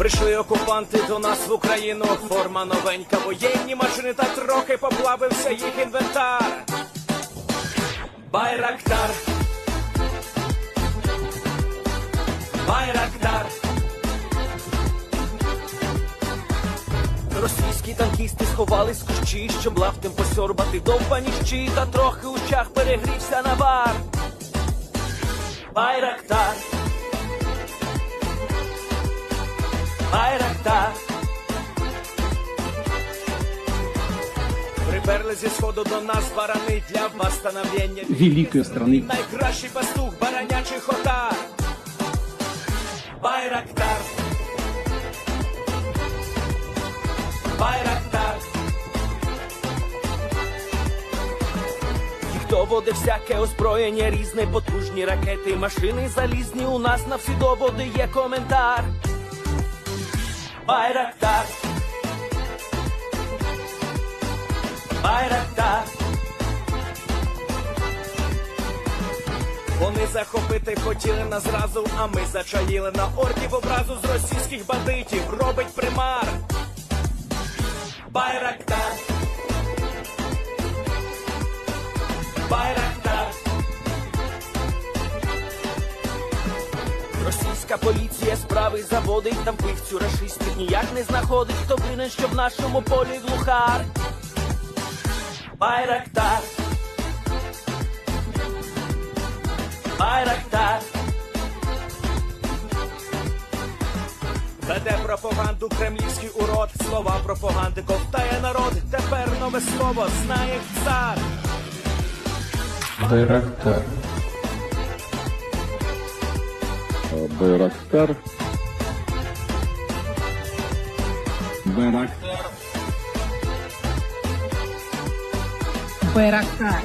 Прийшли окупанти до нас в Україну, форма новенька, воєнні машини та трохи поплавився їх інвентар. Байрактар, Байрактар. Російські танкісти сховались з кущі, щоб лаптем посьорбати довбані щі, та трохи у чах перегрівся навар. Байрактар, Байрактар. Приперли зі сходу до нас барани для восстановлення великої страни. Найкращий пастух баранячих отар. Байрактар, Байрактар. Ті, хто води всяке озброєння різне, потужні ракети, машини залізні, у нас на всі доводи є коментар. Байрактар, Байрактар. Вони захопити хотіли нас зразу, а ми зачаїли на орків образу з російських бандитів. Робить примар. Байрактар, Байрактар. Російська поліція справи заводить, там вбивцю рашистів ніяк не знаходить. Хто винен, що в нашому полі глухар? Байрактар, Байрактар. Веде пропаганду кремлівський урод, слова пропаганди ковтає народ. Тепер нове слово знає цар. Байрактар. Байрактар. Байрактар. Байрактар.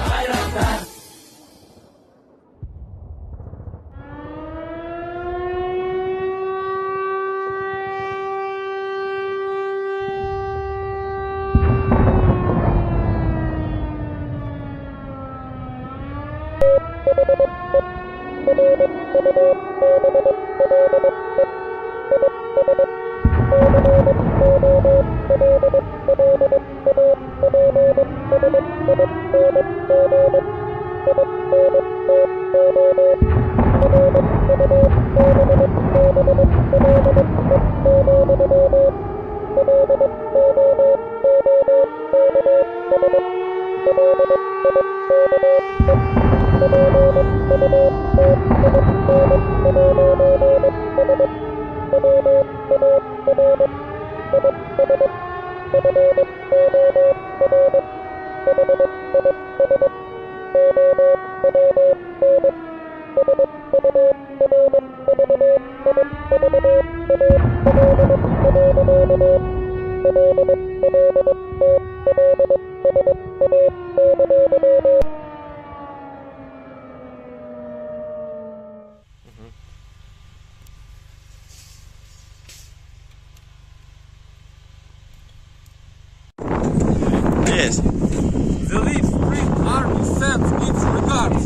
Байрактар. Yes. The Leaf Spring Army sends its regards.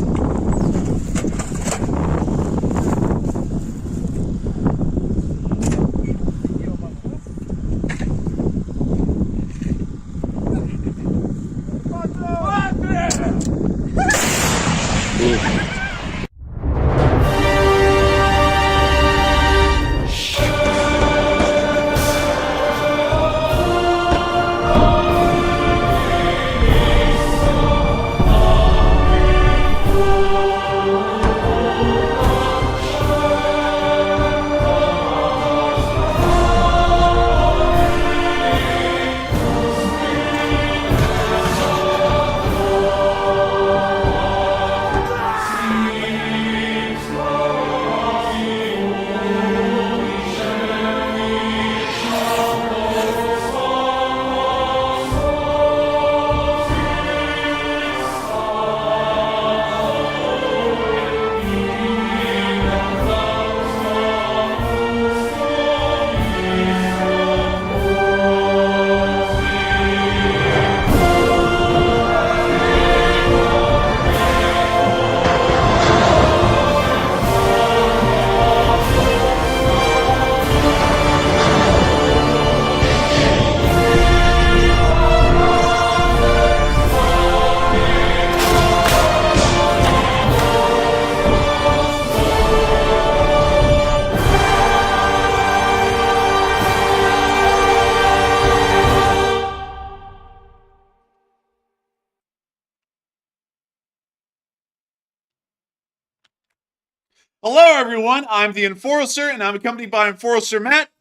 Hello, everyone. I'm the Enforcer, and I'm accompanied by Enforcer Matt.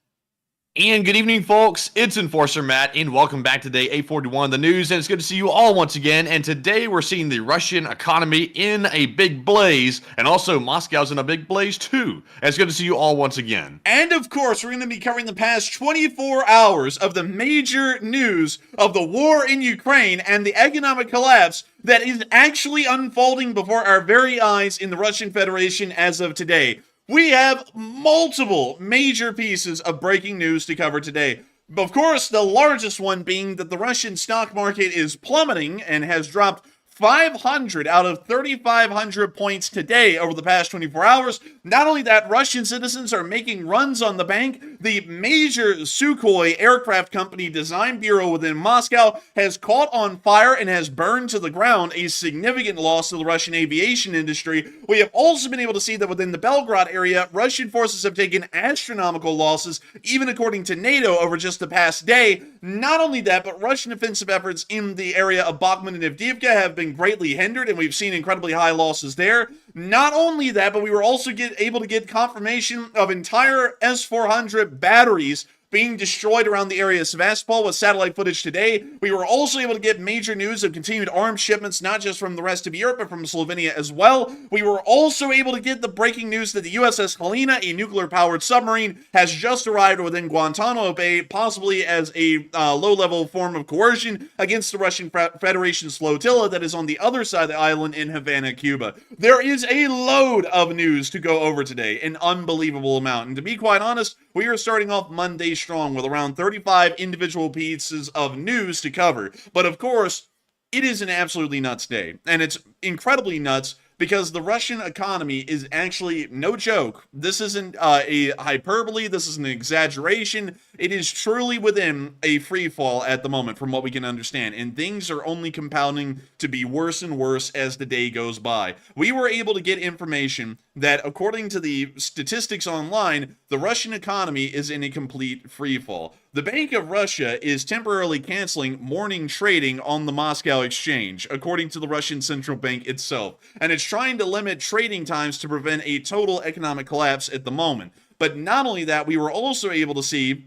And good evening, folks. It's Enforcer Matt, and welcome back to day 841 of the news. And it's good to see you all once again. And today we're seeing the Russian economy in a big blaze, and also Moscow's in a big blaze too. And it's good to see you all once again. And of course, we're going to be covering the past 24 hours of the major news of the war in Ukraine and the economic collapse that is actually unfolding before our very eyes in the Russian Federation as of today. We have multiple major pieces of breaking news to cover today. Of course, the largest one being that the Russian stock market is plummeting and has dropped 500 out of 3,500 points today over the past 24 hours. Not only that, Russian citizens are making runs on the bank. The major Sukhoi aircraft company design bureau within Moscow has caught on fire and has burned to the ground, a significant loss to the Russian aviation industry. We have also been able to see that within the Belgrade area, Russian forces have taken astronomical losses, even according to NATO, over just the past day. Not only that, but Russian offensive efforts in the area of Bakhmut and Avdiivka have been greatly hindered, and we've seen incredibly high losses there. Not only that, but we were also able to get confirmation of entire S-400 batteries being destroyed around the area of Sevastopol with satellite footage today. We were also able to get major news of continued arms shipments, not just from the rest of Europe, but from Slovenia as well. We were also able to get the breaking news that the USS Helena, a nuclear-powered submarine, has just arrived within Guantanamo Bay, possibly as a low-level form of coercion against the Russian Federation's flotilla that is on the other side of the island in Havana, Cuba. There is a load of news to go over today, an unbelievable amount. And to be quite honest, we are starting off Monday strong with around 35 individual pieces of news to cover. But of course, it is an absolutely nuts day. And it's incredibly nuts because the Russian economy is actually no joke. This isn't a hyperbole. This is an exaggeration. It is truly within a free fall at the moment from what we can understand. And things are only compounding to be worse and worse as the day goes by. We were able to get information that, according to the statistics online, the Russian economy is in a complete free fall. The Bank of Russia is temporarily canceling morning trading on the Moscow exchange, according to the Russian central bank itself. And it's trying to limit trading times to prevent a total economic collapse at the moment. But not only that, we were also able to see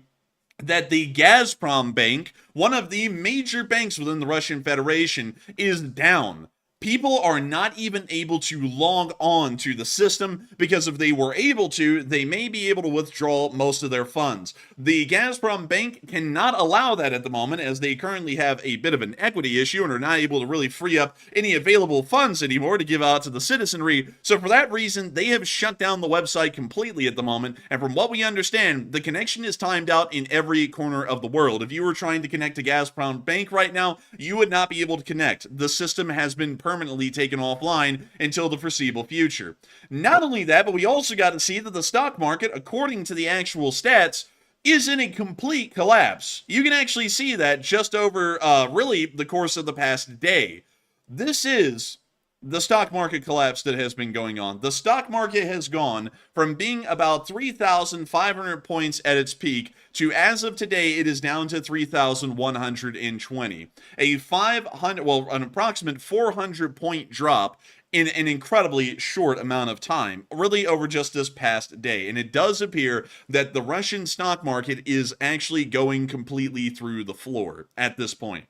that the Gazprom Bank, one of the major banks within the Russian Federation, is down. People are not even able to log on to the system because if they were able to, they may be able to withdraw most of their funds. The Gazprom Bank cannot allow that at the moment as they currently have a bit of an equity issue and are not able to really free up any available funds anymore to give out to the citizenry. So for that reason, they have shut down the website completely at the moment. And from what we understand, the connection is timed out in every corner of the world. If you were trying to connect to Gazprom Bank right now, you would not be able to connect. The system has been permanently taken offline until the foreseeable future. Not only that, but we also got to see that the stock market, according to the actual stats, is in a complete collapse. You can actually see that just over really the course of the past day. This is the stock market collapse that has been going on. The stock market has gone from being about 3,500 points at its peak to, as of today, it is down to 3,120. An approximate 400 point drop in an incredibly short amount of time, really over just this past day. And it does appear that the Russian stock market is actually going completely through the floor at this point.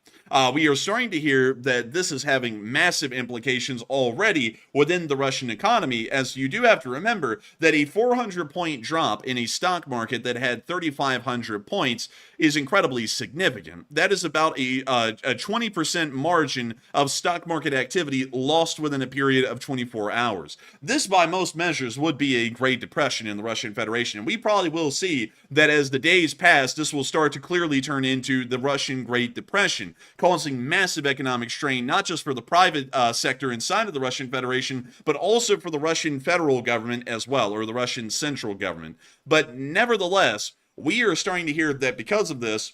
We are starting to hear that this is having massive implications already within the Russian economy, as you do have to remember that a 400 point drop in a stock market that had 3,500 points is incredibly significant. That is about a 20% margin of stock market activity lost within a period of 24 hours. This, by most measures, would be a Great Depression in the Russian Federation, and we probably will see that as the days pass, this will start to clearly turn into the Russian Great Depression, causing massive economic strain, not just for the private sector inside of the Russian Federation, but also for the Russian federal government as well, or the Russian central government. But nevertheless, we are starting to hear that because of this,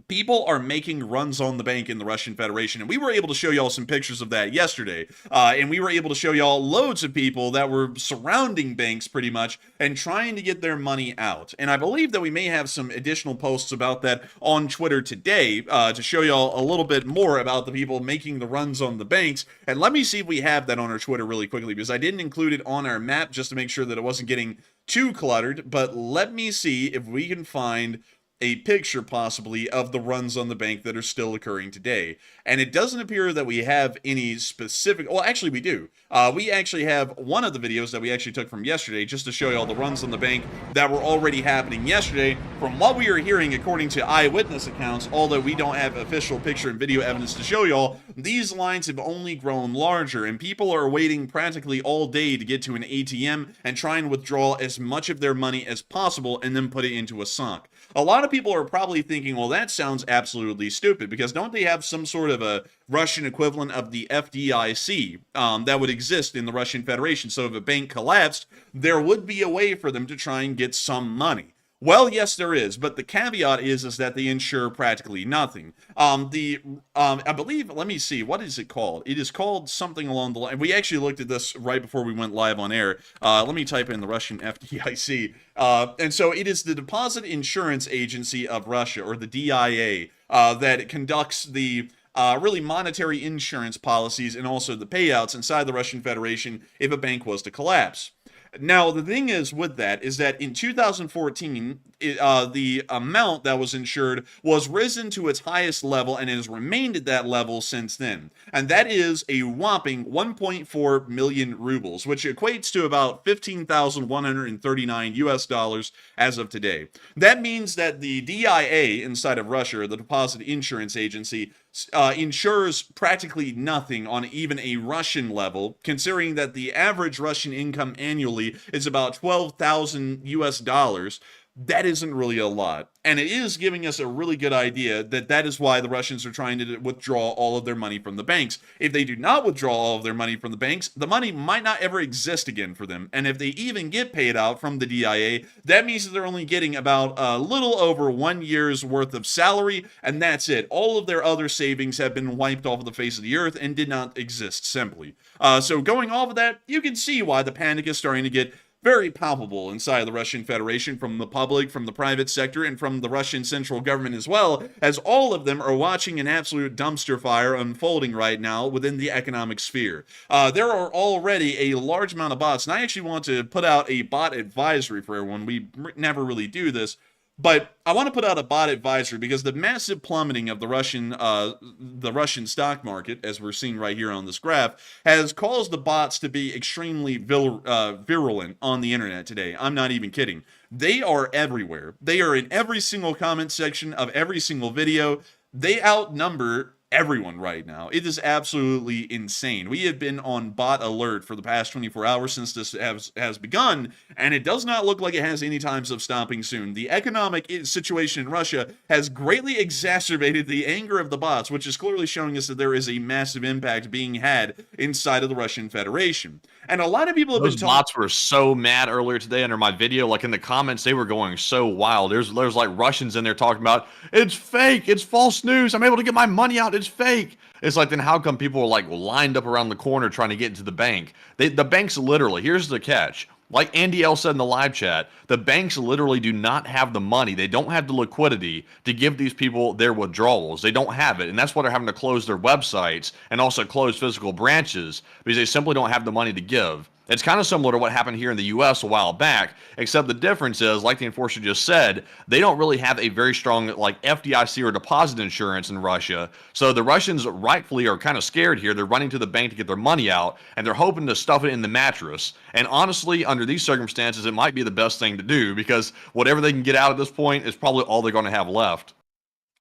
people are making runs on the bank in the Russian Federation. And we were able to show y'all some pictures of that yesterday. And we were able to show y'all loads of people that were surrounding banks pretty much and trying to get their money out. And I believe that we may have some additional posts about that on Twitter today to show y'all a little bit more about the people making the runs on the banks. And let me see if we have that on our Twitter really quickly, because I didn't include it on our map just to make sure that it wasn't getting too cluttered. But let me see if we can find a picture possibly of the runs on the bank that are still occurring today. And it doesn't appear that we have any specific, well, actually we do. We actually have one of the videos that we actually took from yesterday just to show you all the runs on the bank that were already happening yesterday. From what we are hearing, according to eyewitness accounts, although we don't have official picture and video evidence to show y'all, these lines have only grown larger, and people are waiting practically all day to get to an ATM and try and withdraw as much of their money as possible and then put it into a sock. A lot of people are probably thinking, well, that sounds absolutely stupid, because don't they have some sort of a Russian equivalent of the FDIC that would exist in the Russian Federation? So if a bank collapsed, there would be a way for them to try and get some money. Well, yes, there is, but the caveat is that they insure practically nothing. I believe, let me see, what is it called? It is called something along the line. We actually looked at this right before we went live on air. Let me type in the Russian FDIC. And so it is the Deposit Insurance Agency of Russia, or the DIA, that conducts the really monetary insurance policies and also the payouts inside the Russian Federation if a bank was to collapse. Now, the thing is with that is that in 2014, the amount that was insured was risen to its highest level and has remained at that level since then. And that is a whopping 1.4 million rubles, which equates to about 15,139 US dollars as of today. That means that the DIA inside of Russia, the Deposit Insurance Agency, insures practically nothing on even a Russian level, considering that the average Russian income annually is about 12,000 US dollars. That isn't really a lot. And it is giving us a really good idea that that is why the Russians are trying to withdraw all of their money from the banks. If they do not withdraw all of their money from the banks, the money might not ever exist again for them. And if they even get paid out from the DIA, that means that they're only getting about a little over 1 year's worth of salary, and that's it. All of their other savings have been wiped off of the face of the earth and did not exist simply. So going off of that, you can see why the panic is starting to get very palpable inside the Russian Federation, from the public, from the private sector, and from the Russian central government as well, as all of them are watching an absolute dumpster fire unfolding right now within the economic sphere. There are already a large amount of bots, and I actually want to put out a bot advisory for everyone. We never really do this, but I want to put out a bot advisory because the massive plummeting of the Russian stock market, as we're seeing right here on this graph, has caused the bots to be extremely virulent on the internet today. I'm not even kidding. They are everywhere. They are in every single comment section of every single video. They outnumber everyone right now. It is absolutely insane. We have been on bot alert for the past 24 hours since this has begun, and it does not look like it has any times of stopping soon. The economic situation in Russia has greatly exacerbated the anger of the bots, which is clearly showing us that there is a massive impact being had inside of the Russian Federation. And a lot of people have Those been talking. bots were so mad earlier today under my video. Like in the comments, they were going so wild. There's like Russians in there talking about, it's fake, it's false news, I'm able to get my money out, it's fake. It's like, then how come people are like lined up around the corner trying to get into the bank? The banks literally, here's the catch. Like Andy L said in the live chat, the banks literally do not have the money. They don't have the liquidity to give these people their withdrawals. They don't have it. And that's why they're having to close their websites and also close physical branches, because they simply don't have the money to give. It's kind of similar to what happened here in the U.S. a while back, except the difference is, like the enforcer just said, they don't really have a very strong like FDIC or deposit insurance in Russia. So the Russians rightfully are kind of scared here. They're running to the bank to get their money out, and they're hoping to stuff it in the mattress. And honestly, under these circumstances, it might be the best thing to do, because whatever they can get out at this point is probably all they're going to have left.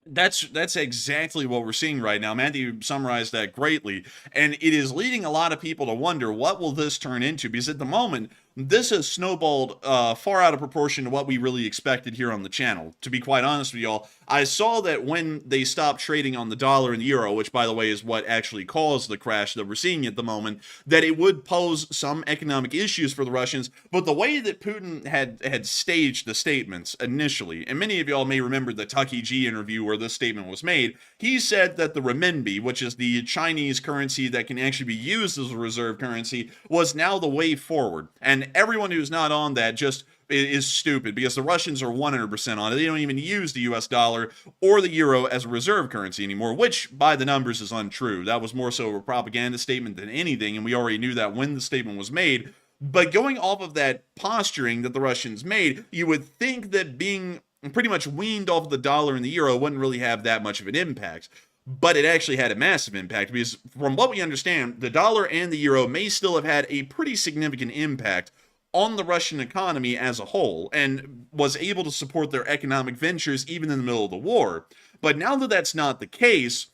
That's exactly what we're seeing right now. Matthew summarized that greatly, and it is leading a lot of people to wonder, what will this turn into? Because at the moment, this has snowballed far out of proportion to what we really expected here on the channel. To be quite honest with y'all, I saw that when they stopped trading on the dollar and the euro, which by the way is what actually caused the crash that we're seeing at the moment, that it would pose some economic issues for the Russians. But the way that Putin had staged the statements initially, and many of y'all may remember the Tucky G interview where this statement was made, he said that the renminbi, which is the Chinese currency that can actually be used as a reserve currency, was now the way forward. And everyone who's not on that just is stupid, because the Russians are 100% on it. They don't even use the US dollar or the euro as a reserve currency anymore, which by the numbers is untrue. That was more so a propaganda statement than anything, and we already knew that when the statement was made. But going off of that posturing that the Russians made, you would think that being pretty much weaned off the dollar and the euro wouldn't really have that much of an impact. But it actually had a massive impact, because from what we understand, the dollar and the euro may still have had a pretty significant impact on the Russian economy as a whole, and was able to support their economic ventures even in the middle of the war. But now that that's not the case,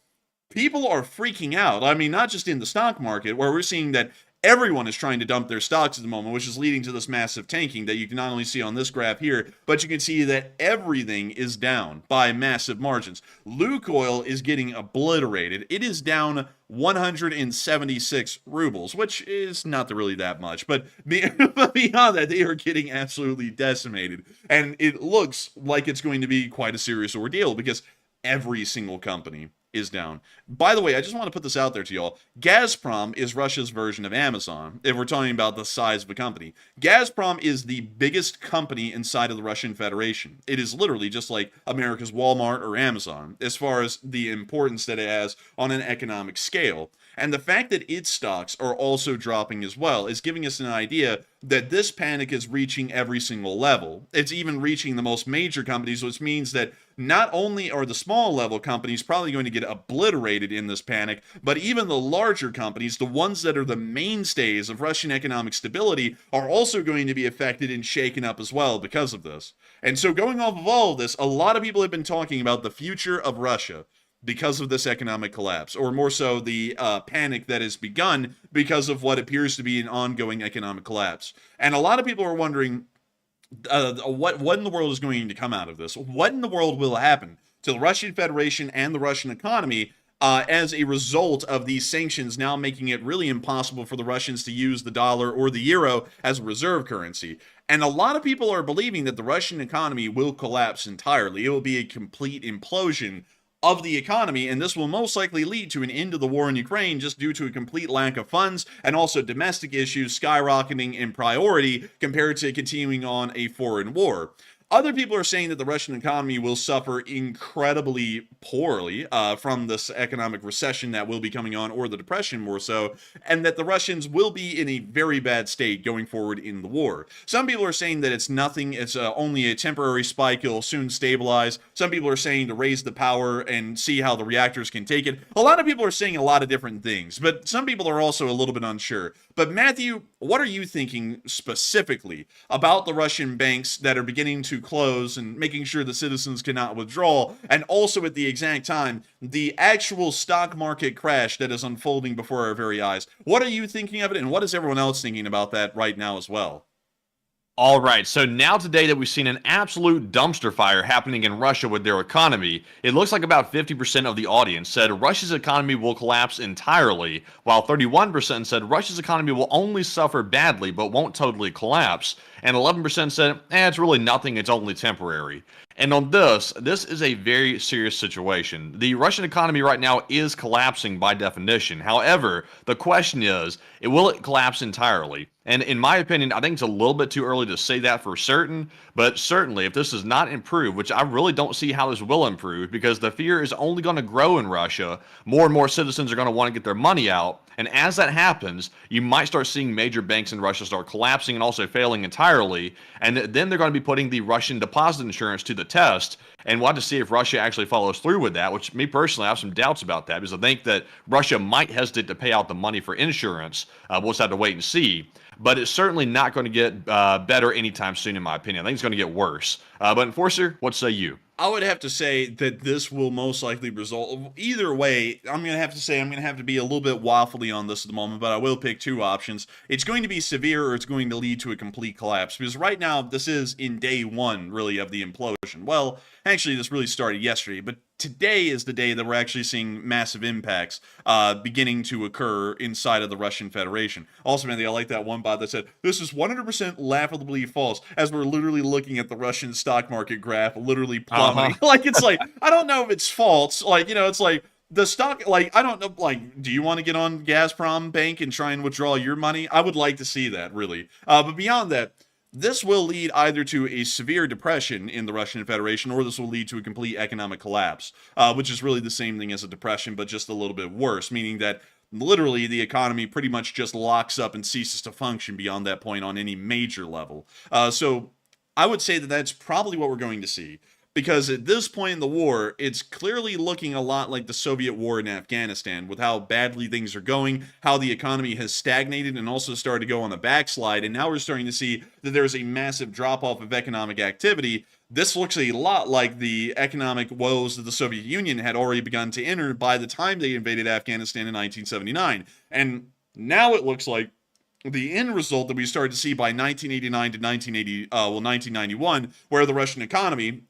people are freaking out. I mean, not just in the stock market, where we're seeing that everyone is trying to dump their stocks at the moment, which is leading to this massive tanking that you can not only see on this graph here, but you can see that everything is down by massive margins. Lukoil is getting obliterated. It is down 176 rubles, which is not really that much, but beyond that, they are getting absolutely decimated. And it looks like it's going to be quite a serious ordeal, because every single company is down. By the way, I just want to put this out there to y'all. Gazprom is Russia's version of Amazon, if we're talking about the size of a company. Gazprom is the biggest company inside of the Russian Federation. It is literally just like America's Walmart or Amazon, as far as the importance that it has on an economic scale. And the fact that its stocks are also dropping as well is giving us an idea that this panic is reaching every single level. It's even reaching the most major companies, which means that not only are the small level companies probably going to get obliterated in this panic, but even the larger companies, the ones that are the mainstays of Russian economic stability, are also going to be affected and shaken up as well because of this. And so going off of all of this, a lot of people have been talking about the future of Russia because of this economic collapse, or more so the panic that has begun because of what appears to be an ongoing economic collapse. And a lot of people are wondering what in the world is going to come out of this? What in the world will happen to the Russian Federation and the Russian economy as a result of these sanctions now making it really impossible for the Russians to use the dollar or the euro as a reserve currency? And a lot of people are believing that the Russian economy will collapse entirely. It will be a complete implosion of the economy, and this will most likely lead to an end to the war in Ukraine just due to a complete lack of funds, and also domestic issues skyrocketing in priority compared to continuing on a foreign war. Other people are saying that the Russian economy will suffer incredibly poorly from this economic recession that will be coming on, or the depression more so, and that the Russians will be in a very bad state going forward in the war. Some people are saying that it's nothing, it's only a temporary spike, it'll soon stabilize. Some people are saying to raise the power and see how the reactors can take it. A lot of people are saying a lot of different things, but some people are also a little bit unsure. But Matthew, what are you thinking specifically about the Russian banks that are beginning to close and making sure the citizens cannot withdraw, and also at the exact time, the actual stock market crash that is unfolding before our very eyes? What are you thinking of it, and what is everyone else thinking about that right now as well? All right, so now today that we've seen an absolute dumpster fire happening in Russia with their economy, it looks like about 50% of the audience said Russia's economy will collapse entirely, while 31% said Russia's economy will only suffer badly but won't totally collapse, and 11% said, it's really nothing, it's only temporary. And on this is a very serious situation. The Russian economy right now is collapsing by definition. However, the question is, will it collapse entirely? And in my opinion, I think it's a little bit too early to say that for certain, but certainly if this does not improve, which I really don't see how this will improve, because the fear is only going to grow in Russia, more and more citizens are going to want to get their money out, and as that happens, you might start seeing major banks in Russia start collapsing and also failing entirely, and then they're going to be putting the Russian deposit insurance to the test, and we'll have to see if Russia actually follows through with that, which me personally, I have some doubts about that, because I think that Russia might hesitate to pay out the money for insurance. We'll just have to wait and see. But it's certainly not going to get better anytime soon, in my opinion. I think it's going to get worse. But Enforcer, what say you? I would have to say that this will most likely result. Either way, I'm going to have to say I'm going to have to be a little bit waffly on this at the moment, but I will pick two options. It's going to be severe or it's going to lead to a complete collapse, because right now this is in day one, really, of the implosion. Well, actually, this really started yesterday, but today is the day that we're actually seeing massive impacts beginning to occur inside of the Russian Federation. Also, man, I like that one bot that said, this is 100% laughably false, as we're literally looking at the Russian stock market graph literally plummeting. Like, it's like, I don't know if it's false. Like, you know, it's like, the stock, like, I don't know, like, do you want to get on Gazprom Bank and try and withdraw your money? I would like to see that, really. But beyond that, this will lead either to a severe depression in the Russian Federation, or this will lead to a complete economic collapse, which is really the same thing as a depression, but just a little bit worse, meaning that literally the economy pretty much just locks up and ceases to function beyond that point on any major level. So I would say that that's probably what we're going to see. Because at this point in the war, it's clearly looking a lot like the Soviet war in Afghanistan, with how badly things are going, how the economy has stagnated and also started to go on a backslide, and now we're starting to see that there's a massive drop-off of economic activity. This looks a lot like the economic woes that the Soviet Union had already begun to enter by the time they invaded Afghanistan in 1979. And now it looks like the end result that we started to see by 1989 to 1991, where the Russian economy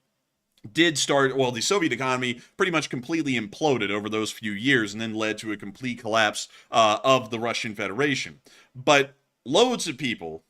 did start, well, the Soviet economy pretty much completely imploded over those few years and then led to a complete collapse of the Russian Federation. But loads of people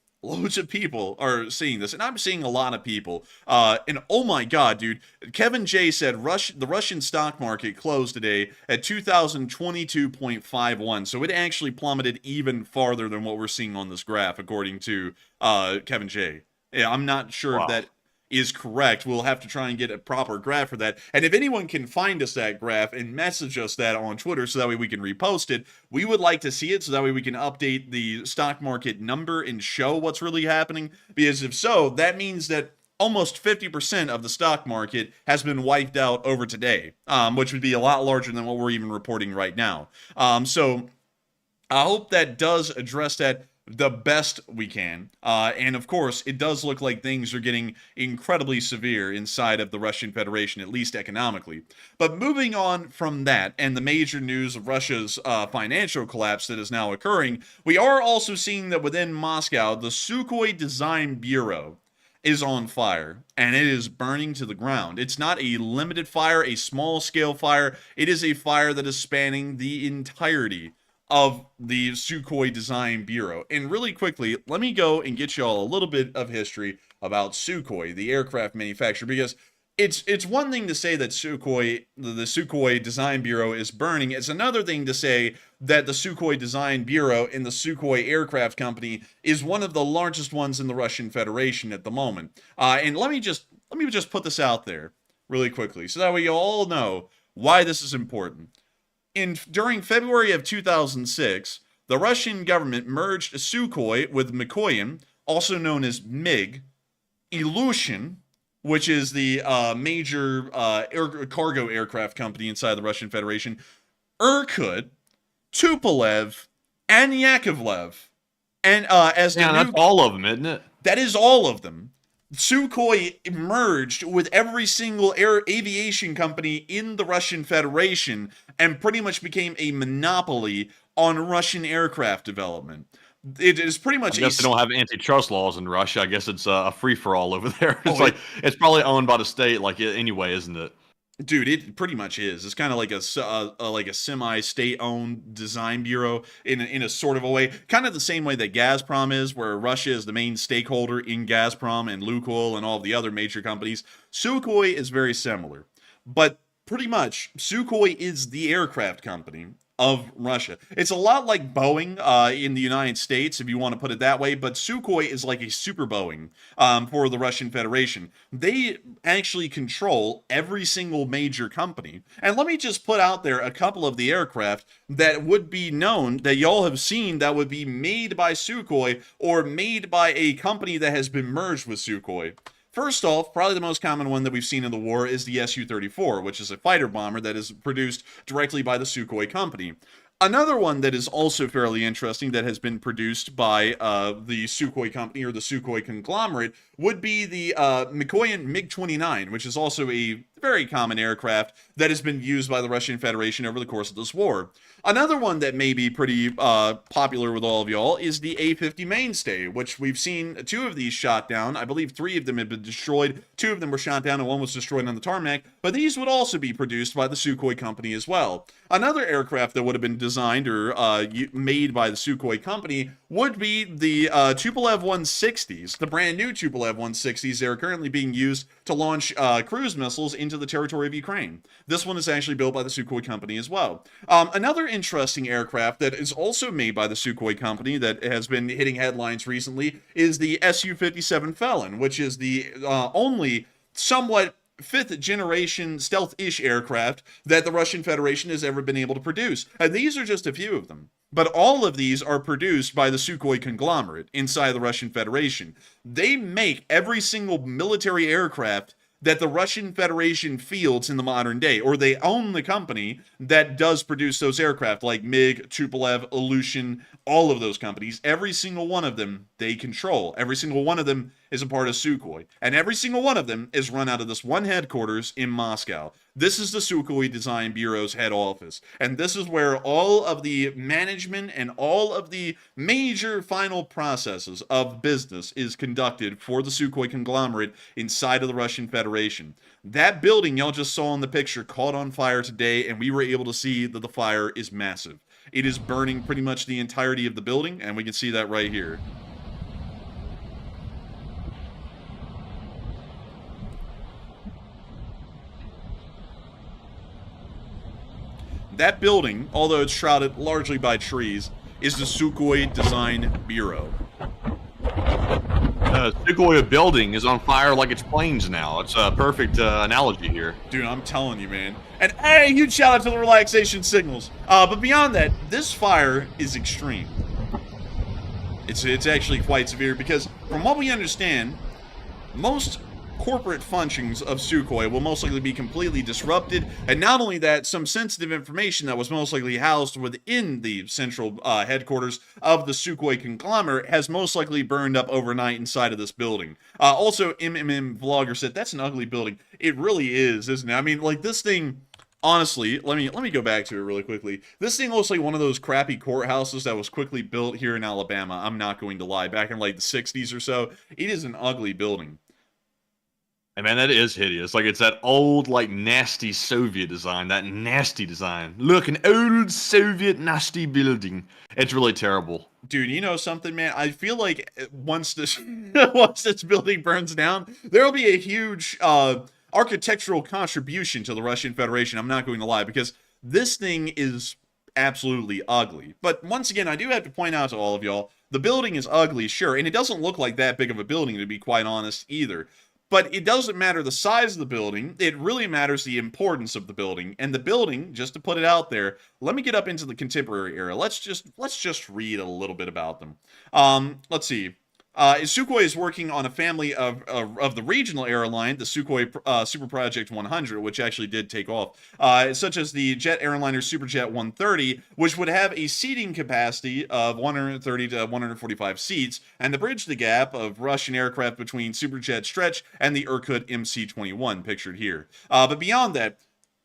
are seeing this, and I'm seeing a lot of people, and oh my god, dude, Kevin J said the Russian stock market closed today at 2022.51, so it actually plummeted even farther than what we're seeing on this graph, according to Kevin J. Yeah, I'm not sure if that is correct. We'll have to try and get a proper graph for that. And if anyone can find us that graph and message us that on Twitter so that way we can repost it, we would like to see it so that way we can update the stock market number and show what's really happening. Because if so, that means that almost 50% of the stock market has been wiped out over today, which would be a lot larger than what we're even reporting right now. So I hope that does address that the best we can. And of course, it does look like things are getting incredibly severe inside of the Russian Federation, at least economically. But moving on from that and the major news of Russia's financial collapse that is now occurring, we are also seeing that within Moscow, the Sukhoi Design Bureau is on fire, and it is burning to the ground. It's not a limited fire, a small-scale fire. It is a fire that is spanning the entirety of the Sukhoi Design Bureau. And really quickly, let me go and get you all a little bit of history about Sukhoi, the aircraft manufacturer, because it's one thing to say that Sukhoi, the Sukhoi Design Bureau is burning. It's another thing to say that the Sukhoi Design Bureau and the Sukhoi Aircraft Company is one of the largest ones in the Russian Federation at the moment. And let me just put this out there really quickly, so that way you all know why this is important. During February of 2006, the Russian government merged Sukhoi with Mikoyan, also known as MiG, Ilyushin, which is the major cargo aircraft company inside the Russian Federation, Irkut, Tupolev, and Yakovlev. And as the that's all of them, isn't it? That is all of them. Sukhoi merged with every single aviation company in the Russian Federation and pretty much became a monopoly on Russian aircraft development. It is pretty much. I guess they don't have antitrust laws in Russia. I guess it's a free-for-all over there. It's it's probably owned by the state, anyway, isn't it? Dude, it pretty much is. It's kind of like a semi-state-owned design bureau in a sort of a way, kind of the same way that Gazprom is, where Russia is the main stakeholder in Gazprom and Lukoil and all of the other major companies. Sukhoi is very similar, but pretty much Sukhoi is the aircraft company of Russia. It's a lot like Boeing in the United States, if you want to put it that way, but Sukhoi is like a super Boeing for the Russian Federation. They actually control every single major company. And let me just put out there a couple of the aircraft that would be known, that y'all have seen, that would be made by Sukhoi or made by a company that has been merged with Sukhoi. First off, probably the most common one that we've seen in the war is the Su-34, which is a fighter bomber that is produced directly by the Sukhoi company. Another one that is also fairly interesting that has been produced by the Sukhoi company or the Sukhoi conglomerate would be the Mikoyan MiG-29, which is also a very common aircraft that has been used by the Russian Federation over the course of this war. Another one that may be pretty popular with all of y'all is the A-50 Mainstay, which we've seen 2 of these shot down. I believe 3 of them have been destroyed. 2 of them were shot down and 1 was destroyed on the tarmac, but these would also be produced by the Sukhoi company as well. Another aircraft that would have been designed or made by the Sukhoi company would be the Tupolev 160s, the brand new Tupolev 160s that are currently being used to launch cruise missiles into the territory of Ukraine. This one is actually built by the Sukhoi company as well. Another interesting aircraft that is also made by the Sukhoi company that has been hitting headlines recently is the Su-57 Felon, which is the only somewhat 5th generation stealth-ish aircraft that the Russian Federation has ever been able to produce. And these are just a few of them. But all of these are produced by the Sukhoi conglomerate inside the Russian Federation. They make every single military aircraft that the Russian Federation fields in the modern day, or they own the company that does produce those aircraft, like MiG, Tupolev, Ilyushin, all of those companies. Every single one of them they control. Every single one of them is a part of Sukhoi. And every single one of them is run out of this one headquarters in Moscow. This is the Sukhoi Design Bureau's head office. And this is where all of the management and all of the major final processes of business is conducted for the Sukhoi conglomerate inside of the Russian Federation. That building y'all just saw in the picture caught on fire today, and we were able to see that the fire is massive. It is burning pretty much the entirety of the building, and we can see that right here. That building, although it's shrouded largely by trees, is the Sukhoi Design Bureau. Sukhoi building is on fire like it's planes now. It's a perfect analogy here. Dude, I'm telling you, man. And hey, huge shout out to the relaxation signals. But beyond that, this fire is extreme. It's actually quite severe because, from what we understand, most corporate functions of Sukhoi will most likely be completely disrupted, and not only that, some sensitive information that was most likely housed within the central headquarters of the Sukhoi conglomerate has most likely burned up overnight inside of this building. Also, Vlogger said, that's an ugly building. It really is, isn't it? I mean, like, this thing, honestly, let me go back to it really quickly. This thing looks like one of those crappy courthouses that was quickly built here in Alabama. I'm not going to lie. Back in, like, the 60s or so. It is an ugly building. Hey man, that is hideous. Like, it's that old, like, nasty Soviet design. That nasty design. Look, an old Soviet nasty building. It's really terrible. Dude, you know something, man? I feel like once this once this building burns down, there'll be a huge architectural contribution to the Russian Federation. I'm not going to lie, because this thing is absolutely ugly. But once again, I do have to point out to all of y'all, the building is ugly, sure, and it doesn't look like that big of a building, to be quite honest, either. But it doesn't matter the size of the building, it really matters the importance of the building. And the building, just to put it out there, let me get up into the contemporary era. Let's just read a little bit about them. Let's see. Sukhoi is working on a family of the regional airline, the Sukhoi Super Project 100, which actually did take off, such as the jet airliner Superjet 130, which would have a seating capacity of 130 to 145 seats, and to bridge the gap of Russian aircraft between Superjet Stretch and the Irkut MC-21, pictured here. But beyond that,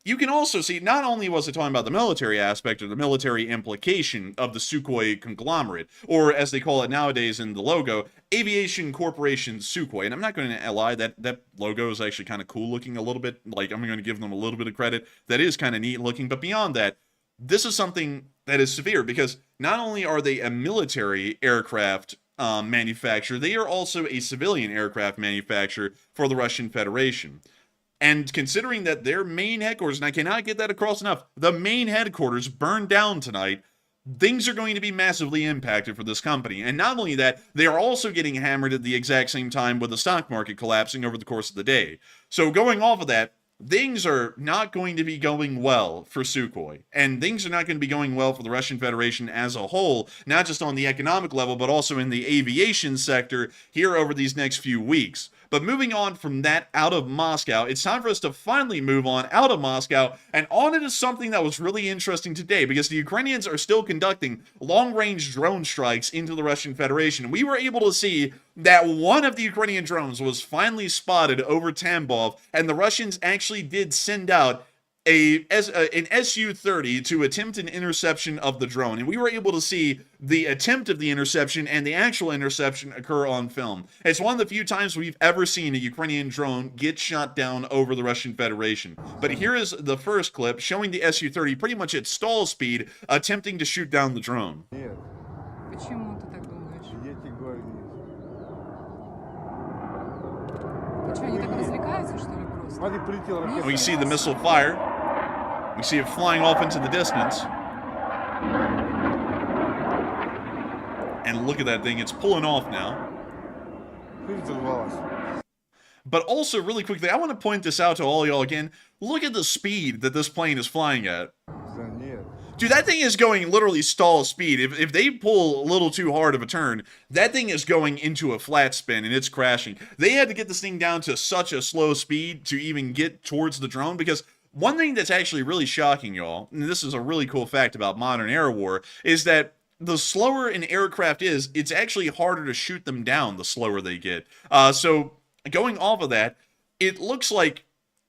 you can also see, not only was it talking about the military aspect or the military implication of the Sukhoi conglomerate, or as they call it nowadays in the logo, Aviation Corporation Sukhoi. And I'm not going to lie, that logo is actually kind of cool looking a little bit. Like, I'm going to give them a little bit of credit. That is kind of neat looking. But beyond that, this is something that is severe, because not only are they a military aircraft manufacturer, they are also a civilian aircraft manufacturer for the Russian Federation. And considering that their main headquarters, and I cannot get that across enough, the main headquarters burned down tonight, things are going to be massively impacted for this company. And not only that, they are also getting hammered at the exact same time with the stock market collapsing over the course of the day. So going off of that, things are not going to be going well for Sukhoi. And things are not going to be going well for the Russian Federation as a whole, not just on the economic level, but also in the aviation sector here over these next few weeks. But moving on from that out of Moscow, it's time for us to finally move on out of Moscow and on into something that was really interesting today, because the Ukrainians are still conducting long-range drone strikes into the Russian Federation. We were able to see that one of the Ukrainian drones was finally spotted over Tambov, and the Russians actually did send out an Su-30 to attempt an interception of the drone, and we were able to see the attempt of the interception and the actual interception occur on film. It's one of the few times we've ever seen a Ukrainian drone get shot down over the Russian Federation. But here is the first clip showing the Su-30 pretty much at stall speed attempting to shoot down the drone. Нет, Почему ты так думаешь? я тебе говорю, нет. Ты что, они так развлекаются, что ли, просто? Смотри, прилетела And ракета. we see the missile fire. We see it flying off into the distance. And look at that thing, it's pulling off now. Взорвалась. But also, really quickly, I want to point this out to all y'all again. Look at the speed that this plane is flying at. Да нет. Dude, that thing is going literally stall speed. If they pull a little too hard of a turn, that thing is going into a flat spin and it's crashing. They had to get this thing down to such a slow speed to even get towards the drone, because one thing that's actually really shocking, y'all, and this is a really cool fact about modern air war, is that the slower an aircraft is, it's actually harder to shoot them down the slower they get. So going off of that, it looks like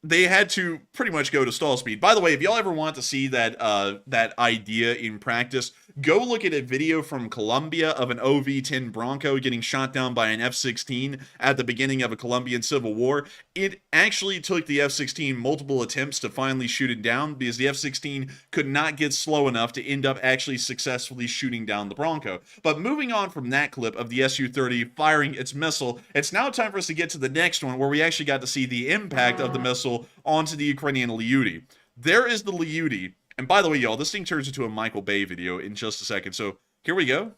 they had to pretty much go to stall speed. By the way, if y'all ever want to see that that idea in practice, go look at a video from Colombia of an OV-10 Bronco getting shot down by an F-16 at the beginning of a Colombian civil war. It actually took the F-16 multiple attempts to finally shoot it down, because the F-16 could not get slow enough to end up actually successfully shooting down the Bronco. But moving on from that clip of the Su-30 firing its missile, it's now time for us to get to the next one, where we actually got to see the impact of the missile onto the Ukrainian Lyuti. There is the Lyuti. And by the way, y'all, this thing turns into a Michael Bay video in just a second. So here we go.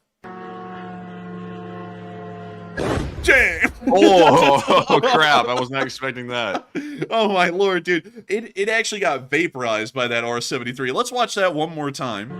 Damn! Oh, crap. I was not expecting that. Oh my lord, dude. It actually got vaporized by that R-73. Let's watch that one more time.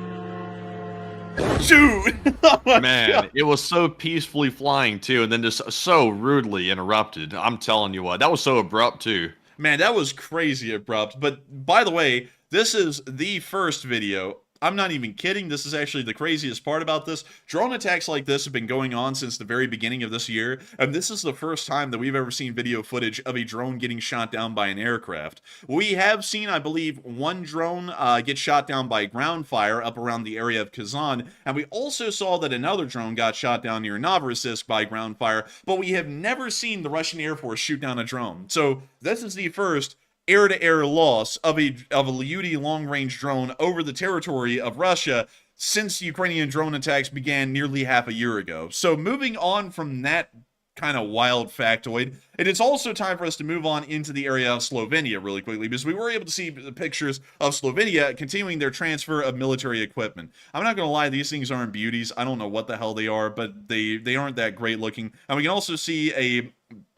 Shoot! Oh my Man, God. it was so peacefully flying, too, and then just so rudely interrupted. I'm telling you what, that was so abrupt, too. Man, that was crazy abrupt. But by the way, this is the first video. I'm not even kidding. This is actually the craziest part about this. Drone attacks like this have been going on since the very beginning of this year, and this is the first time that we've ever seen video footage of a drone getting shot down by an aircraft. We have seen, I believe, one drone get shot down by ground fire up around the area of Kazan, and we also saw that another drone got shot down near Novorossiysk by ground fire, but we have never seen the Russian Air Force shoot down a drone. So this is the first air-to-air loss of a Lyuti long-range drone over the territory of Russia since Ukrainian drone attacks began nearly half a year ago. So moving on from that kind of wild factoid, it is also time for us to move on into the area of Slovenia really quickly, because we were able to see the pictures of Slovenia continuing their transfer of military equipment. I'm not going to lie, these things aren't beauties. I don't know what the hell they are, but they aren't that great looking. And we can also see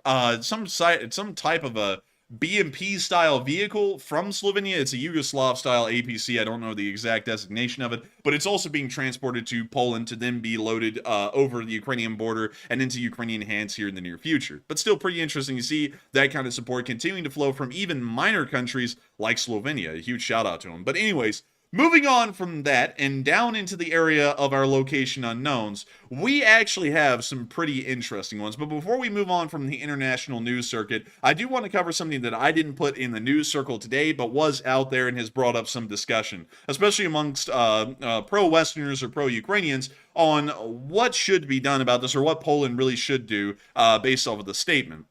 some type of a BMP style vehicle from Slovenia. It's a Yugoslav style APC. I don't know the exact designation of it, but it's also being transported to Poland to then be loaded over the Ukrainian border and into Ukrainian hands here in the near future. But still pretty interesting to see that kind of support continuing to flow from even minor countries like Slovenia. A huge shout out to them. But anyways, moving on from that and down into the area of our location unknowns, we actually have some pretty interesting ones. But before we move on from the international news circuit, I do want to cover something that I didn't put in the news circle today, but was out there and has brought up some discussion, especially amongst pro-Westerners or pro-Ukrainians, on what should be done about this, or what Poland really should do based off of the statement.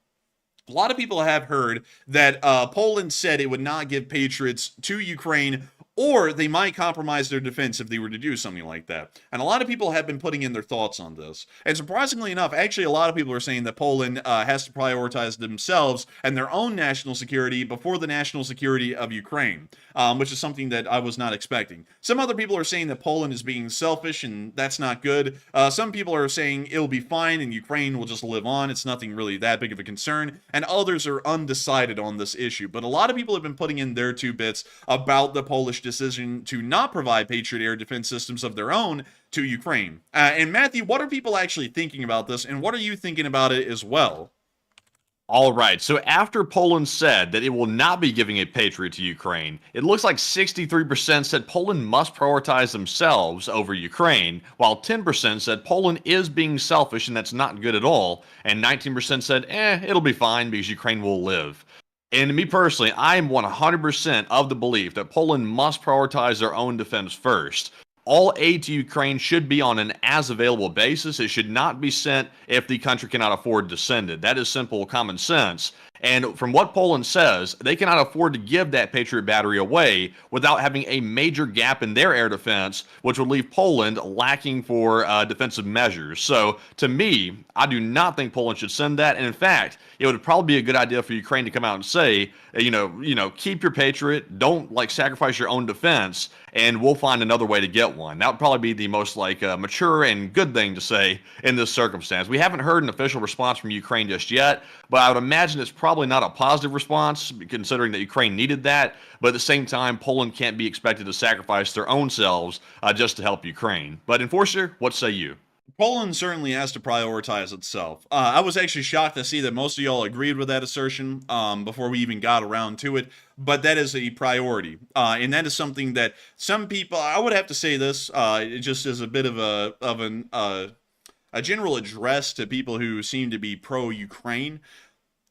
A lot of people have heard that Poland said it would not give Patriots to Ukraine, or they might compromise their defense if they were to do something like that. And a lot of people have been putting in their thoughts on this. And surprisingly enough, actually a lot of people are saying that Poland has to prioritize themselves and their own national security before the national security of Ukraine, which is something that I was not expecting. Some other people are saying that Poland is being selfish, and that's not good. Some people are saying it'll be fine and Ukraine will just live on. It's nothing really that big of a concern. And others are undecided on this issue. But a lot of people have been putting in their 2 bits about the Polish decision to not provide Patriot air defense systems of their own to Ukraine. And Matthew, what are people actually thinking about this, and what are you thinking about it as well? All right, so after Poland said that it will not be giving a Patriot to Ukraine, it looks like 63% said Poland must prioritize themselves over Ukraine, while 10% said Poland is being selfish and that's not good at all, and 19% said, it'll be fine because Ukraine will live. And me personally, I am 100% of the belief that Poland must prioritize their own defense first. All aid to Ukraine should be on an as available basis. It should not be sent if the country cannot afford to send it. That is simple common sense. And from what Poland says, they cannot afford to give that Patriot battery away without having a major gap in their air defense, which would leave Poland lacking for defensive measures. So, to me, I do not think Poland should send that. And in fact, it would probably be a good idea for Ukraine to come out and say, keep your Patriot, don't sacrifice your own defense, and we'll find another way to get one. That would probably be the most mature and good thing to say in this circumstance. We haven't heard an official response from Ukraine just yet, but I would imagine it's probably not a positive response considering that Ukraine needed that. But at the same time, Poland can't be expected to sacrifice their own selves just to help Ukraine. But Enforcer, what say you? Poland certainly has to prioritize itself. I was actually shocked to see that most of y'all agreed with that assertion before we even got around to it, but that is a priority. And that is something that some people, I would have to say this, just as a bit of a general address to people who seem to be pro-Ukraine.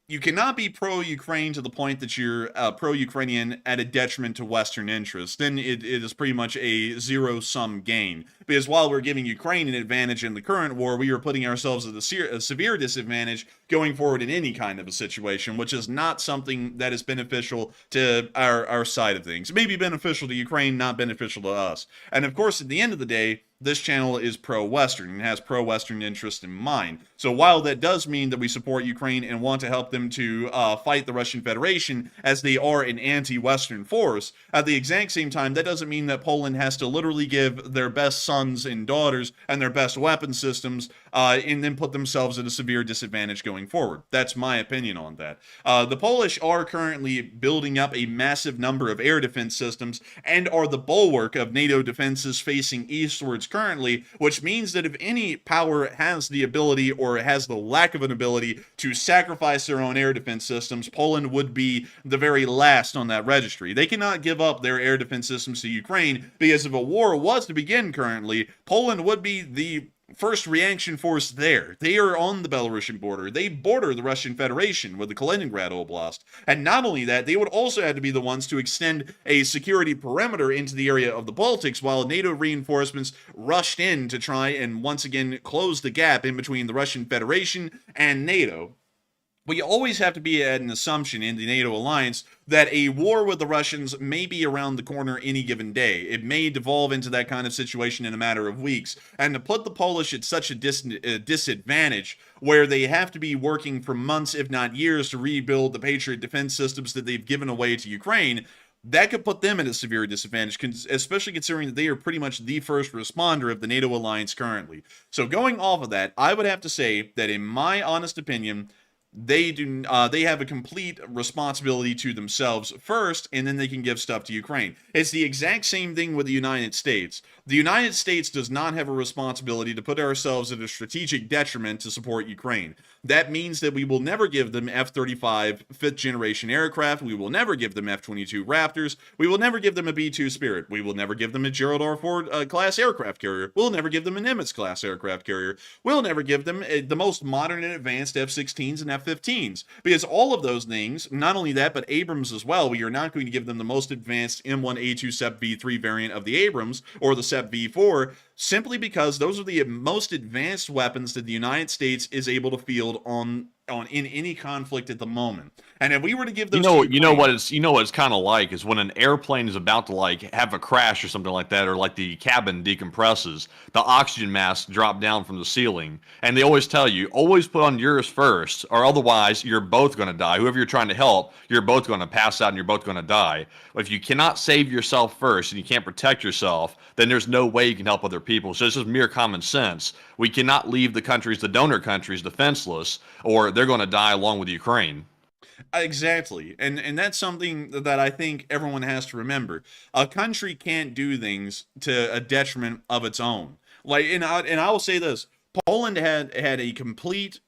You cannot be pro-Ukraine to the point that you're pro-Ukrainian at a detriment to Western interests. Then it is pretty much a zero-sum game. Because while we're giving Ukraine an advantage in the current war, we are putting ourselves at a severe disadvantage going forward in any kind of a situation, which is not something that is beneficial to our side of things. It may be beneficial to Ukraine, not beneficial to us. And of course, at the end of the day, this channel is pro-Western and has pro-Western interest in mind. So while that does mean that we support Ukraine and want to help them to fight the Russian Federation as they are an anti-Western force, at the exact same time, that doesn't mean that Poland has to literally give their best sons and daughters and their best weapon systems and then put themselves at a severe disadvantage going forward. That's my opinion on that. The Polish are currently building up a massive number of air defense systems and are the bulwark of NATO defenses facing eastwards currently, which means that if any power has the ability or has the lack of an ability to sacrifice their own air defense systems, Poland would be the very last on that registry. They cannot give up their air defense systems to Ukraine because if a war was to begin currently, Poland would be the first reaction force there. They are on the Belarusian border. They border the Russian Federation with the Kaliningrad Oblast. And not only that, they would also have to be the ones to extend a security perimeter into the area of the Baltics while NATO reinforcements rushed in to try and once again close the gap in between the Russian Federation and NATO. We always have to be at an assumption in the NATO alliance that a war with the Russians may be around the corner any given day. It may devolve into that kind of situation in a matter of weeks. And to put the Polish at such a disadvantage where they have to be working for months, if not years, to rebuild the Patriot defense systems that they've given away to Ukraine, that could put them at a severe disadvantage, especially considering that they are pretty much the first responder of the NATO alliance currently. So going off of that, I would have to say that in my honest opinion, they have a complete responsibility to themselves first, and then they can give stuff to Ukraine. It's the exact same thing with the United States. The United States does not have a responsibility to put ourselves at a strategic detriment to support Ukraine. That means that we will never give them F-35 fifth-generation aircraft. We will never give them F-22 Raptors. We will never give them a B-2 Spirit. We will never give them a Gerald R. Ford class aircraft carrier. We'll never give them a Nimitz class aircraft carrier. We'll never give them the most modern and advanced F-16s and F-15s. Because all of those things, not only that, but Abrams as well, we are not going to give them the most advanced M1A2 SEP V3 variant of the Abrams or the SEP V4, simply because those are the most advanced weapons that the United States is able to field in any conflict at the moment. And if we were to give those you know what it's kind of like is when an airplane is about to have a crash or something like that, or the cabin decompresses, the oxygen masks drop down from the ceiling, and they always tell you always put on yours first, or otherwise you're both going to die. Whoever you're trying to help, you're both going to pass out and you're both going to die. But if you cannot save yourself first and you can't protect yourself, then there's no way you can help other people. So this is mere common sense. We cannot leave the donor countries defenseless, or they're going to die along with Ukraine. Exactly. And that's something that I think everyone has to remember. A country can't do things to a detriment of its own. And I will say this, Poland had a complete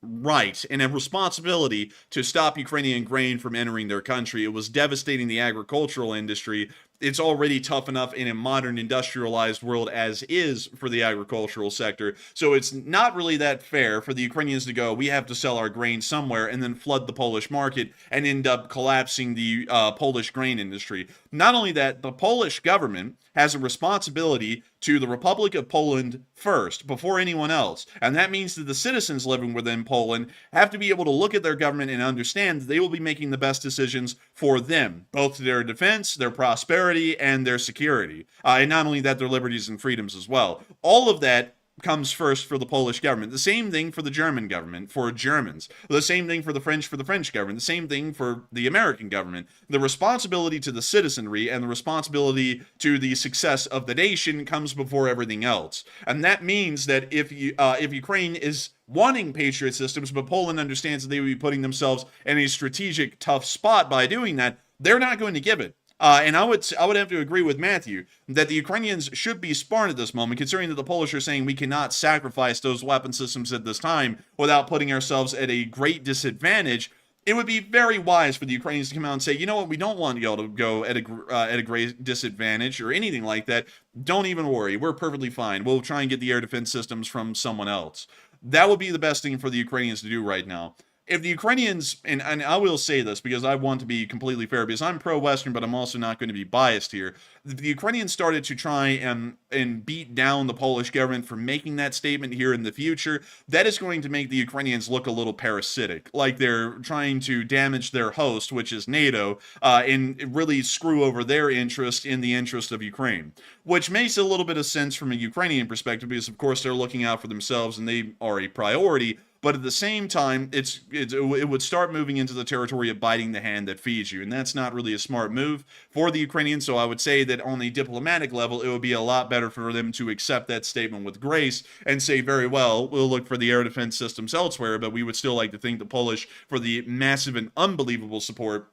right and a responsibility to stop Ukrainian grain from entering their country. It was devastating the agricultural industry. It's already tough enough in a modern industrialized world as is for the agricultural sector. So it's not really that fair for the Ukrainians to go, we have to sell our grain somewhere, and then flood the Polish market and end up collapsing the Polish grain industry. Not only that, the Polish government has a responsibility to the Republic of Poland first, before anyone else. And that means that the citizens living within Poland have to be able to look at their government and understand that they will be making the best decisions for them, both to their defense, their prosperity, and their security. And not only that, their liberties and freedoms as well. All of that comes first for the Polish government. The same thing for the German government, for Germans. The same thing for the French government. The same thing for the American government. The responsibility to the citizenry and the responsibility to the success of the nation comes before everything else. And that means that if Ukraine is wanting Patriot systems, but Poland understands that they would be putting themselves in a strategic tough spot by doing that, they're not going to give it. And I would have to agree with Matthew that the Ukrainians should be smart at this moment, considering that the Polish are saying we cannot sacrifice those weapon systems at this time without putting ourselves at a great disadvantage. It would be very wise for the Ukrainians to come out and say, you know what, we don't want y'all to go at a great disadvantage or anything like that. Don't even worry. We're perfectly fine. We'll try and get the air defense systems from someone else. That would be the best thing for the Ukrainians to do right now. If the Ukrainians, and I will say this because I want to be completely fair, because I'm pro-Western, but I'm also not going to be biased here. If the Ukrainians started to try and beat down the Polish government for making that statement here in the future, that is going to make the Ukrainians look a little parasitic, like they're trying to damage their host, which is NATO, and really screw over their interest in the interest of Ukraine, which makes a little bit of sense from a Ukrainian perspective, because of course they're looking out for themselves and they are a priority. But at the same time, it would start moving into the territory of biting the hand that feeds you. And that's not really a smart move for the Ukrainians. So I would say that on a diplomatic level, it would be a lot better for them to accept that statement with grace and say, very well, we'll look for the air defense systems elsewhere. But we would still like to thank the Polish for the massive and unbelievable support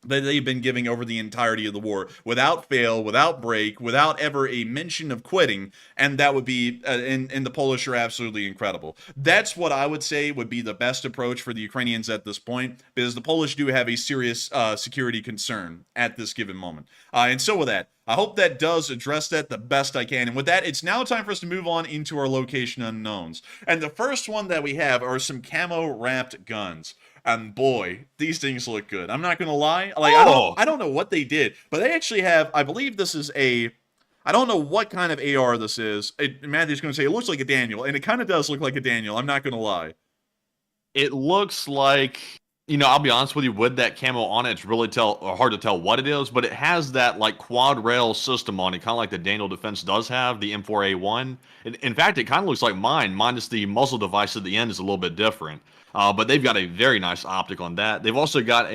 that they've been giving over the entirety of the war, without fail, without break, without ever a mention of quitting, and that would be, and the Polish are absolutely incredible. That's what I would say would be the best approach for the Ukrainians at this point, because the Polish do have a serious security concern at this given moment. And so with that, I hope that does address that the best I can. And with that, it's now time for us to move on into our location unknowns. And the first one that we have are some camo-wrapped guns. And boy, these things look good. I'm not gonna lie. Like, I don't know what they did, but they actually have, I believe this is I don't know what kind of AR this is. Matthew's gonna say it looks like a Daniel, and it kind of does look like a Daniel. I'm not gonna lie. It looks like, I'll be honest with you, with that camo on it, it's really hard to tell what it is, but it has that like quad rail system on it, kind of like the Daniel Defense does have, the M4A1. In fact, it kind of looks like mine, minus the muzzle device at the end is a little bit different. But they've got a very nice optic on that. They've also got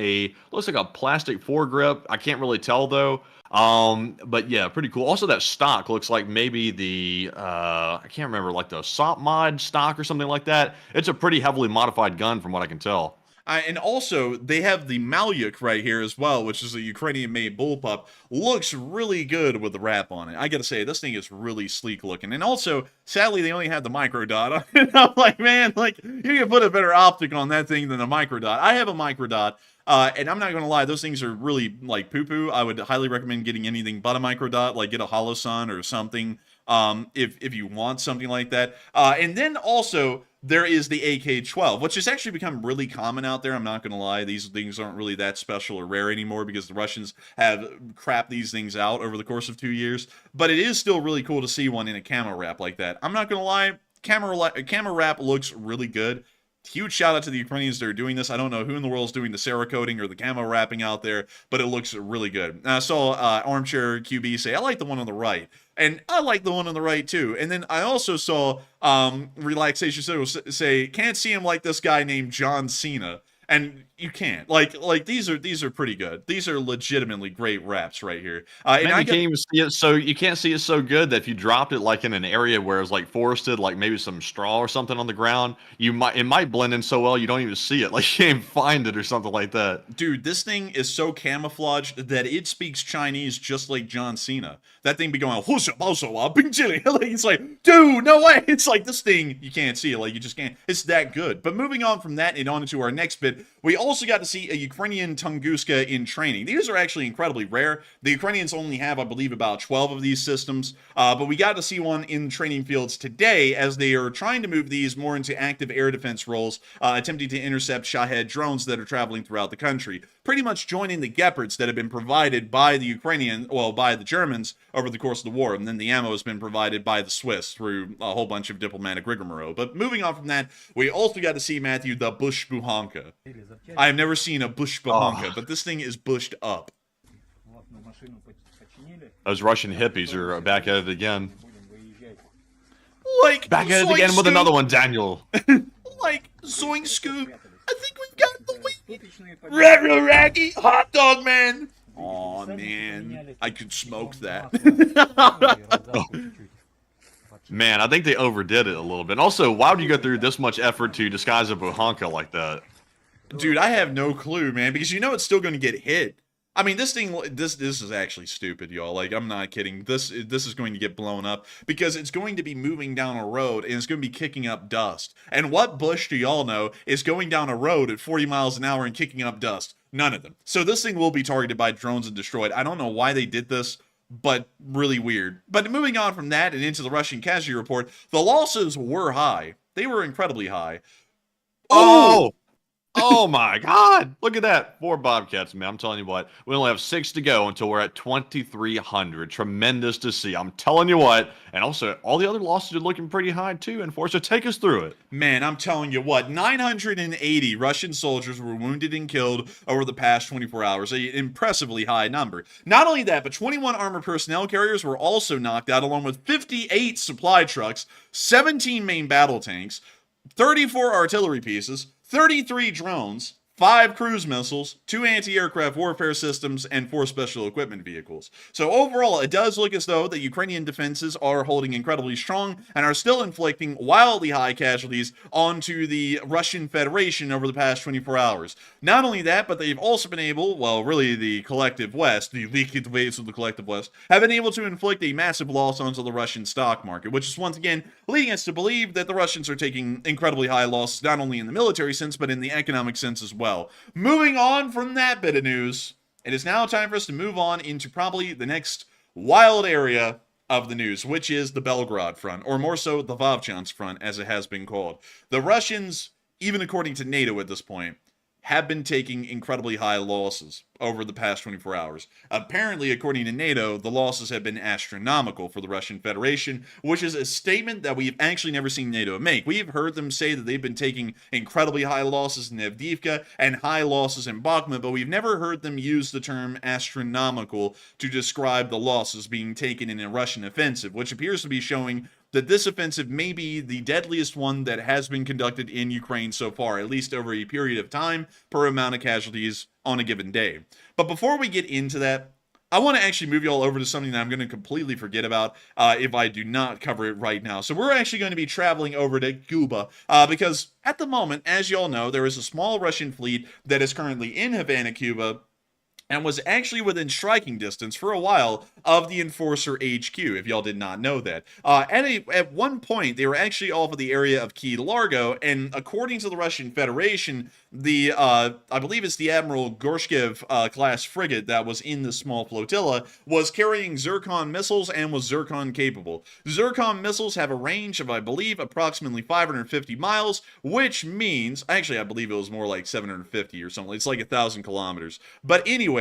looks like a plastic foregrip. I can't really tell though. But yeah, pretty cool. Also, that stock looks like maybe the, I can't remember, like the SOP mod stock or something like that. It's a pretty heavily modified gun from what I can tell. And also, they have the Malyuk right here as well, which is a Ukrainian-made bullpup. Looks really good with the wrap on it. I gotta say, this thing is really sleek looking. And also, sadly, they only have the micro dot on it. I'm like, man, like, you can put a better optic on that thing than a micro dot. I have a micro dot. And I'm not going to lie, those things are really, like, poo-poo. I would highly recommend getting anything but a micro dot, like get a Holosun or something, if you want something like that. And then also, there is the AK-12, which has actually become really common out there. I'm not going to lie. These things aren't really that special or rare anymore because the Russians have crapped these things out over the course of 2 years. But it is still really cool to see one in a camo wrap like that. I'm not going to lie, camo wrap looks really good. Huge shout out to the Ukrainians that are doing this. I don't know who in the world is doing the Cerakoting or the camo wrapping out there, but it looks really good. And I saw Armchair QB say, I like the one on the right. And I like the one on the right too. And then I also saw Relaxation say, can't see him like this guy named John Cena. And you can't. Like these are pretty good. These are legitimately great wraps right here. And Man, I you got can't even see it. So you can't see it so good that if you dropped it like in an area where it's like forested, like maybe some straw or something on the ground, it might blend in so well you don't even see it. Like you can't even find it or something like that. Dude, this thing is so camouflaged that it speaks Chinese just like John Cena. That thing be going, like, it's like, dude, no way. It's like this thing, you can't see it. Like, you just can't. It's that good. But moving on from that and on to our next bit, we also got to see a Ukrainian Tunguska in training. These are actually incredibly rare. The Ukrainians only have, I believe, about 12 of these systems. But we got to see one in training fields today as they are trying to move these more into active air defense roles, attempting to intercept Shahed drones that are traveling throughout the country. Pretty much joining the Gepards that have been provided by the by the Germans over the course of the war, and then the ammo has been provided by the Swiss through a whole bunch of diplomatic rigmarole. But moving on from that, we also got to see, Matthew, the Bushbuhanka. I have never seen a Bushbuhanka, but this thing is bushed up. Those Russian hippies are back at it again. Like, Back at it again with another one, Daniel. Like, Zoink Scoop. I think we've got the wing. Raggy hot dog man. Aw, man. I could smoke that. Man, I think they overdid it a little bit. Also, why would you go through this much effort to disguise a Buhanka like that? Dude, I have no clue, man, because you know it's still going to get hit. I mean, this thing, this is actually stupid, y'all. Like, I'm not kidding. This is going to get blown up because it's going to be moving down a road and it's going to be kicking up dust. And what bush do y'all know is going down a road at 40 miles an hour and kicking up dust? None of them. So this thing will be targeted by drones and destroyed. I don't know why they did this, but really weird. But moving on from that and into the Russian casualty report, the losses were high. They were incredibly high. Oh! Oh my God! Look at that. 4 Bobcats, man. I'm telling you what. We only have 6 to go until we're at 2,300. Tremendous to see. I'm telling you what. And also, all the other losses are looking pretty high too. And so take us through it. Man, I'm telling you what. 980 Russian soldiers were wounded and killed over the past 24 hours. An impressively high number. Not only that, but 21 armored personnel carriers were also knocked out, along with 58 supply trucks, 17 main battle tanks, 34 artillery pieces, 33 drones, 5 cruise missiles, 2 anti-aircraft warfare systems, and 4 special equipment vehicles. So overall, it does look as though the Ukrainian defenses are holding incredibly strong and are still inflicting wildly high casualties onto the Russian Federation over the past 24 hours. Not only that, but they've also been able, well, really the collective West, the liquid waves of the collective West, have been able to inflict a massive loss onto the Russian stock market, which is once again leading us to believe that the Russians are taking incredibly high losses, not only in the military sense, but in the economic sense as well. Moving on from that bit of news, it is now time for us to move on into probably the next wild area of the news, which is the Belgrade front, or more so the Vovchansk front, as it has been called. The Russians, even according to NATO at this point, have been taking incredibly high losses over the past 24 hours. Apparently, according to NATO, the losses have been astronomical for the Russian Federation, which is a statement that we've actually never seen NATO make. We've heard them say that they've been taking incredibly high losses in Avdiivka and high losses in Bakhmut, but we've never heard them use the term astronomical to describe the losses being taken in a Russian offensive, which appears to be showing that this offensive may be the deadliest one that has been conducted in Ukraine so far, at least over a period of time, per amount of casualties on a given day. But before we get into that, I want to actually move you all over to something that I'm going to completely forget about if I do not cover it right now. So we're actually going to be traveling over to Cuba because at the moment, as you all know, there is a small Russian fleet that is currently in Havana, Cuba, and was actually within striking distance for a while of the Enforcer HQ, if y'all did not know that. At one point, they were actually off of the area of Key Largo, and according to the Russian Federation, the, I believe it's the Admiral Gorshchev class frigate that was in the small flotilla, was carrying Zircon missiles and was Zircon capable. Zircon missiles have a range of, I believe, approximately 550 miles, which means, actually I believe it was more like 750 or something, it's like 1,000 kilometers. But anyways,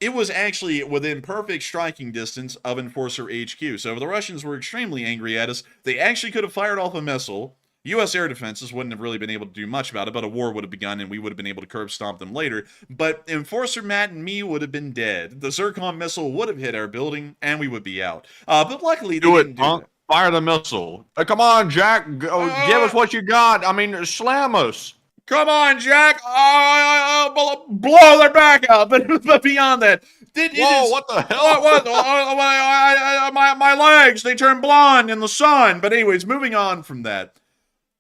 it was actually within perfect striking distance of Enforcer HQ. So the Russians were extremely angry at us. They actually could have fired off a missile. U.S. air defenses wouldn't have really been able to do much about it, but a war would have begun and we would have been able to curb stomp them later. But Enforcer Matt and me would have been dead. The Zircon missile would have hit our building and we would be out. But luckily they didn't do that. Fire the missile. Come on, Jack. Give us what you got. I mean, slam us. Come on, Jack. Blow their back out. But beyond that, Whoa, what the hell? my legs, they turn blonde in the sun. But anyways, moving on from that.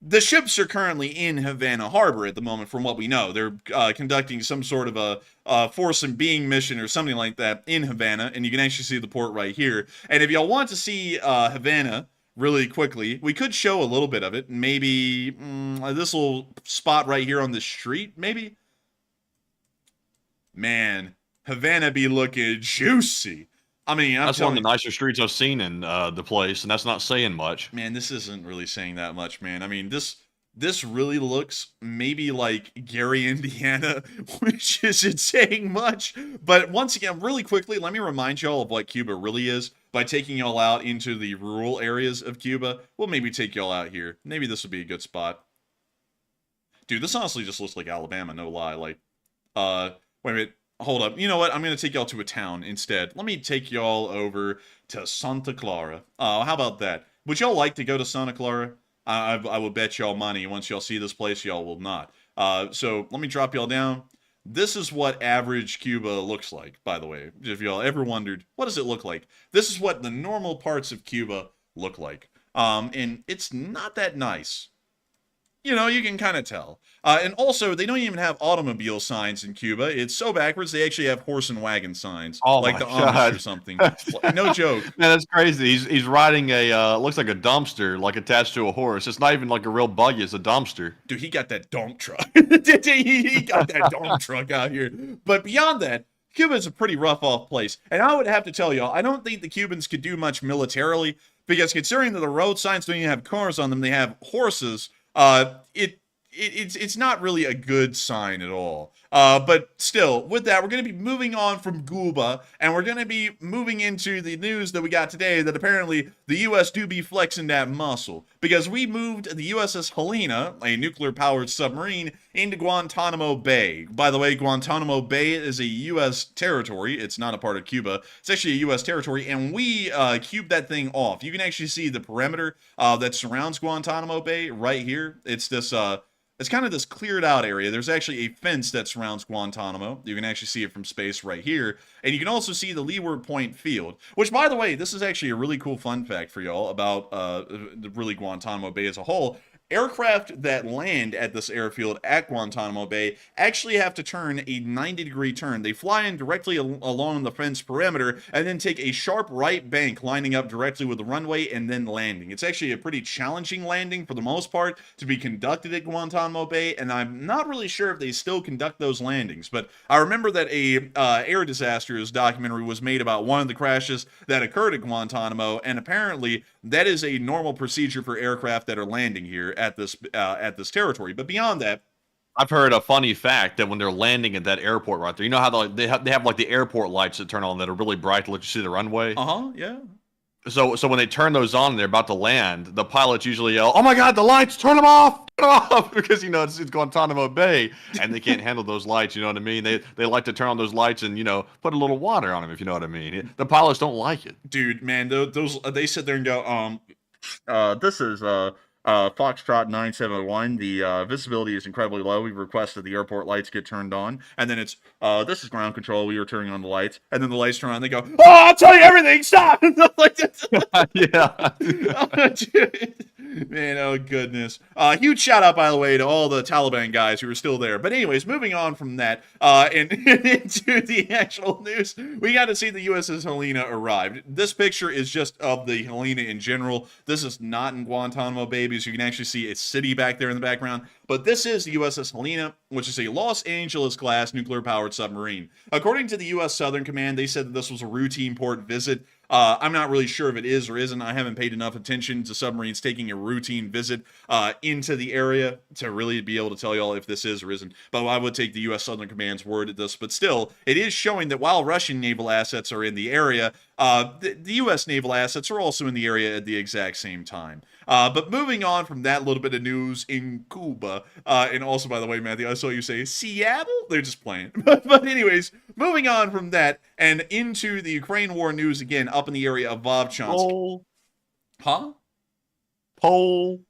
The ships are currently in Havana Harbor at the moment, from what we know. They're conducting some sort of a force and being mission or something like that in Havana, and you can actually see the port right here. And if y'all want to see Havana really quickly, we could show a little bit of it. Maybe this little spot right here on the street, maybe? Man, Havana be looking juicy. I mean, that's one of the nicer streets I've seen in the place, and that's not saying much. Man, this isn't really saying that much, man. I mean, this really looks maybe like Gary, Indiana, which isn't saying much. But once again, really quickly, let me remind y'all of what Cuba really is by taking y'all out into the rural areas of Cuba. We'll maybe take y'all out here. Maybe this would be a good spot. Dude, this honestly just looks like Alabama, no lie. Like, wait a minute. Hold up. You know what? I'm going to take y'all to a town instead. Let me take y'all over to Santa Clara. How about that? Would y'all like to go to Santa Clara? I will bet y'all money. Once y'all see this place, y'all will not. So let me drop y'all down. This is what average Cuba looks like, by the way. If y'all ever wondered, what does it look like? This is what the normal parts of Cuba look like. And it's not that nice. You know, you can kind of tell. And also, they don't even have automobile signs in Cuba. It's so backwards, they actually have horse and wagon signs. Oh like my the God. Amish or something. No joke. Man, that's crazy. He's riding a, looks like a dumpster, like attached to a horse. It's not even like a real buggy, it's a dumpster. Dude, he got that dump truck. He got that dump truck out here. But beyond that, Cuba is a pretty rough off place. And I would have to tell y'all, I don't think the Cubans could do much militarily, because considering that the road signs don't even have cars on them, they have horses. It's not really a good sign at all. But still, with that, we're going to be moving on from Cuba, and we're going to be moving into the news that we got today that apparently the U.S. do be flexing that muscle, because we moved the USS Helena, a nuclear-powered submarine, into Guantanamo Bay. By the way, Guantanamo Bay is a U.S. territory. It's not a part of Cuba. It's actually a U.S. territory, and we cubed that thing off. You can actually see the perimeter that surrounds Guantanamo Bay right here. It's this... It's kind of this cleared out area. There's actually a fence that surrounds Guantanamo. You can actually see it from space right here. And you can also see the Leeward Point field, which, by the way, this is actually a really cool fun fact for y'all about really Guantanamo Bay as a whole. Aircraft that land at this airfield at Guantanamo Bay actually have to turn a 90-degree turn. They fly in directly along the fence perimeter and then take a sharp right bank lining up directly with the runway and then landing. It's actually a pretty challenging landing for the most part to be conducted at Guantanamo Bay, and I'm not really sure if they still conduct those landings. But I remember that a air disasters documentary was made about one of the crashes that occurred at Guantanamo, and apparently that is a normal procedure for aircraft that are landing here at this territory. But beyond that, I've heard a funny fact that when they're landing at that airport right there, you know how they have like the airport lights that turn on that are really bright to let you see the runway? Yeah. So when they turn those on and they're about to land, the pilots usually yell, "Oh my God, the lights! Turn them off! Turn them off!" Because it's Guantanamo Bay and they can't handle those lights. You know what I mean? They like to turn on those lights and put a little water on them, if you know what I mean. The pilots don't like it. Dude, man, those they sit there and go, this is Foxtrot 971. The visibility is incredibly low. We've requested the airport lights get turned on. And then it's, this is ground control. We are turning on the lights. And then the lights turn on. They go, "Oh, I'll tell you everything. Stop!" Yeah. Man, oh goodness. Huge shout out, by the way, to all the Taliban guys who are still there. But anyways, moving on from that, and into the actual news, we got to see the USS Helena arrived. This picture is just of the Helena in general. This is not in Guantanamo Bay, because you can actually see a city back there in the background. But this is the USS Helena, which is a Los Angeles-class nuclear-powered submarine. According to the U.S. Southern Command, they said that this was a routine port visit. I'm not really sure if it is or isn't. I haven't paid enough attention to submarines taking a routine visit into the area to really be able to tell y'all if this is or isn't. But I would take the U.S. Southern Command's word at this. But still, it is showing that while Russian naval assets are in the area, the U.S. naval assets are also in the area at the exact same time. But moving on from that little bit of news in Cuba, and also, by the way, Matthew, I saw you say Seattle? They're just playing. But anyways, moving on from that and into the Ukraine war news again, up in the area of Vovchansk. Pole. Huh? Pole.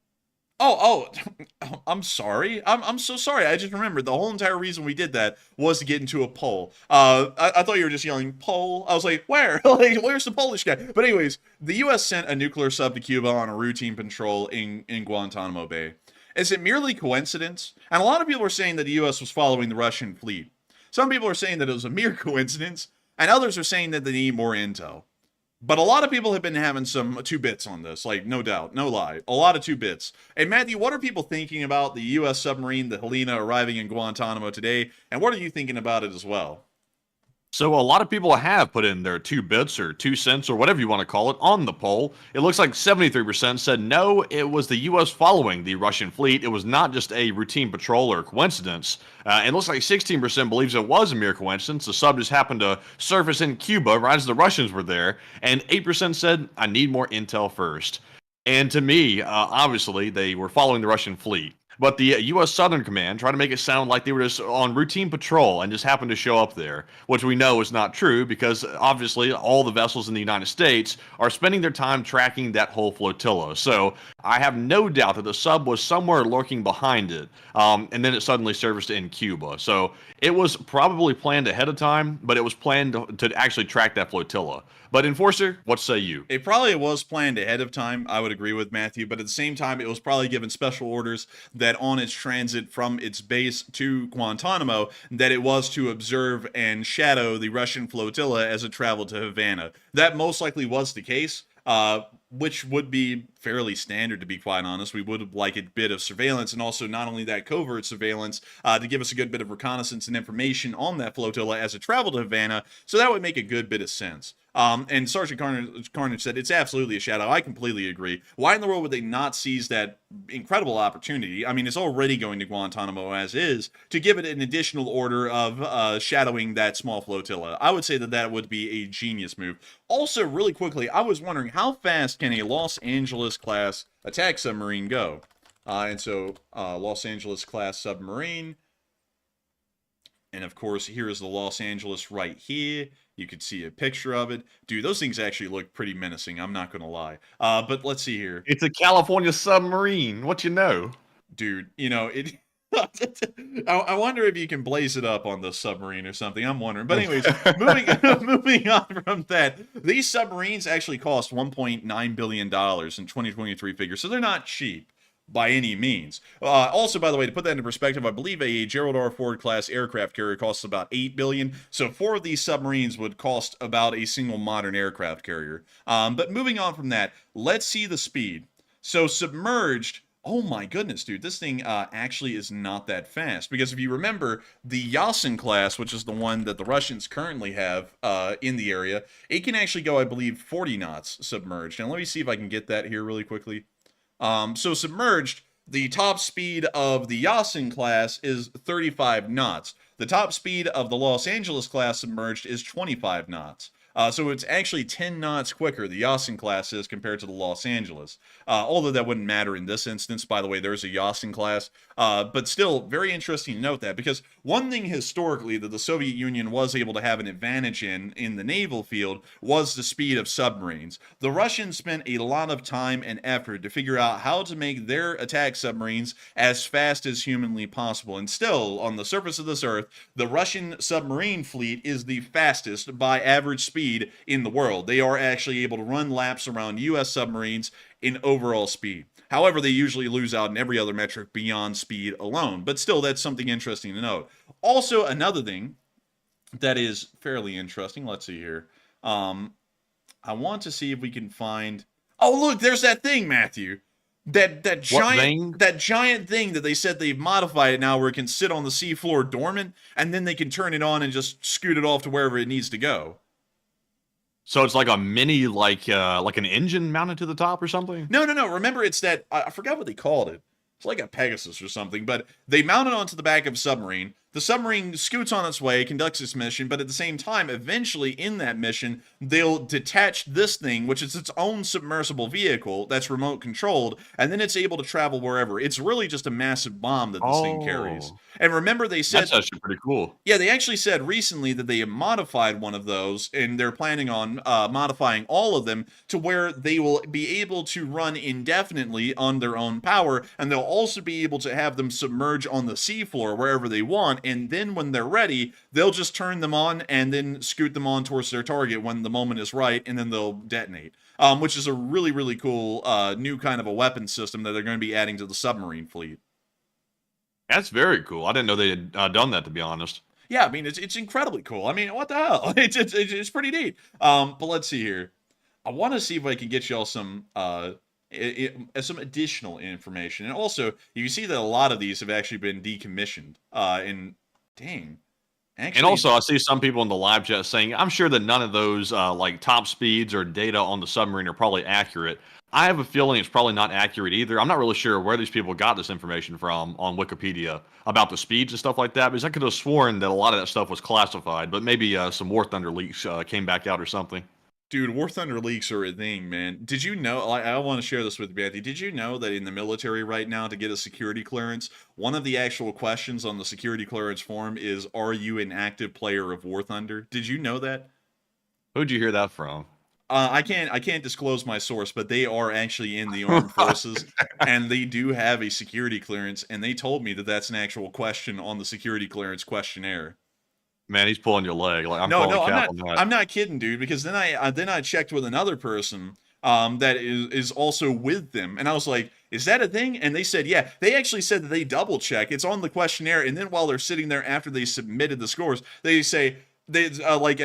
I'm sorry. I'm so sorry. I just remembered the whole entire reason we did that was to get into a poll. I thought you were just yelling poll. I was like, where? Like, where's the Polish guy? But anyways, the U.S. sent a nuclear sub to Cuba on a routine patrol in Guantanamo Bay. Is it merely coincidence? And a lot of people are saying that the U.S. was following the Russian fleet. Some people are saying that it was a mere coincidence, and others are saying that they need more intel. But a lot of people have been having some two bits on this, like, no doubt, no lie. A lot of two bits. And Matthew, what are people thinking about the U.S. submarine, the Helena, arriving in Guantanamo today? And what are you thinking about it as well? So a lot of people have put in their 2 bits or 2 cents or whatever you want to call it on the poll. It looks like 73% said no, it was the U.S. following the Russian fleet. It was not just a routine patrol or coincidence. It looks like 16% believes it was a mere coincidence. The sub just happened to surface in Cuba right as the Russians were there. And 8% said, I need more intel first. And to me, obviously, they were following the Russian fleet. But the U.S. Southern Command tried to make it sound like they were just on routine patrol and just happened to show up there, which we know is not true because obviously all the vessels in the United States are spending their time tracking that whole flotilla. So I have no doubt that the sub was somewhere lurking behind it, and then it suddenly surfaced in Cuba. So it was probably planned ahead of time, but it was planned to actually track that flotilla. But Enforcer, what say you? It probably was planned ahead of time, I would agree with Matthew, but at the same time, it was probably given special orders that on its transit from its base to Guantanamo, that it was to observe and shadow the Russian flotilla as it traveled to Havana. That most likely was the case, which would be fairly standard, to be quite honest. We would like a bit of surveillance, and also not only that covert surveillance, to give us a good bit of reconnaissance and information on that flotilla as it traveled to Havana, so that would make a good bit of sense. And Sergeant Carnage said, it's absolutely a shadow. I completely agree. Why in the world would they not seize that incredible opportunity? I mean, it's already going to Guantanamo as is, to give it an additional order of shadowing that small flotilla. I would say that that would be a genius move. Also, really quickly, I was wondering, how fast can a Los Angeles class attack submarine go? And so, Los Angeles class submarine. And of course, here is the Los Angeles right here. You could see a picture of it. Dude, those things actually look pretty menacing, I'm not going to lie. But let's see here. It's a California submarine. What you know? Dude, you know, it... I wonder if you can blaze it up on the submarine or something. I'm wondering. But anyways, moving on from that, these submarines actually cost $1.9 billion in 2023 figures, so they're not cheap by any means. Also, by the way, to put that into perspective, I believe a Gerald R. Ford class aircraft carrier costs about $8 billion. So 4 of these submarines would cost about a single modern aircraft carrier. But moving on from that, let's see the speed. So submerged. Oh my goodness, dude, this thing actually is not that fast. Because if you remember, the Yasin class, which is the one that the Russians currently have in the area, it can actually go, I believe, 40 knots submerged. And let me see if I can get that here really quickly. So submerged, the top speed of the Yasin class is 35 knots. The top speed of the Los Angeles class submerged is 25 knots. So it's actually 10 knots quicker, the Yasin class is, compared to the Los Angeles. Although that wouldn't matter in this instance. By the way, there's a Yasin class. But still, very interesting to note that, because one thing historically that the Soviet Union was able to have an advantage in the naval field was the speed of submarines. The Russians spent a lot of time and effort to figure out how to make their attack submarines as fast as humanly possible. And still, on the surface of this earth, the Russian submarine fleet is the fastest by average speed in the world. They are actually able to run laps around U.S. submarines in overall speed. However, they usually lose out in every other metric beyond speed alone. But still, that's something interesting to note. Also, another thing that is fairly interesting. Let's see here. I want to see if we can find... Oh, look, there's that thing, Matthew. That giant thing that they said they've modified it now, where it can sit on the seafloor dormant, and then they can turn it on and just scoot it off to wherever it needs to go. So it's like a mini, like an engine mounted to the top or something? No. Remember, it's that, I forgot what they called it. It's like a Pegasus or something, but they mount it onto the back of a submarine. The submarine scoots on its way, conducts its mission, but at the same time, eventually in that mission, they'll detach this thing, which is its own submersible vehicle that's remote controlled, and then it's able to travel wherever. It's really just a massive bomb that this thing carries. Oh, And remember, they said that's actually pretty cool. yeah, they actually said recently that they have modified one of those, and they're planning on modifying all of them to where they will be able to run indefinitely on their own power, and they'll also be able to have them submerge on the seafloor wherever they want, and then when they're ready, they'll just turn them on and then scoot them on towards their target when the moment is right, and then they'll detonate. Which is a really, really cool new kind of a weapon system that they're going to be adding to the submarine fleet. That's very cool. I didn't know they had done that, to be honest. Yeah, I mean, it's incredibly cool. I mean, what the hell? It's pretty neat. But let's see here. I want to see if I can get y'all some additional information. And also, you see that a lot of these have actually been decommissioned. And dang. Actually, And also, I see some people in the live chat saying, I'm sure that none of those like top speeds or data on the submarine are probably accurate. I have a feeling it's probably not accurate either. I'm not really sure where these people got this information from on Wikipedia about the speeds and stuff like that, because I could have sworn that a lot of that stuff was classified, but maybe some War Thunder leaks came back out or something. dude, War Thunder leaks are a thing, man. Did you know? I want to share this with you, Matthew. Did you know that in the military right now, to get a security clearance, one of the actual questions on the security clearance form is, "Are you an active player of War Thunder?" Did you know that? Who'd you hear that from? I can't disclose my source, but they are actually in the armed forces, and they do have a security clearance, and they told me that that's an actual question on the security clearance questionnaire. Man, he's pulling your leg. Like I'm No, calling no, cap on that. I'm not kidding, dude. Because then I checked with another person that is also with them, and I was like, "Is that a thing?" And they said, "Yeah." They actually said that they double check. It's on the questionnaire, and then while they're sitting there after they submitted the scores, they say. They like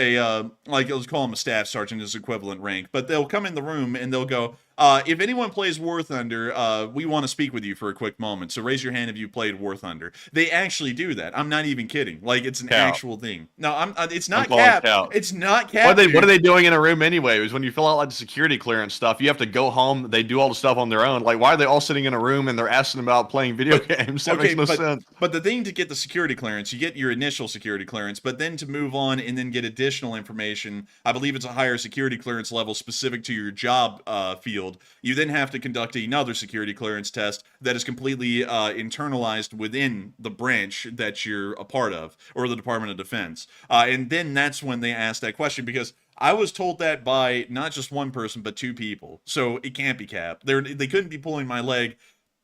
let's call him a staff sergeant, his equivalent rank, but they'll come in the room and they'll go, if anyone plays War Thunder, we want to speak with you for a quick moment. So raise your hand if you played War Thunder. They actually do that. I'm not even kidding. Like it's an Cap. actual thing. No, it's not calling cap. cap. It's not cap. What are they doing in a room anyway? Is when you fill out like the security clearance stuff, you have to go home. They do all the stuff on their own. Like, why are they all sitting in a room and they're asking about playing video games? That makes no sense. But the thing to get the security clearance, you get your initial security clearance, but then to move on and then get additional information, I believe it's a higher security clearance level specific to your job field. You then have to conduct another security clearance test that is completely internalized within the branch that you're a part of, or the Department of Defense. And then that's when they ask that question, because I was told that by not just one person, but two people. So it can't be cap. They couldn't be pulling my leg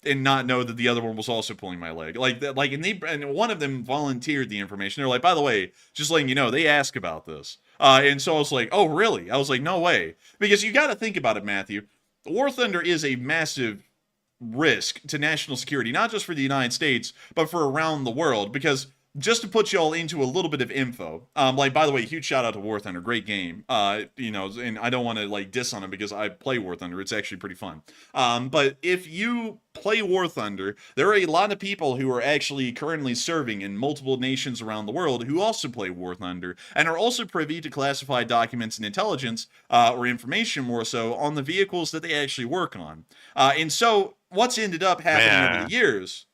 and not know that the other one was also pulling my leg. Like that, and one of them volunteered the information. They're like, by the way, just letting you know, they ask about this. And so I was like, oh, really? I was like, no way. Because you got to think about it, Matthew. War Thunder is a massive risk to national security, not just for the United States, but for around the world. Because just to put y'all into a little bit of info, like, by the way, huge shout out to War Thunder, great game. And I don't want to like diss on it because I play War Thunder. It's actually pretty fun. But if you play War Thunder, there are a lot of people who are actually currently serving in multiple nations around the world who also play War Thunder and are also privy to classified documents and intelligence, or information more so, on the vehicles that they actually work on. And so what's ended up happening over the years...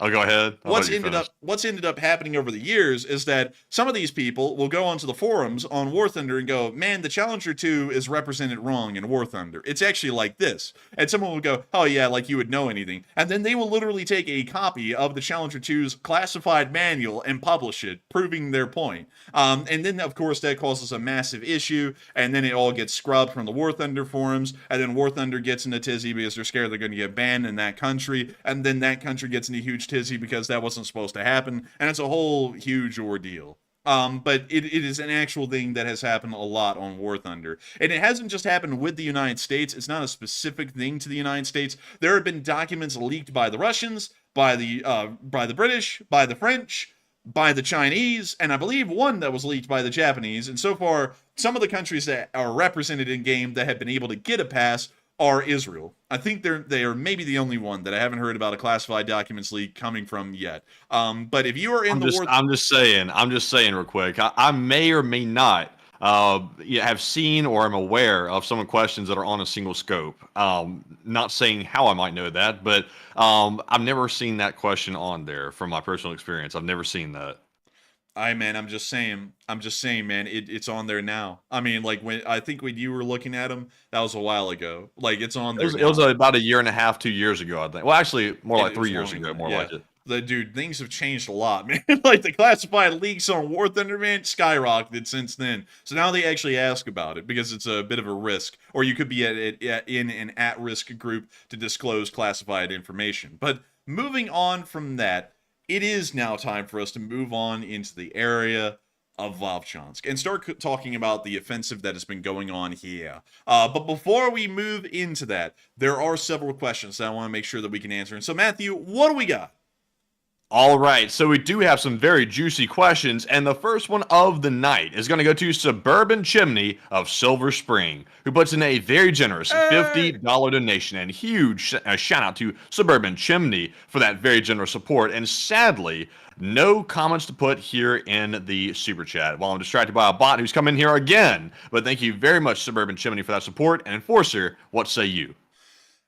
Oh, go ahead. What's ended up happening over the years is that some of these people will go onto the forums on War Thunder and go, "Man, the Challenger 2 is represented wrong in War Thunder. It's actually like this." And someone will go, "Oh yeah, like you would know anything." And then they will literally take a copy of the Challenger 2's classified manual and publish it, proving their point. And then of course that causes a massive issue, and then it all gets scrubbed from the War Thunder forums, and then War Thunder gets in a tizzy because they're scared they're going to get banned in that country, and then that country gets in a huge tizzy because that wasn't supposed to happen, and it's a whole huge ordeal. But it is an actual thing that has happened a lot on War Thunder. And it hasn't just happened with the United States. It's not a specific thing to the United States. There have been documents leaked by the Russians, by the British, by the French, by the Chinese, and I believe one that was leaked by the Japanese. And so far, some of the countries that are represented in game that have been able to get a pass are Israel. I think they are maybe the only one that I haven't heard about a classified documents leak coming from yet. But if you are in I'm just saying real quick. I may or may not have seen or am aware of some of the questions that are on a single scope. Not saying how I might know that, but I've never seen that question on there from my personal experience. I've never seen that. Man, I'm just saying, man, it's on there now. I mean, like I think when you were looking at them, that was a while ago. Like it's on there. It was about a year and a half, 2 years ago, I think. Well, actually, more like 3 years ago, more like it. Dude, things have changed a lot, man. Like the classified leaks on War Thunder, man, skyrocketed since then. So now they actually ask about it because it's a bit of a risk, or you could be in an at-risk group to disclose classified information. But moving on from that, it is now time for us to move on into the area of Vovchansk and start talking about the offensive that has been going on here. But before we move into that, there are several questions that I want to make sure that we can answer. And so, Matthew, what do we got? All right, so we do have some very juicy questions, and the first one of the night is going to go to Suburban Chimney of Silver Spring, who puts in a very generous $50 donation, and huge shout out to Suburban Chimney for that very generous support, and sadly, no comments to put here in the super chat while I'm distracted by a bot who's come in here again, but thank you very much, Suburban Chimney, for that support, and Enforcer, what say you?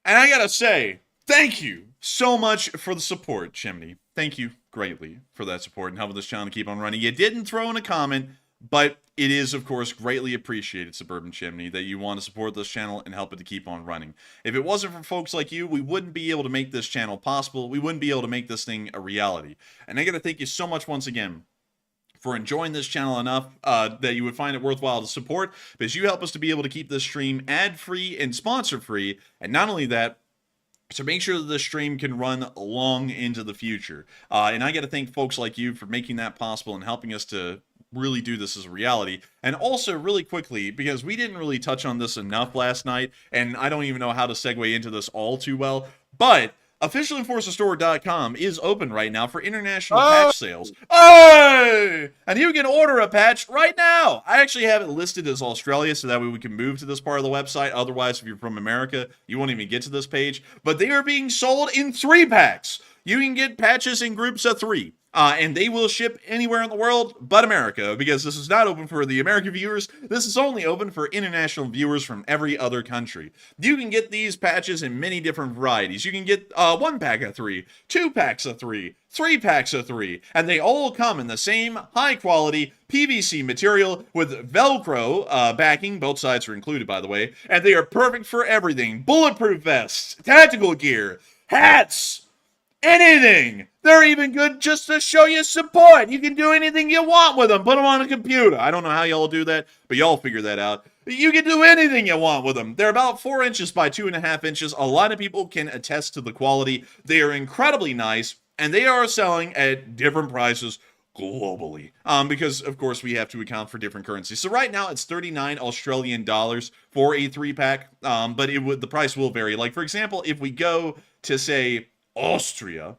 And I gotta say, thank you so much for the support, Chimney. Thank you greatly for that support and helping this channel to keep on running. You didn't throw in a comment, but it is, of course, greatly appreciated, Suburban Chimney, that you want to support this channel and help it to keep on running. If it wasn't for folks like you, we wouldn't be able to make this channel possible. We wouldn't be able to make this thing a reality. And I got to thank you so much once again for enjoying this channel enough that you would find it worthwhile to support, because you help us to be able to keep this stream ad-free and sponsor-free. And not only that, so make sure that the stream can run long into the future. And I got to thank folks like you for making that possible and helping us to really do this as a reality. And also, really quickly, because we didn't really touch on this enough last night, and I don't even know how to segue into this all too well, but OfficialEnforcerStore.com is open right now for international patch sales. Hey! And you can order a patch right now. I actually have it listed as Australia so that way we can move to this part of the website. Otherwise, if you're from America, you won't even get to this page. But they are being sold in 3-packs. You can get patches in groups of 3. And they will ship anywhere in the world but America, because this is not open for the American viewers. This is only open for international viewers from every other country. You can get these patches in many different varieties. You can get 1-pack of 3, 2-packs of 3, 3-packs of 3, and they all come in the same high-quality PVC material with Velcro backing. Both sides are included, by the way, and they are perfect for everything. Bulletproof vests, tactical gear, hats, anything. They're even good just to show you support. You can do anything you want with them. Put them on a computer. I don't know how y'all do that, but y'all figure that out. You can do anything you want with them. They're about 4 inches by 2.5 inches. A lot of people can attest to the quality. They are incredibly nice, and they are selling at different prices globally. Because, of course, we have to account for different currencies. So right now, it's 39 Australian dollars for a 3-pack, but the price will vary. Like, for example, if we go to, say, Austria.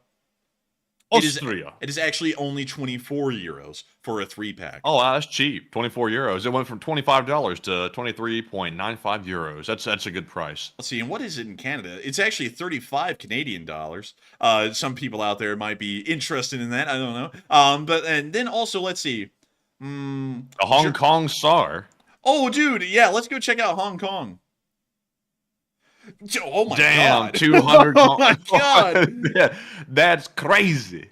It is actually only 24 euros for a 3-pack. Oh, wow, that's cheap. 24 euros. It went from $25 to 23.95 euros. That's a good price. Let's see, and what is it in Canada? It's actually 35 Canadian dollars. Some people out there might be interested in that. I don't know. And then also, let's see. A Hong Kong SAR. Oh, dude, yeah, let's go check out Hong Kong. Oh my Damn, god. 200. Oh my god. Yeah, that's crazy.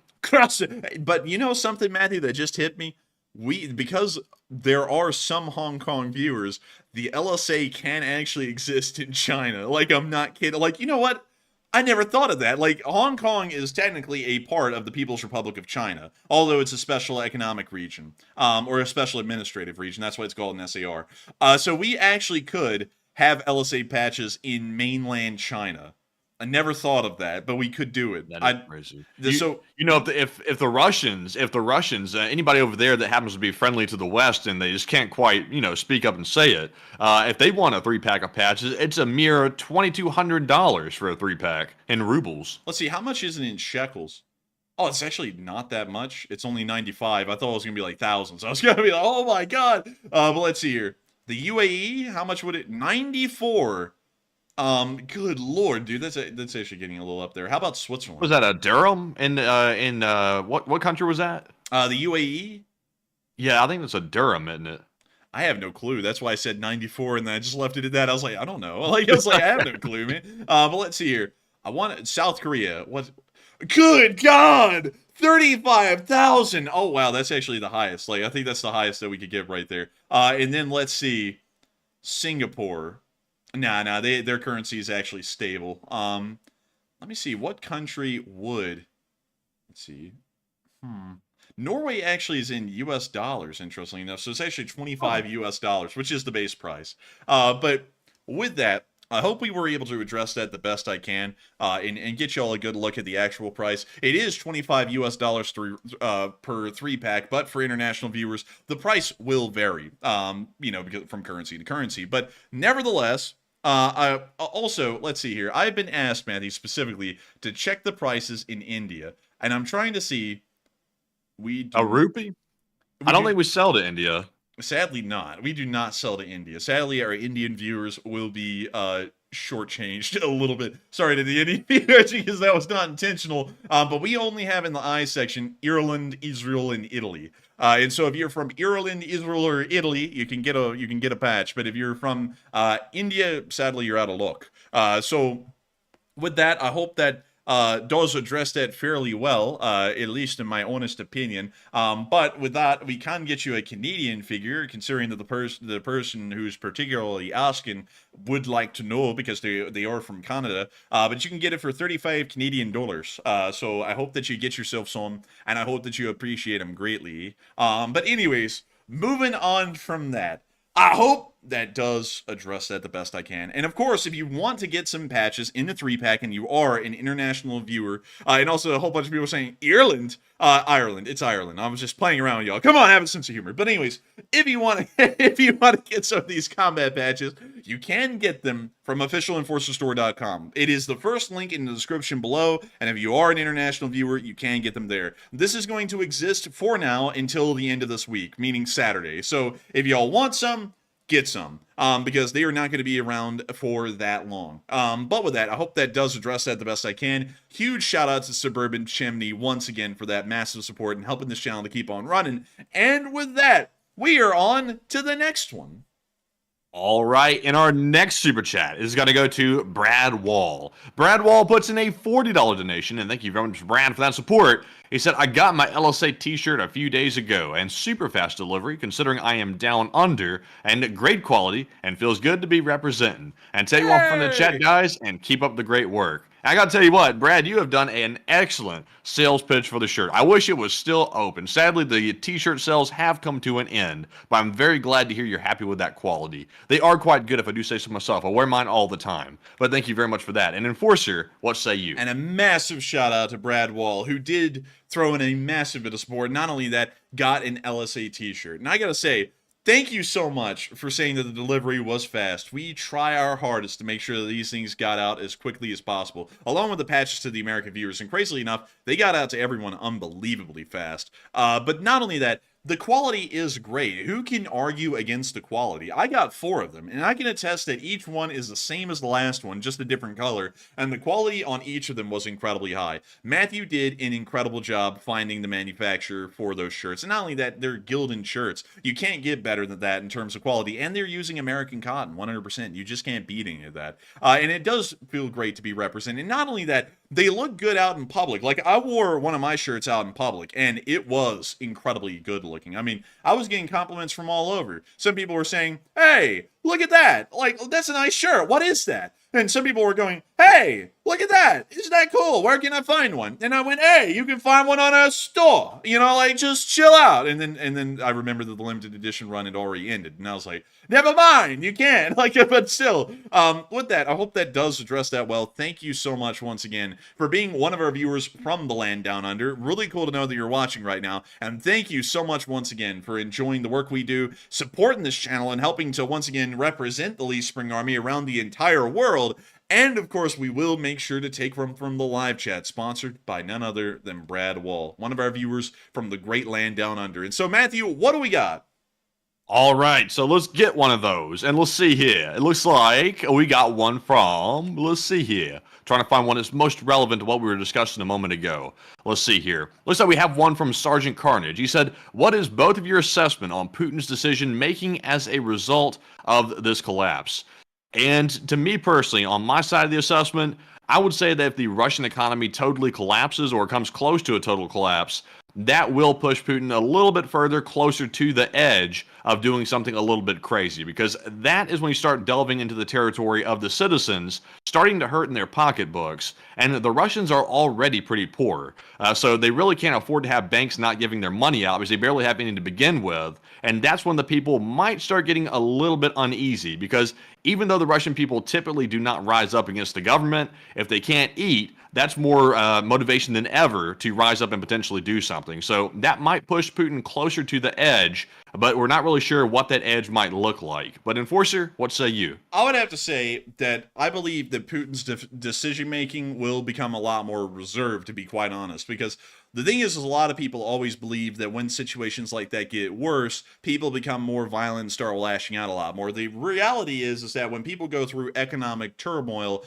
But you know something, Matthew, that just hit me? Because there are some Hong Kong viewers, the LSA can actually exist in China. Like, I'm not kidding. Like, you know what? I never thought of that. Like, Hong Kong is technically a part of the People's Republic of China, although it's a special economic region, or a special administrative region. That's why it's called an SAR. So we actually could have LSA patches in mainland China. I never thought of that, but we could do it. That is crazy. If the Russians, anybody over there that happens to be friendly to the West and they just can't quite, speak up and say it, if they want a 3-pack of patches, it's a mere $2,200 for a 3-pack in rubles. Let's see, how much is it in shekels? Oh, it's actually not that much. It's only 95. I thought it was gonna be like thousands. I was gonna be like, oh my god. But let's see here. The UAE, how much would it? 94. Good lord, dude, that's actually getting a little up there. How about Switzerland? Was that a dirham in what country was that? The UAE. Yeah, I think that's a dirham, isn't it? I have no clue. That's why I said 94, and then I just left it at that. I was like, I don't know. Like, I was like, I have no clue, man. But let's see here. I want South Korea. What? Good God! 35,000. Oh, wow. That's actually the highest. Like, I think that's the highest that we could get right there. And then let's see. Singapore. Nah, their currency is actually stable. Let me see. What country would... Let's see. Norway actually is in US dollars, interestingly enough. So it's actually 25 US dollars, which is the base price. But with that, I hope we were able to address that the best I can and get you all a good look at the actual price. It is 25 US dollars per 3-pack, but for international viewers, the price will vary, because from currency to currency. But nevertheless, also, let's see here. I've been asked, Matthew, specifically to check the prices in India, and I'm trying to see. A rupee? I don't think we sell to India. Sadly not. We do not sell to India. Sadly, our Indian viewers will be shortchanged a little bit. Sorry to the Indian viewers, because that was not intentional. But we only have in the I section Ireland, Israel, and Italy. And so if you're from Ireland, Israel, or Italy, you can get a patch. But if you're from India, sadly, you're out of luck. So with that, I hope that does address that fairly well, at least in my honest opinion. But with that, we can get you a Canadian figure, considering that the person who's particularly asking would like to know, because they are from Canada. But you can get it for 35 Canadian dollars. So I hope that you get yourself some, and I hope that you appreciate them greatly. But anyways, moving on from that, I hope that does address that the best I can. And of course, if you want to get some patches in the 3-pack and you are an international viewer, and also a whole bunch of people saying Ireland, it's Ireland. I was just playing around with y'all. Come on, have a sense of humor. But anyways, if you want to get some of these combat patches, you can get them from officialenforcerstore.com. It is the first link in the description below, and if you are an international viewer, you can get them there. This is going to exist for now until the end of this week, meaning Saturday. So if y'all want some, get some, because they are not going to be around for that long. But with that, I hope that does address that the best I can. Huge shout out to Suburban Chimney once again for that massive support and helping this channel to keep on running. And with that, we are on to the next one. All right, and our next super chat is going to go to Brad Wall. Brad Wall puts in a $40 donation, and thank you very much, Brad, for that support. He said, I got my LSA t-shirt a few days ago, and super fast delivery, considering I am down under, and great quality, and feels good to be representing. And tell you what from the chat, guys, and keep up the great work. I gotta tell you what, Brad, you have done an excellent sales pitch for the shirt. I wish it was still open. Sadly, the t-shirt sales have come to an end, but I'm very glad to hear you're happy with that quality. They are quite good, if I do say so myself. I wear mine all the time. But thank you very much for that. And Enforcer, what say you? And a massive shout out to Brad Wall, who did throw in a massive bit of support. Not only that, got an LSA t-shirt. And I gotta say, thank you so much for saying that the delivery was fast. We try our hardest to make sure that these things got out as quickly as possible, along with the patches to the American viewers. And crazily enough, they got out to everyone unbelievably fast. But not only that, the quality is great. Who can argue against the quality? I got 4 of them, and I can attest that each one is the same as the last one, just a different color, and the quality on each of them was incredibly high. Matthew did an incredible job finding the manufacturer for those shirts, and not only that, they're Gildan shirts. You can't get better than that in terms of quality, and they're using American cotton, 100%. You just can't beat any of that. And it does feel great to be represented. And not only that, they look good out in public. Like, I wore one of my shirts out in public, and it was incredibly good looking. I mean, I was getting compliments from all over. Some people were saying, hey, look at that. Like, that's a nice shirt. What is that? And some people were going, hey, look at that. Isn't that cool? Where can I find one? And I went, hey, you can find one on our store. You know, like, just chill out. And then I remembered that the limited edition run had already ended. And I was like, never mind, you can. Like, but still, with that, I hope that does address that well. Thank you so much once again for being one of our viewers from the land down under. Really cool to know that you're watching right now. And thank you so much once again for enjoying the work we do, supporting this channel, and helping to once again represent the Lee Spring Army around the entire world. And of course, we will make sure to take from the live chat, sponsored by none other than Brad Wall, one of our viewers from the great land down under. And so, Matthew, what do we got? All right, so let's get one of those, and let's see here. It looks like we got one from, let's see here. Trying to find one that's most relevant to what we were discussing a moment ago. Let's see here. Looks like we have one from Sergeant Carnage. He said, what is both of your assessment on Putin's decision making as a result of this collapse? And to me personally, on my side of the assessment, I would say that if the Russian economy totally collapses or comes close to a total collapse, that will push Putin a little bit further closer to the edge of doing something a little bit crazy, because that is when you start delving into the territory of the citizens starting to hurt in their pocketbooks. And the Russians are already pretty poor. So they really can't afford to have banks not giving their money out because they barely have any to begin with. And that's when the people might start getting a little bit uneasy, because even though the Russian people typically do not rise up against the government, if they can't eat, that's more motivation than ever to rise up and potentially do something. So that might push Putin closer to the edge, but we're not really sure what that edge might look like. But Enforcer, what say you? I would have to say that I believe that Putin's decision-making will become a lot more reserved, to be quite honest, because the thing is a lot of people always believe that when situations like that get worse, people become more violent and start lashing out a lot more. The reality is that when people go through economic turmoil,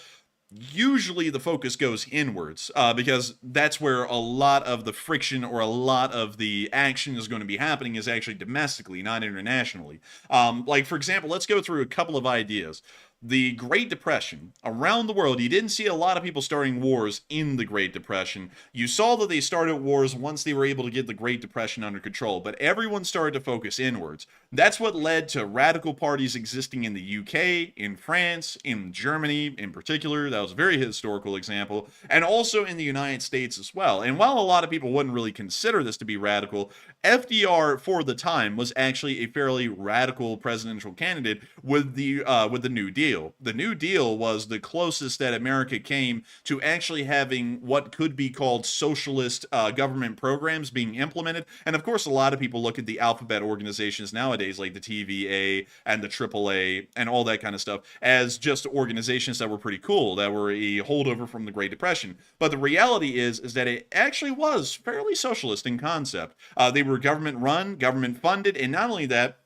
usually the focus goes inwards, because that's where a lot of the friction or a lot of the action is going to be happening, is actually domestically, not internationally. Like, for example, let's go through a couple of ideas. The Great Depression, around the world, you didn't see a lot of people starting wars in the Great Depression. You saw that they started wars once they were able to get the Great Depression under control, but everyone started to focus inwards. That's what led to radical parties existing in the UK, in France, in Germany in particular. That was a very historical example, and also in the United States as well. And while a lot of people wouldn't really consider this to be radical, FDR, for the time, was actually a fairly radical presidential candidate with the New Deal. The New Deal was the closest that America came to actually having what could be called socialist government programs being implemented. And of course, a lot of people look at the alphabet organizations nowadays, like the TVA and the AAA and all that kind of stuff, as just organizations that were pretty cool, that were a holdover from the Great Depression. But the reality is that it actually was fairly socialist in concept. They were government run, government funded, and not only that,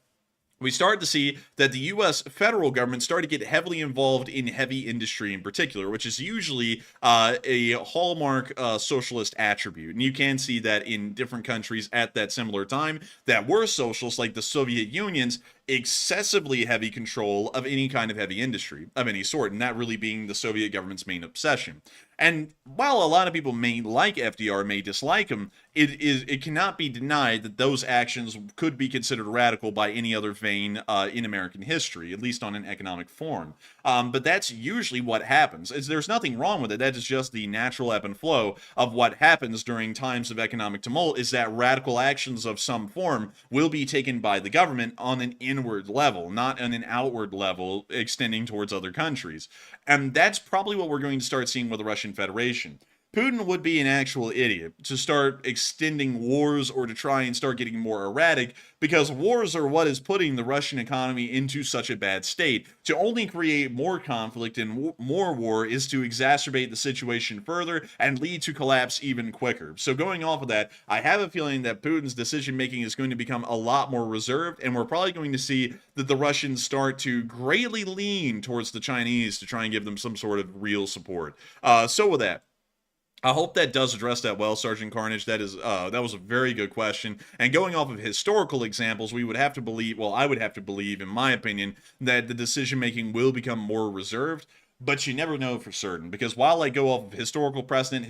we started to see that the U.S. federal government started to get heavily involved in heavy industry in particular, which is usually a hallmark socialist attribute. And you can see that in different countries at that similar time that were socialist, like the Soviet Union's excessively heavy control of any kind of heavy industry of any sort, and that really being the Soviet government's main obsession. And while a lot of people may like FDR, may dislike him, it cannot be denied that those actions could be considered radical by any other vein in American history, at least on an economic form. But that's usually what happens. There's nothing wrong with it. That is just the natural ebb and flow of what happens during times of economic tumult, is that radical actions of some form will be taken by the government on an inward level, not on an outward level extending towards other countries. And that's probably what we're going to start seeing with the Russian Federation. Putin would be an actual idiot to start extending wars or to try and start getting more erratic, because wars are what is putting the Russian economy into such a bad state. To only create more conflict and more war is to exacerbate the situation further and lead to collapse even quicker. So going off of that, I have a feeling that Putin's decision making is going to become a lot more reserved, and we're probably going to see that the Russians start to greatly lean towards the Chinese to try and give them some sort of real support. So with that, I hope that does address that well, Sergeant Carnage. That was a very good question. And going off of historical examples, we would have to believe, well, I would have to believe, in my opinion, that the decision-making will become more reserved. But you never know for certain, because while I go off of historical precedent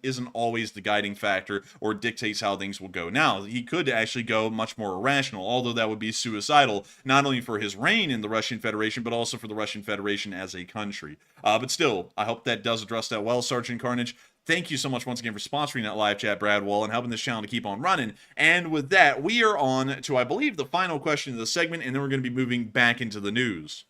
isn't always the guiding factor or dictates how things will go. Now, he could actually go much more irrational, although that would be suicidal, not only for his reign in the Russian Federation, but also for the Russian Federation as a country. But still, I hope that does address that well, Sergeant Carnage. Thank you so much once again for sponsoring that live chat, Brad Wall, and helping this channel to keep on running. And with that, we are on to, I believe, the final question of the segment, and then we're going to be moving back into the news.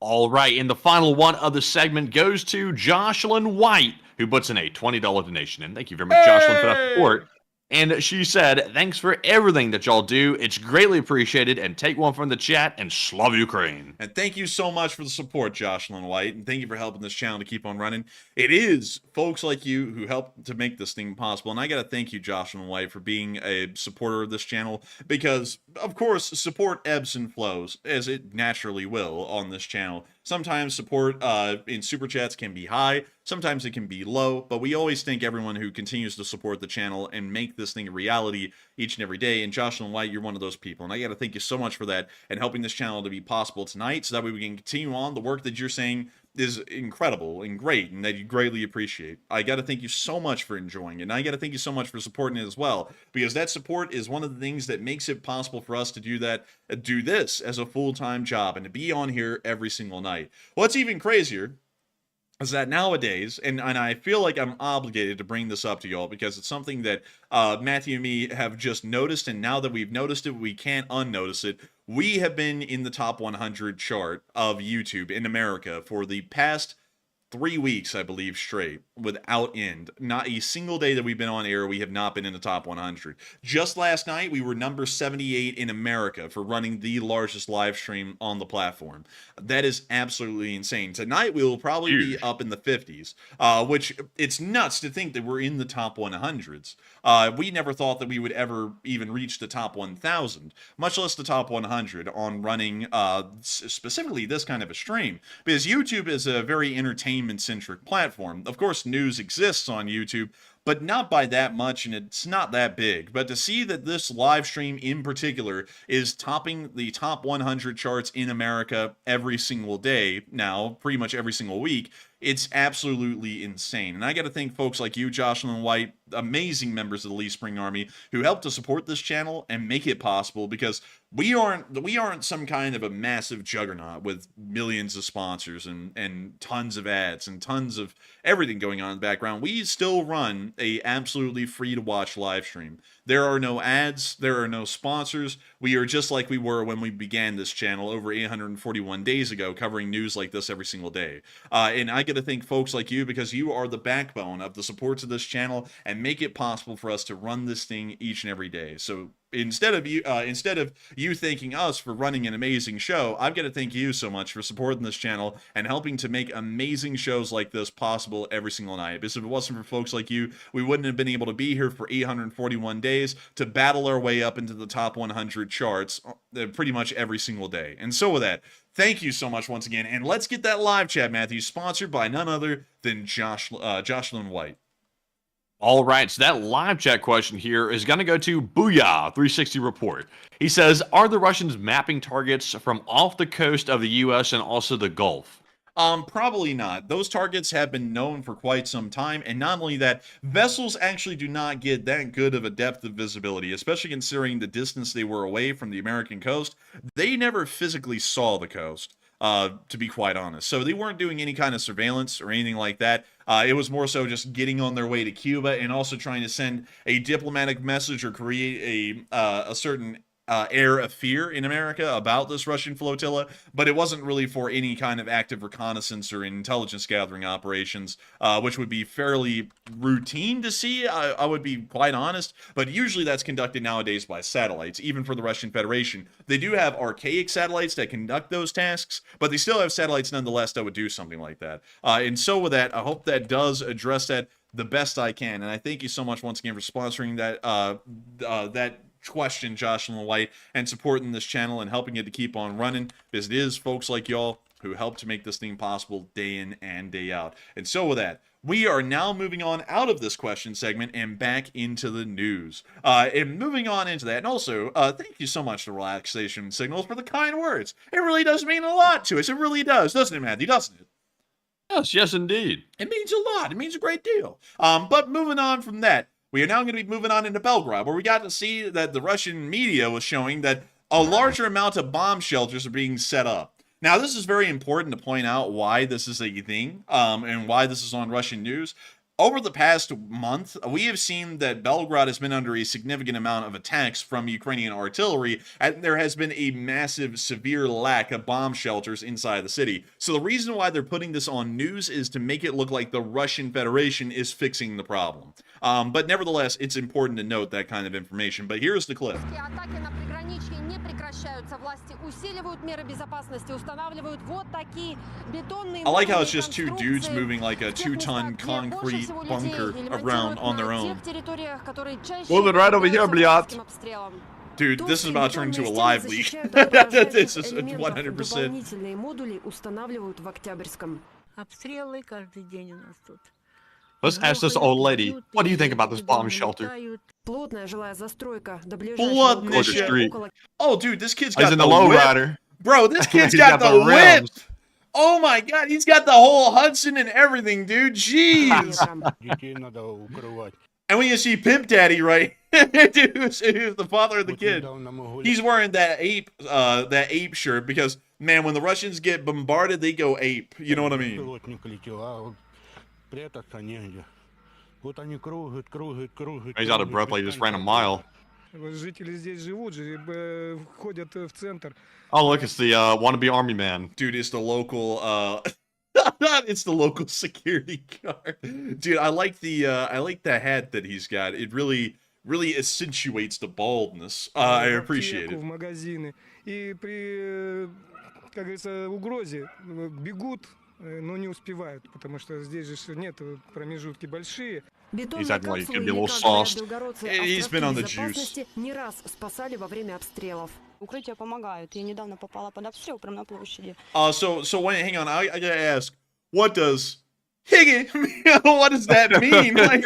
All right, and the final one of the segment goes to Jocelyn White, who puts in a $20 donation. And thank you very much, Jocelyn, for that support. And she said, thanks for everything that y'all do. It's greatly appreciated. And take one from the chat and Slav Ukraine. And thank you so much for the support, Jocelyn White. And thank you for helping this channel to keep on running. It is folks like you who help to make this thing possible. And I got to thank you, Jocelyn White, for being a supporter of this channel. Because, of course, support ebbs and flows, as it naturally will on this channel. Sometimes support in Super Chats can be high. Sometimes it can be low. But we always thank everyone who continues to support the channel and make this thing a reality each and every day. And Jocelyn White, you're one of those people. And I got to thank you so much for that and helping this channel to be possible tonight so that way we can continue on. The work that you're saying is incredible and great and that you greatly appreciate. I got to thank you so much for enjoying it. And I got to thank you so much for supporting it as well, because that support is one of the things that makes it possible for us to do that, do this as a full-time job and to be on here every single night. What's even crazier is that nowadays, and I feel like I'm obligated to bring this up to y'all because it's something that Matthew and me have just noticed, and now that we've noticed it, we can't unnotice it. We have been in the top 100 chart of YouTube in America for the past 3 weeks, I believe, straight, without end. Not a single day that we've been on air, we have not been in the top 100. Just last night, we were number 78 in America for running the largest live stream on the platform. That is absolutely insane. Tonight, we will probably be up in the 50s, which it's nuts to think that we're in the top 100s. We never thought that we would ever even reach the top 1,000, much less the top 100 on running specifically this kind of a stream, because YouTube is a very entertainment-centric platform. Of course, news exists on YouTube, but not by that much, and it's not that big. But to see that this live stream in particular is topping the top 100 charts in America every single day now, pretty much every single week, it's absolutely insane. And I got to thank folks like you, Jocelyn White, amazing members of the Lee Spring Army, who helped to support this channel and make it possible, because we aren't some kind of a massive juggernaut with millions of sponsors and tons of ads and tons of everything going on in the background. We still run a absolutely free to watch live stream. There are no ads, there are no sponsors. We are just like we were when we began this channel over 841 days ago, covering news like this every single day. And I get to thank folks like you, because you are the backbone of the supports of this channel and make it possible for us to run this thing each and every day. So instead of you thanking us for running an amazing show, I've got to thank you so much for supporting this channel and helping to make amazing shows like this possible every single night. Because if it wasn't for folks like you, we wouldn't have been able to be here for 841 days to battle our way up into the top 100 charts pretty much every single day. And so with that, thank you so much once again, and let's get that live chat, Matthew, sponsored by none other than Jocelyn White. All right, so that live chat question here is going to go to Booyah 360 Report. He says, are the Russians mapping targets from off the coast of the U.S. and also the Gulf? Probably not. Those targets have been known for quite some time, and not only that, vessels actually do not get that good of a depth of visibility, especially considering the distance they were away from the American coast. They never physically saw the coast, to be quite honest. So they weren't doing any kind of surveillance or anything like that. It was more so just getting on their way to Cuba and also trying to send a diplomatic message or create a certain air of fear in America about this Russian flotilla, but it wasn't really for any kind of active reconnaissance or intelligence gathering operations, which would be fairly routine to see, I would be quite honest, but usually that's conducted nowadays by satellites, even for the Russian Federation. They do have archaic satellites that conduct those tasks, but they still have satellites nonetheless that would do something like that. And so with that, I hope that does address that the best I can, and I thank you so much once again for sponsoring that question, Jocelyn White, and supporting this channel and helping it to keep on running, because it is folks like y'all who help to make this thing possible day in and day out. And so with that, we are now moving on out of this question segment and back into the news. And moving on into that, and also, thank you so much to Relaxation Signals for the kind words. It really does mean a lot to us. It really does, doesn't it, Matthew? Doesn't it? Yes, indeed. It means a lot. It means a great deal. But moving on from that, we are now going to be moving on into Belgrade, where we got to see that the Russian media was showing that a larger amount of bomb shelters are being set up. Now, this is very important to point out why this is a thing, and why this is on Russian news. Over the past month, we have seen that Belgrade has been under a significant amount of attacks from Ukrainian artillery, and there has been a massive, severe lack of bomb shelters inside the city. So the reason why they're putting this on news is to make it look like the Russian Federation is fixing the problem. But nevertheless, it's important to note that kind of information. But here's the clip. I like how it's just two dudes moving like a 2-ton concrete bunker around on their own. Moving right over here, Bliat. Dude, this is about to turn into a live leak. This is 100%. Обстрелы каждый день у нас тут. Let's ask this old lady. What do you think about this bomb shelter? Blood street. Oh, dude, this kid's He's got in the the low whip. rider. Bro, this kid's He's got the whip. rims. Oh my god, he's got the whole Hudson and everything, dude. Jeez. Детей надо укрывать. And when you see Pimp Daddy, right? Dude, who's the father of the Вот kid. недавно мы гуляли. He's wearing that ape shirt because, man, when the Russians get bombarded, they go ape. You know what I mean? Пилотник летел, а вот прятаться негде. Вот они кружат. He's out of breath like he just ran a mile. Жители здесь живут, ходят в центр. Oh, look, it's the wannabe army man. Dude, it's the local it's the local security guard. Dude, I like the hat that he's got. It really accentuates the baldness. I appreciate it. В магазины. И при, как говорится, угрозе бегут, но не успевают, потому что здесь же нет промежутки большие. He's acting like he's gonna be a little sauced. He's been on the juice. Не раз спасали во время обстрелов. Укрытия помогают. Я недавно попала под обстрел прямо на площади. So wait, hang on. I gotta ask, what does Higgin? What does that mean? Like,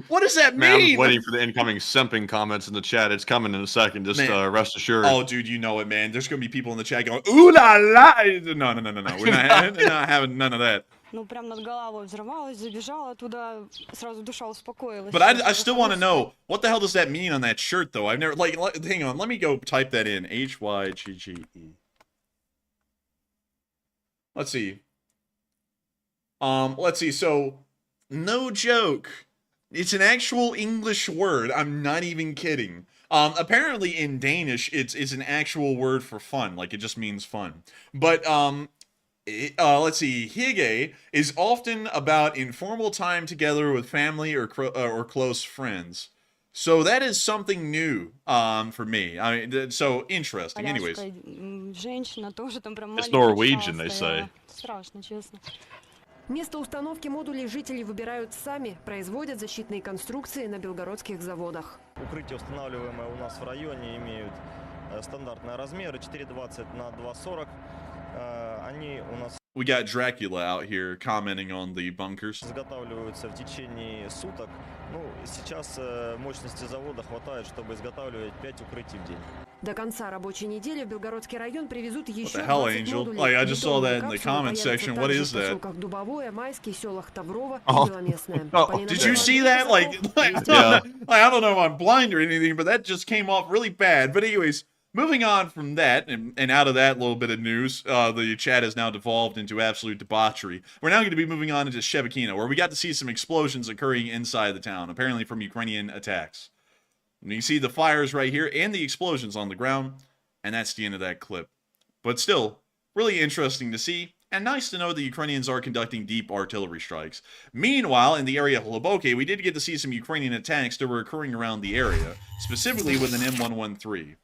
what does that Man, mean? I'm waiting for the incoming simping comments in the chat. It's coming in a second. Just rest assured. Oh, dude, you know it, man. There's gonna be people in the chat going, "Ooh la la!" No. We're not having none of that. Ну, прям над головой взорвалась, забежала туда, сразу душа успокоилась. But I still want to know, what the hell does that mean on that shirt, though? I've never, hang on, let me go type that in. Hygge. Let's see. So, no joke. It's an actual English word. I'm not even kidding. Apparently in Danish, it's an actual word for fun. Like, it just means fun. But, let's see. Hygge is often about informal time together with family or close friends. So that is something new for me. I mean, so interesting. Anyways, it's Norwegian, they say. Страшно, честно. Место установки модулей жители выбирают сами, производят защитные конструкции на белгородских заводах. Укрытия, устанавливаемые у нас в районе, имеют стандартные размеры 4,20 на 2,40. Они у нас we got Dracula out here commenting on the bunkers. изготавливаются в течение суток. Ну, сейчас мощности завода хватает, чтобы изготавливать 5 укрытий в день. До конца рабочей недели в Белгородский район привезут еще 20 модулей. Like, I just saw that in the comment section. What is that? Дубовое, Майский, селах Таврово и Oh. Беломестное. Did you see that? Like, Yeah. I don't know if I'm blind or anything, but that just came off really bad. But anyways, moving on from that, and out of that little bit of news, the chat has now devolved into absolute debauchery. We're now going to be moving on into Shevakina, where we got to see some explosions occurring inside the town, apparently from Ukrainian attacks. And you can see the fires right here and the explosions on the ground, and that's the end of that clip. But still, really interesting to see, and nice to know the Ukrainians are conducting deep artillery strikes. Meanwhile, in the area of Hloboke, we did get to see some Ukrainian attacks that were occurring around the area, specifically with an M113.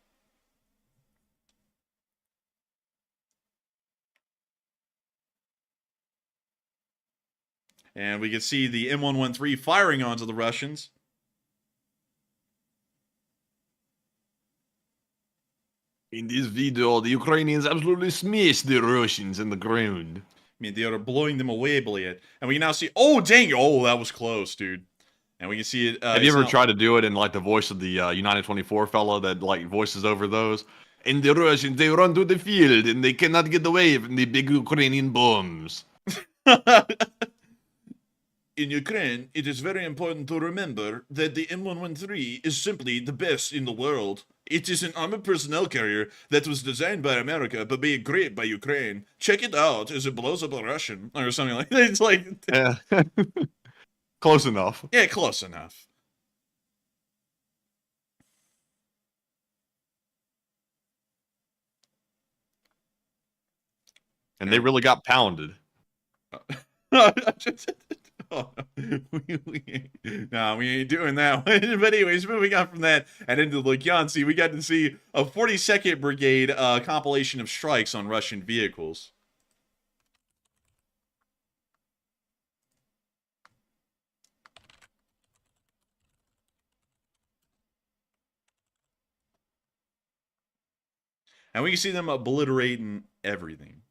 And we can see the M113 firing onto the Russians. In this video, the Ukrainians absolutely smashed the Russians in the ground. I mean, they are blowing them away, Bliat. And we can now see... Oh, dang! Oh, that was close, dude. And we can see it... Have you ever tried to do it in, like, the voice of the United 24 fellow that, like, voices over those? And the Russians, they run to the field, and they cannot get away from the big Ukrainian bombs. In Ukraine, it is very important to remember that the M113 is simply the best in the world. It is an armored personnel carrier that was designed by America but made great by Ukraine. Check it out as it blows up a Russian or something like that. It's like... Yeah. Close enough. Yeah, close enough. And they really got pounded. No, we ain't doing that one. But anyways, moving on from that and into the Lukyantsy, we got to see a 42nd Brigade compilation of strikes on Russian vehicles. And we can see them obliterating everything.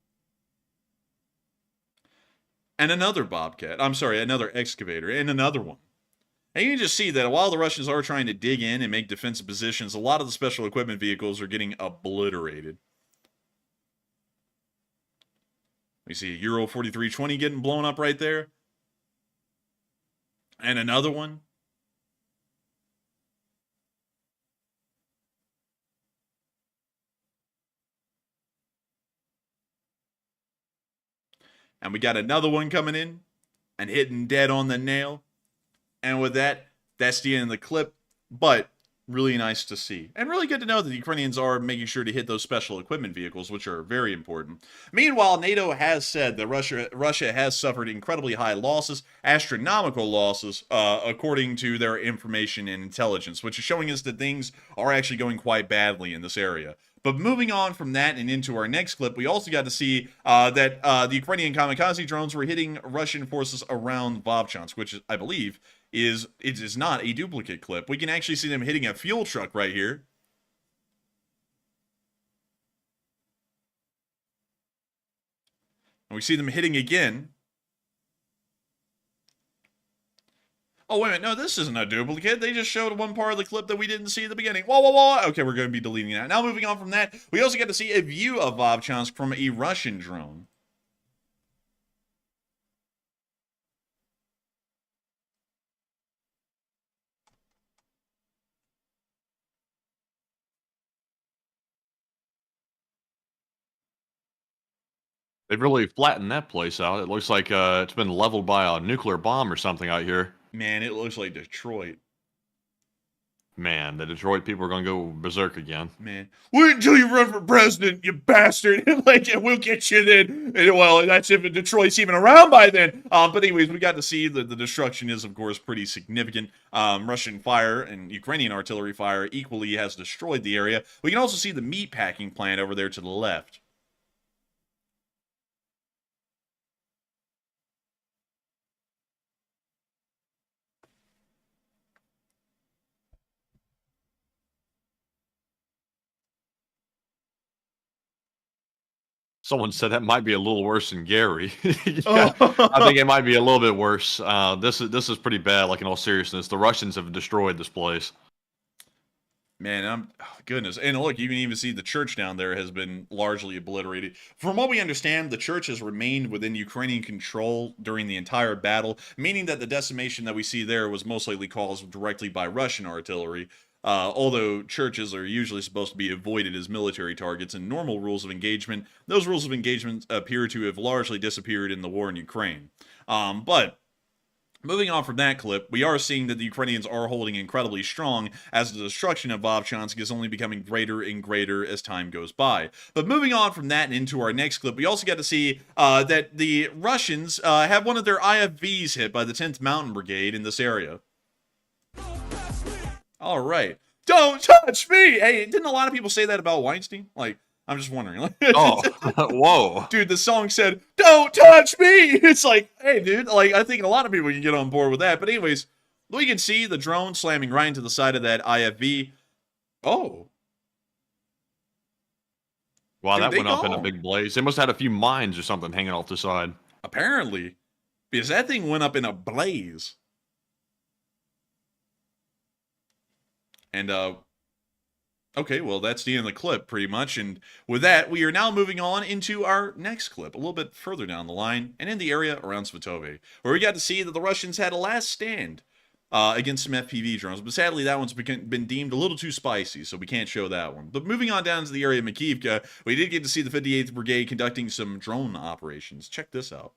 And another Bobcat. I'm sorry, another excavator. And another one. And you can just see that while the Russians are trying to dig in and make defensive positions, a lot of the special equipment vehicles are getting obliterated. We see a Euro 4320 getting blown up right there. And another one. And we got another one coming in and hitting dead on the nail. And with that, that's the end of the clip. But really nice to see. And really good to know that the Ukrainians are making sure to hit those special equipment vehicles, which are very important. Meanwhile, NATO has said that Russia has suffered incredibly high losses, astronomical losses, according to their information and intelligence, which is showing us that things are actually going quite badly in this area. But moving on from that and into our next clip, we also got to see that the Ukrainian kamikaze drones were hitting Russian forces around Vovchansk, which I believe it is not a duplicate clip. We can actually see them hitting a fuel truck right here. And we see them hitting again. Oh, wait a minute. No, this isn't a duplicate. They just showed one part of the clip that we didn't see at the beginning. Whoa, whoa, whoa. Okay, we're going to be deleting that. Now, moving on from that, we also get to see a view of Vovchansk from a Russian drone. They've really flattened that place out. It looks like it's been leveled by a nuclear bomb or something out here. Man, it looks like Detroit. Man, the Detroit people are going to go berserk again. Man, wait until you run for president, you bastard. Like, we'll get you then. And, well, that's if Detroit's even around by then. But anyways, we got to see that the destruction is, of course, pretty significant. Russian fire and Ukrainian artillery fire equally has destroyed the area. We can also see the meat packing plant over there to the left. Someone said that might be a little worse than Gary. Yeah, I think it might be a little bit worse. This is pretty bad. Like, in all seriousness, the Russians have destroyed this place. Man, goodness. And look, you can even see the church down there has been largely obliterated. From what we understand, the church has remained within Ukrainian control during the entire battle, meaning that the decimation that we see there was most likely caused directly by Russian artillery. Although churches are usually supposed to be avoided as military targets in normal rules of engagement, those rules of engagement appear to have largely disappeared in the war in Ukraine. But moving on from that clip, we are seeing that the Ukrainians are holding incredibly strong as the destruction of Vovchansk is only becoming greater and greater as time goes by. But moving on from that and into our next clip, we also get to see that the Russians have one of their IFVs hit by the 10th Mountain Brigade in this area. All right. Don't touch me! Hey, didn't a lot of people say that about Weinstein? Like, I'm just wondering. Oh, whoa. Dude, the song said, "Don't touch me!" It's like, hey, dude, like, I think a lot of people can get on board with that. But anyways, we can see the drone slamming right into the side of that IFV. Oh. Wow, Dude, that they went up in a gone. big blaze. They must have had a few mines or something hanging off the side. Apparently. Because that thing went up in a blaze. And, okay, well, that's the end of the clip, pretty much. And with that, we are now moving on into our next clip, a little bit further down the line, and in the area around Sukhoi, where we got to see that the Russians had a last stand against some FPV drones. But sadly, that one's been deemed a little too spicy, so we can't show that one. But moving on down to the area of Makivka, we did get to see the 58th Brigade conducting some drone operations. Check this out.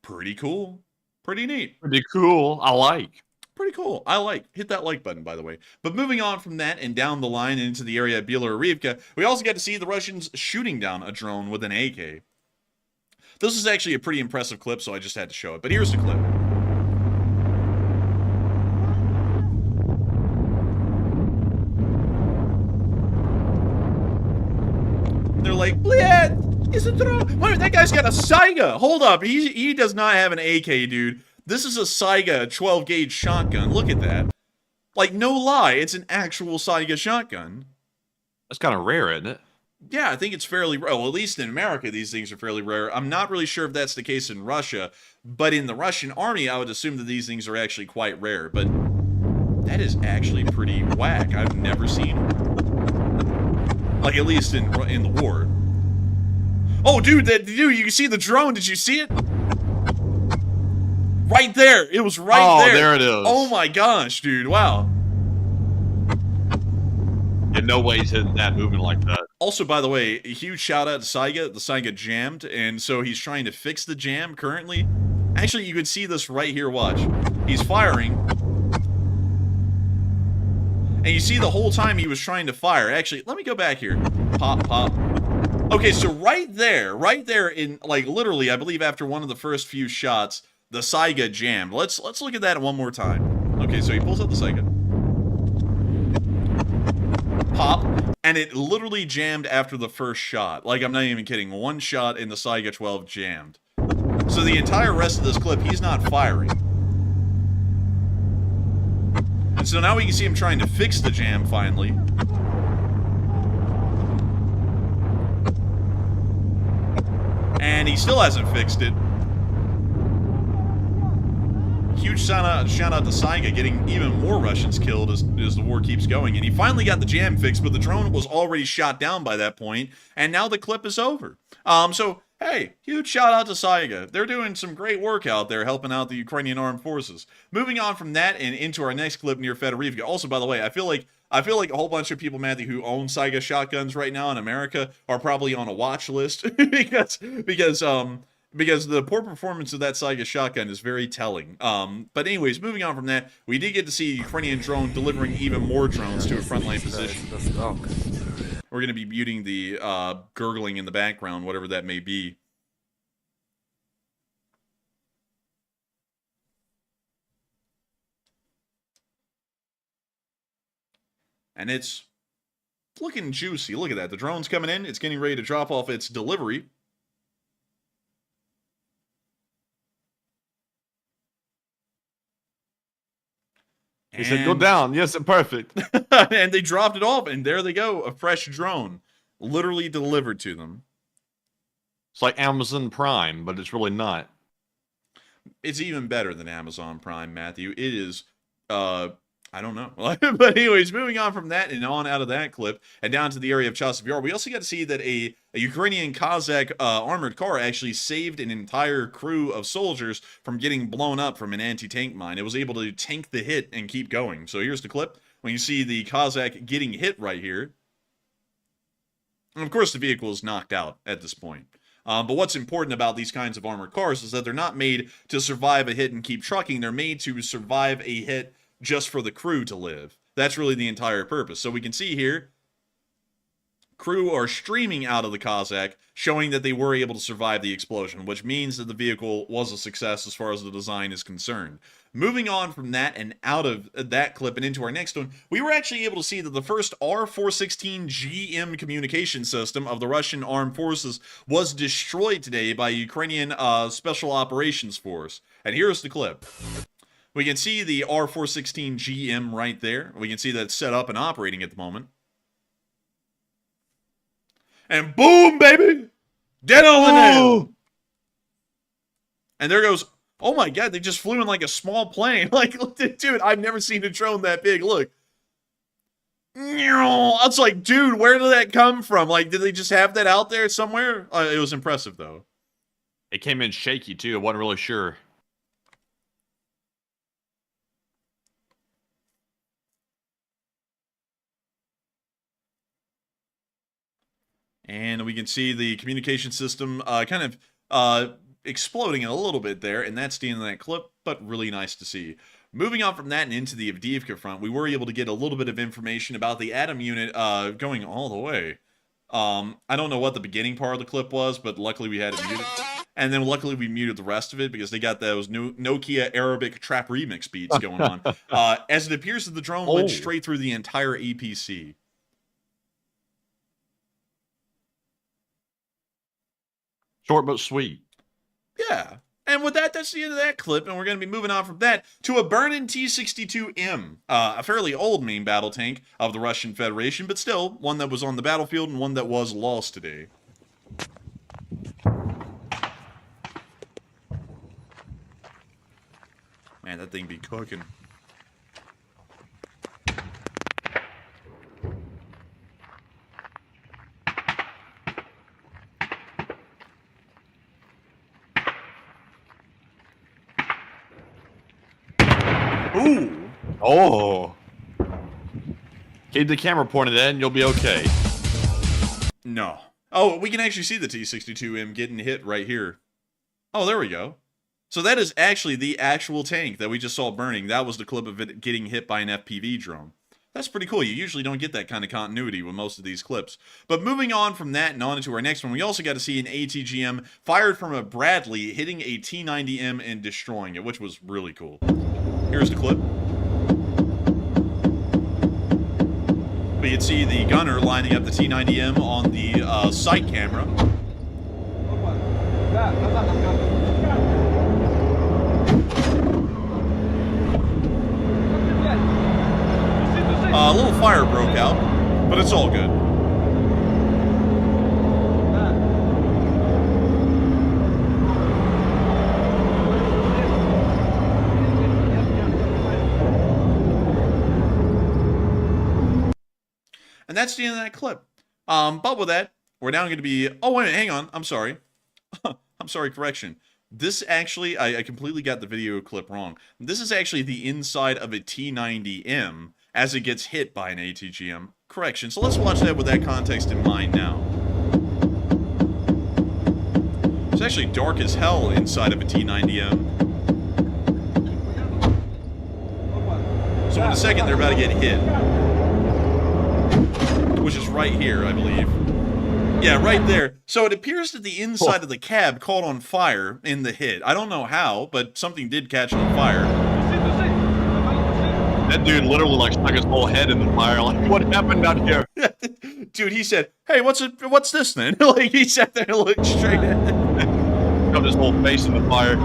Pretty cool. Pretty neat. Pretty cool. I like. Pretty cool. I like. Hit that like button, by the way. But moving on from that and down the line into the area of Bielorivka, we also get to see the Russians shooting down a drone with an AK. This is actually a pretty impressive clip, so I just had to show it. But here's the clip. They're like, Bled, it's a drone. Wait, that guy's got a Saiga. Hold up. He does not have an AK, dude. This is a Saiga 12-gauge shotgun. Look at that. Like, no lie, it's an actual Saiga shotgun. That's kind of rare, isn't it? Yeah, I think it's fairly rare. Well, at least in America, these things are fairly rare. I'm not really sure if that's the case in Russia, but in the Russian army, I would assume that these things are actually quite rare. But that is actually pretty whack. I've never seen, like, at least in the war. Oh, dude, you can see the drone. Did you see it? Right there. It was right there. Oh, there it is. Oh my gosh, dude. Wow. In no way is hitting that moving like that. Also, by the way, a huge shout out to Saiga. The Saiga jammed, and so he's trying to fix the jam currently. Actually, you can see this right here. Watch. He's firing. And you see the whole time he was trying to fire. Actually, let me go back here. Pop, pop. Okay, so right there in, like, literally, I believe after one of the first few shots, the Saiga jammed. Let's look at that one more time. Okay, so he pulls out the Saiga. Pop, and it literally jammed after the first shot. Like, I'm not even kidding. One shot in the Saiga 12 jammed. So the entire rest of this clip, he's not firing. And so now we can see him trying to fix the jam finally. And he still hasn't fixed it. Huge shout out to Saiga getting even more Russians killed as the war keeps going. And he finally got the jam fixed, but the drone was already shot down by that point, and now the clip is over. So, hey, huge shout out to Saiga. They're doing some great work out there helping out the Ukrainian armed forces. Moving on from that and into our next clip near Fedorivka. Also, by the way, I feel like a whole bunch of people, Matthew, who own Saiga shotguns right now in America are probably on a watch list because the poor performance of that Saiga shotgun is very telling. But anyways, moving on from that, we did get to see a Ukrainian drone delivering even more drones to a frontline position. We're going to be muting the gurgling in the background, whatever that may be. And it's looking juicy. Look at that. The drone's coming in. It's getting ready to drop off its delivery. He said, go down. Yes, perfect. And they dropped it off, and there they go. A fresh drone. Literally delivered to them. It's like Amazon Prime, but it's really not. It's even better than Amazon Prime, Matthew. It is, I don't know. But anyways, moving on from that and on out of that clip and down to the area of Chasiv Yar, we also got to see that a Ukrainian Cossack armored car actually saved an entire crew of soldiers from getting blown up from an anti-tank mine. It was able to tank the hit and keep going. So here's the clip when you see the Cossack getting hit right here. And of course, the vehicle is knocked out at this point. But what's important about these kinds of armored cars is that they're not made to survive a hit and keep trucking. They're made to survive a hit just for the crew to live. That's really the entire purpose. So we can see here, crew are streaming out of the Cossack, showing that they were able to survive the explosion, which means that the vehicle was a success as far as the design is concerned. Moving on from that and out of that clip and into our next one, we were actually able to see that the first R-416 GM communication system of the Russian armed forces was destroyed today by Ukrainian Special Operations Force. And here's the clip. We can see the R-416 GM right there. We can see that it's set up and operating at the moment. And boom, baby! Dead on the nail! And there goes, oh my god, they just flew in like a small plane. Like, dude, I've never seen a drone that big. Look. I was like, dude, where did that come from? Like, did they just have that out there somewhere? It was impressive, though. It came in shaky, too. I wasn't really sure. And we can see the communication system kind of exploding a little bit there, and that's the end of that clip, but really nice to see. Moving on from that and into the Avdiivka front, we were able to get a little bit of information about the Atom unit going all the way. I don't know what the beginning part of the clip was, but luckily we had it muted. And then luckily we muted the rest of it because they got those new Nokia Arabic trap remix beats going on. As it appears that the drone went straight through the entire APC. Short but sweet. Yeah. And with that, that's the end of that clip, and we're going to be moving on from that to a burning T-62M, a fairly old main battle tank of the Russian Federation, but still one that was on the battlefield and one that was lost today. Man, that thing be cooking. Ooh. Oh. Keep the camera pointed at and you'll be okay. No. Oh, we can actually see the T-62M getting hit right here. Oh, there we go. So that is actually the actual tank that we just saw burning. That was the clip of it getting hit by an FPV drone. That's pretty cool. You usually don't get that kind of continuity with most of these clips. But moving on from that and on to our next one, we also got to see an ATGM fired from a Bradley hitting a T-90M and destroying it, which was really cool. Here's the clip. We can see the gunner lining up the T-90M on the sight camera. A little fire broke out, but it's all good. And that's the end of that clip. But with that, we're now going to be... Oh, wait a minute, hang on. I'm sorry. I'm sorry, correction. This actually... I completely got the video clip wrong. This is actually the inside of a T-90M as it gets hit by an ATGM. Correction. So let's watch that with that context in mind now. It's actually dark as hell inside of a T-90M. So in a second, they're about to get hit. Which is right here, I believe. Yeah, right there. So it appears that the inside of the cab caught on fire in the hit. I don't know how, but something did catch on fire. That dude literally like stuck his whole head in the fire. Like, what happened out here? Dude, he said, "Hey, what's this then?" Like he sat there and looked straight at it. Shoved his whole face in the fire.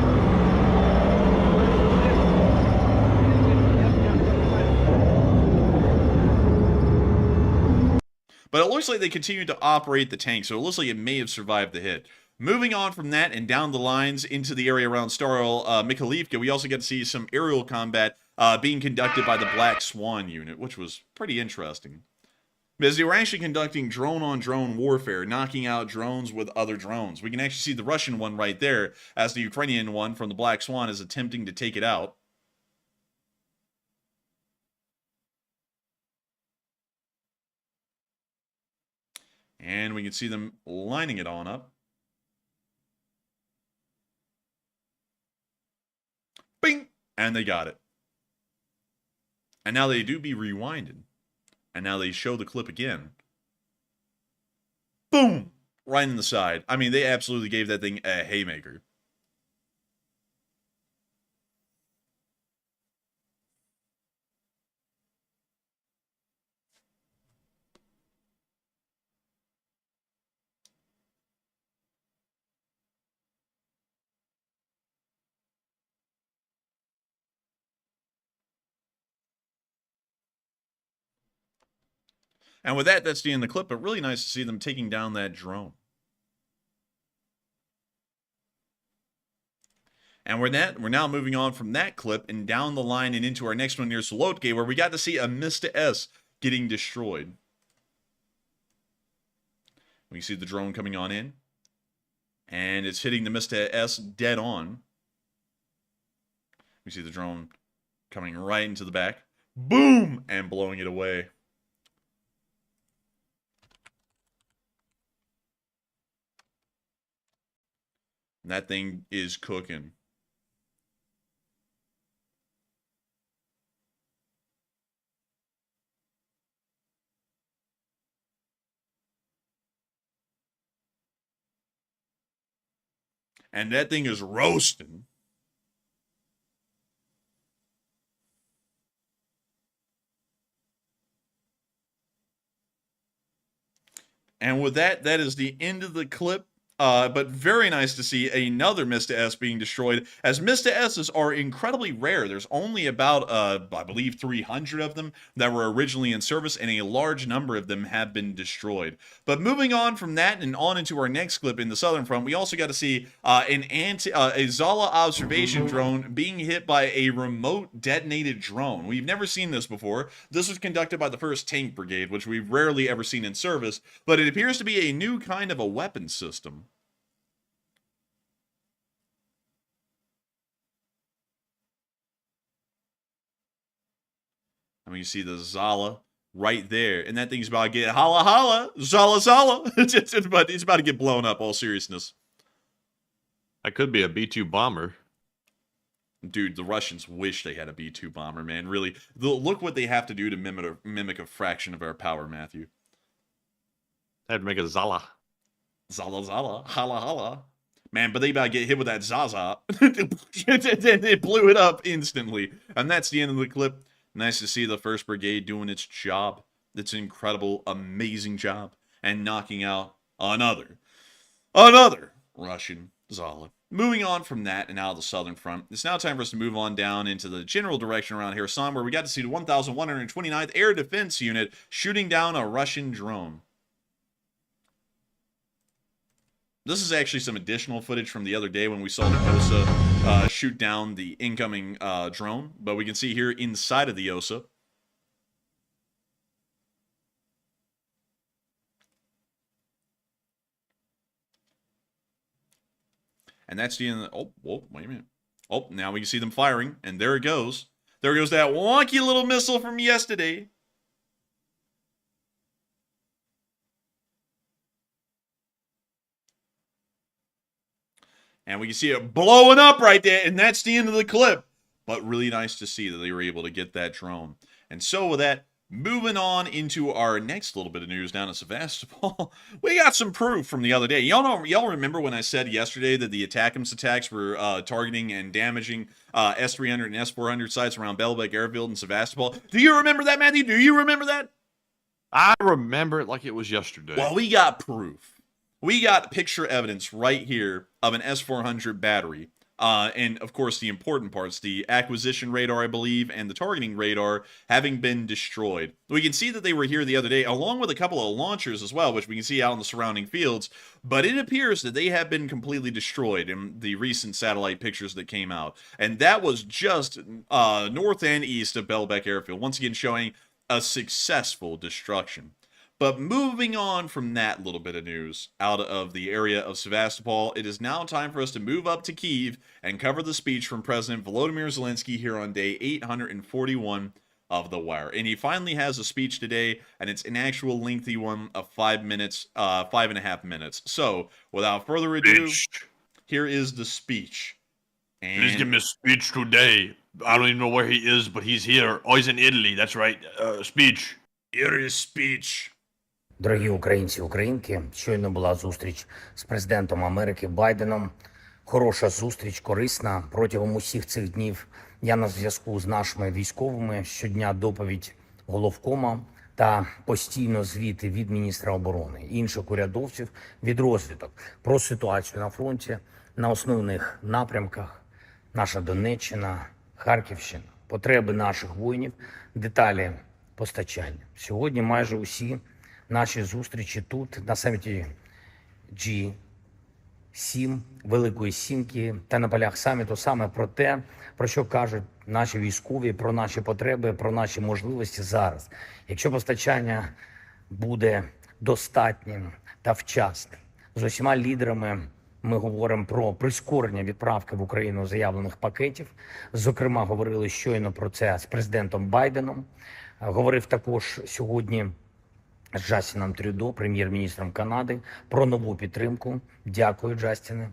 But it looks like they continued to operate the tank, so it looks like it may have survived the hit. Moving on from that and down the lines into the area around Starl Mikhailivka, we also get to see some aerial combat being conducted by the Black Swan unit, which was pretty interesting. Because they were actually conducting drone-on-drone warfare, knocking out drones with other drones. We can actually see the Russian one right there, as the Ukrainian one from the Black Swan is attempting to take it out. And we can see them lining it on up. Bing! And they got it. And now they do be rewinded. And now they show the clip again. Boom! Right in the side. I mean, they absolutely gave that thing a haymaker. And with that, that's the end of the clip, but really nice to see them taking down that drone. And we're now moving on from that clip and down the line and into our next one near Solotke, where we got to see a Mista S getting destroyed. We see the drone coming on in. And it's hitting the Mista S dead on. We see the drone coming right into the back. Boom! And blowing it away. That thing is cooking. And that thing is roasting. And with that, that is the end of the clip. But very nice to see another Mista S being destroyed, as Mista S's are incredibly rare. There's only about, I believe, 300 of them that were originally in service, and a large number of them have been destroyed. But moving on from that and on into our next clip in the Southern Front, we also got to see a Zala observation drone being hit by a remote detonated drone. We've never seen this before. This was conducted by the 1st Tank Brigade, which we've rarely ever seen in service, but it appears to be a new kind of a weapon system. I mean, you see the Zala right there, and that thing's about to get holla holla, Zala Zala. But it's about to get blown up, all seriousness. That could be a B-2 bomber. Dude, the Russians wish they had a B-2 bomber, man. Really, look what they have to do to mimic a fraction of our power, Matthew. I'd make a Zala. Zala Zala, holla holla. Man, but they about to get hit with that Zaza. It blew it up instantly. And that's the end of the clip. Nice to see the 1st Brigade doing its job. It's an incredible, amazing job. And knocking out another Russian Zala. Moving on from that and out of the Southern Front, it's now time for us to move on down into the general direction around Kherson, where we got to see the 1,129th Air Defense Unit shooting down a Russian drone. This is actually some additional footage from the other day when we saw the OSA shoot down the incoming drone. But we can see here inside of the OSA. And that's the end of the, oh, whoa, wait a minute. Oh, now we can see them firing. And there it goes. There goes that wonky little missile from yesterday. And we can see it blowing up right there, and that's the end of the clip. But really nice to see that they were able to get that drone. And so with that, moving on into our next little bit of news down in Sevastopol, we got some proof from the other day. Y'all remember when I said yesterday that the ATACMS attacks were targeting and damaging S-300 and S-400 sites around Belbek Airfield in Sevastopol? Do you remember that, Matthew? Do you remember that? I remember it like it was yesterday. Well, we got proof. We got picture evidence right here of an S-400 battery. And, of course, the important parts, the acquisition radar, I believe, and the targeting radar having been destroyed. We can see that they were here the other day, along with a couple of launchers as well, which we can see out in the surrounding fields. But it appears that they have been completely destroyed in the recent satellite pictures that came out. And that was just north and east of Belbek Airfield, once again showing a successful destruction. But moving on from that little bit of news out of the area of Sevastopol, it is now time for us to move up to Kyiv and cover the speech from President Volodymyr Zelensky here on day 841 of The Wire. And he finally has a speech today, and it's an actual lengthy one of 5 minutes, 5.5 minutes. So, without further ado, here is the speech. And please give me a speech today. I don't even know where he is, but he's here. Oh, he's in Italy. That's right. Speech. Here is speech. Дорогі українці, українки, щойно була зустріч з президентом Америки Байденом. Хороша зустріч, корисна. Протягом усіх цих днів я на зв'язку з нашими військовими, щодня доповідь головкома та постійно звіти від міністра оборони, інших урядовців від розвідок про ситуацію на фронті, на основних напрямках, наша Донеччина, Харківщина, потреби наших воїнів, деталі постачання. Сьогодні майже усі наші зустрічі тут, на саміті G7, Великої Сімки та на полях саміту саме про те, про що кажуть наші військові, про наші потреби, про наші можливості зараз. Якщо постачання буде достатнім та вчасним, з усіма лідерами ми говоримо про прискорення відправки в Україну заявлених пакетів. Зокрема, говорили щойно про це з президентом Байденом. Говорив також сьогодні з Джастіном Трюдо, прем'єр-міністром Канади, про нову підтримку. Дякую, Джастіне.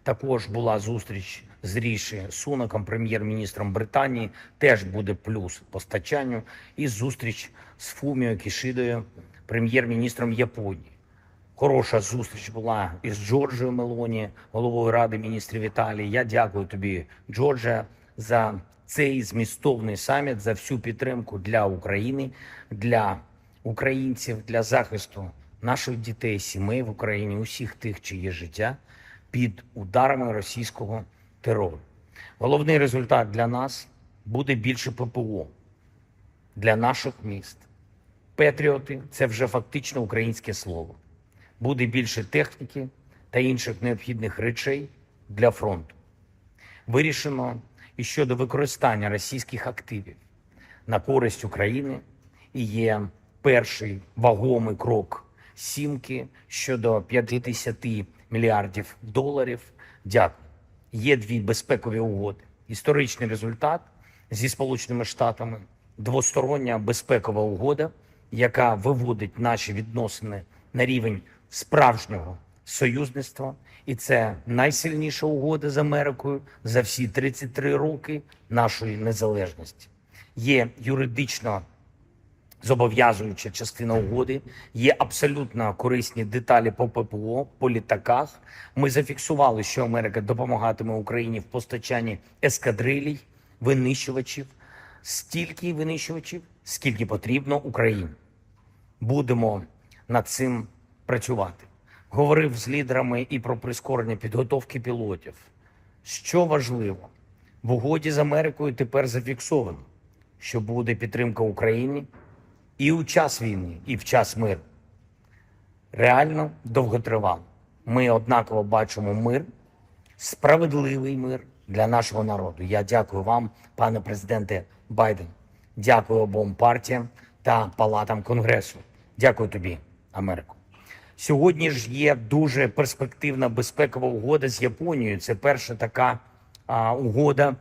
Також була зустріч з Ріші Сунаком, прем'єр-міністром Британії, теж буде плюс постачанню. І зустріч з Фуміо Кішідою, прем'єр-міністром Японії. Хороша зустріч була із Джорджією Мелоні, головою Ради міністрів Італії. Я дякую тобі, Джорджія, за цей змістовний саміт, за всю підтримку для України, для українців, для захисту наших дітей, сімей в Україні, усіх тих, чиє життя під ударами російського терору. Головний результат для нас буде більше ППО для наших міст. Петріоти – це вже фактично українське слово. Буде більше техніки та інших необхідних речей для фронту. Вирішено і щодо використання російських активів на користь України, і є перший вагомий крок «сімки» щодо 50 мільярдів доларів. Дякую. Є дві безпекові угоди. Історичний результат зі Сполученими Штатами, двостороння безпекова угода, яка виводить наші відносини на рівень справжнього союзництва. І це найсильніша угода з Америкою за всі 33 роки нашої незалежності. Є юридично зобов'язуюча частина угоди, є абсолютно корисні деталі по ППО, по літаках. Ми зафіксували, що Америка допомагатиме Україні в постачанні ескадрилій, винищувачів, стільки винищувачів, скільки потрібно Україні. Будемо над цим працювати. Говорив з лідерами і про прискорення підготовки пілотів. Що важливо, в угоді з Америкою тепер зафіксовано, що буде підтримка України і у час війни, і в час миру. Реально довготривало. Ми однаково бачимо мир, справедливий мир для нашого народу. Я дякую вам, пане президенте Байден. Дякую обом партіям та палатам Конгресу. Дякую тобі, Америко. Сьогодні ж є дуже перспективна безпекова угода з Японією. Це перша така угода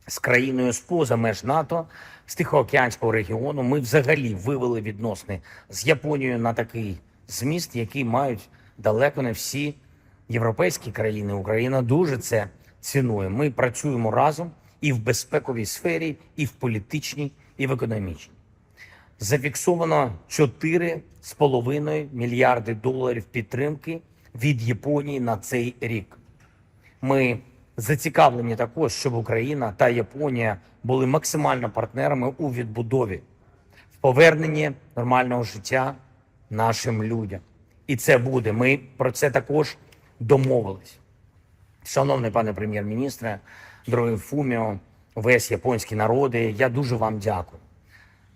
з країною з-поза меж НАТО, з Тихоокеанського регіону. Ми взагалі вивели відносини з Японією на такий зміст, який мають далеко не всі європейські країни. Україна дуже це цінує. Ми працюємо разом і в безпековій сфері, і в політичній, і в економічній. Зафіксовано 4,5 мільярди доларів підтримки від Японії на цей рік. Ми зацікавлені також, щоб Україна та Японія були максимально партнерами у відбудові, в поверненні нормального життя нашим людям. І це буде. Ми про це також домовились. Шановний пане прем'єр-міністре, дорогий Фуміо, весь японський народи, я дуже вам дякую.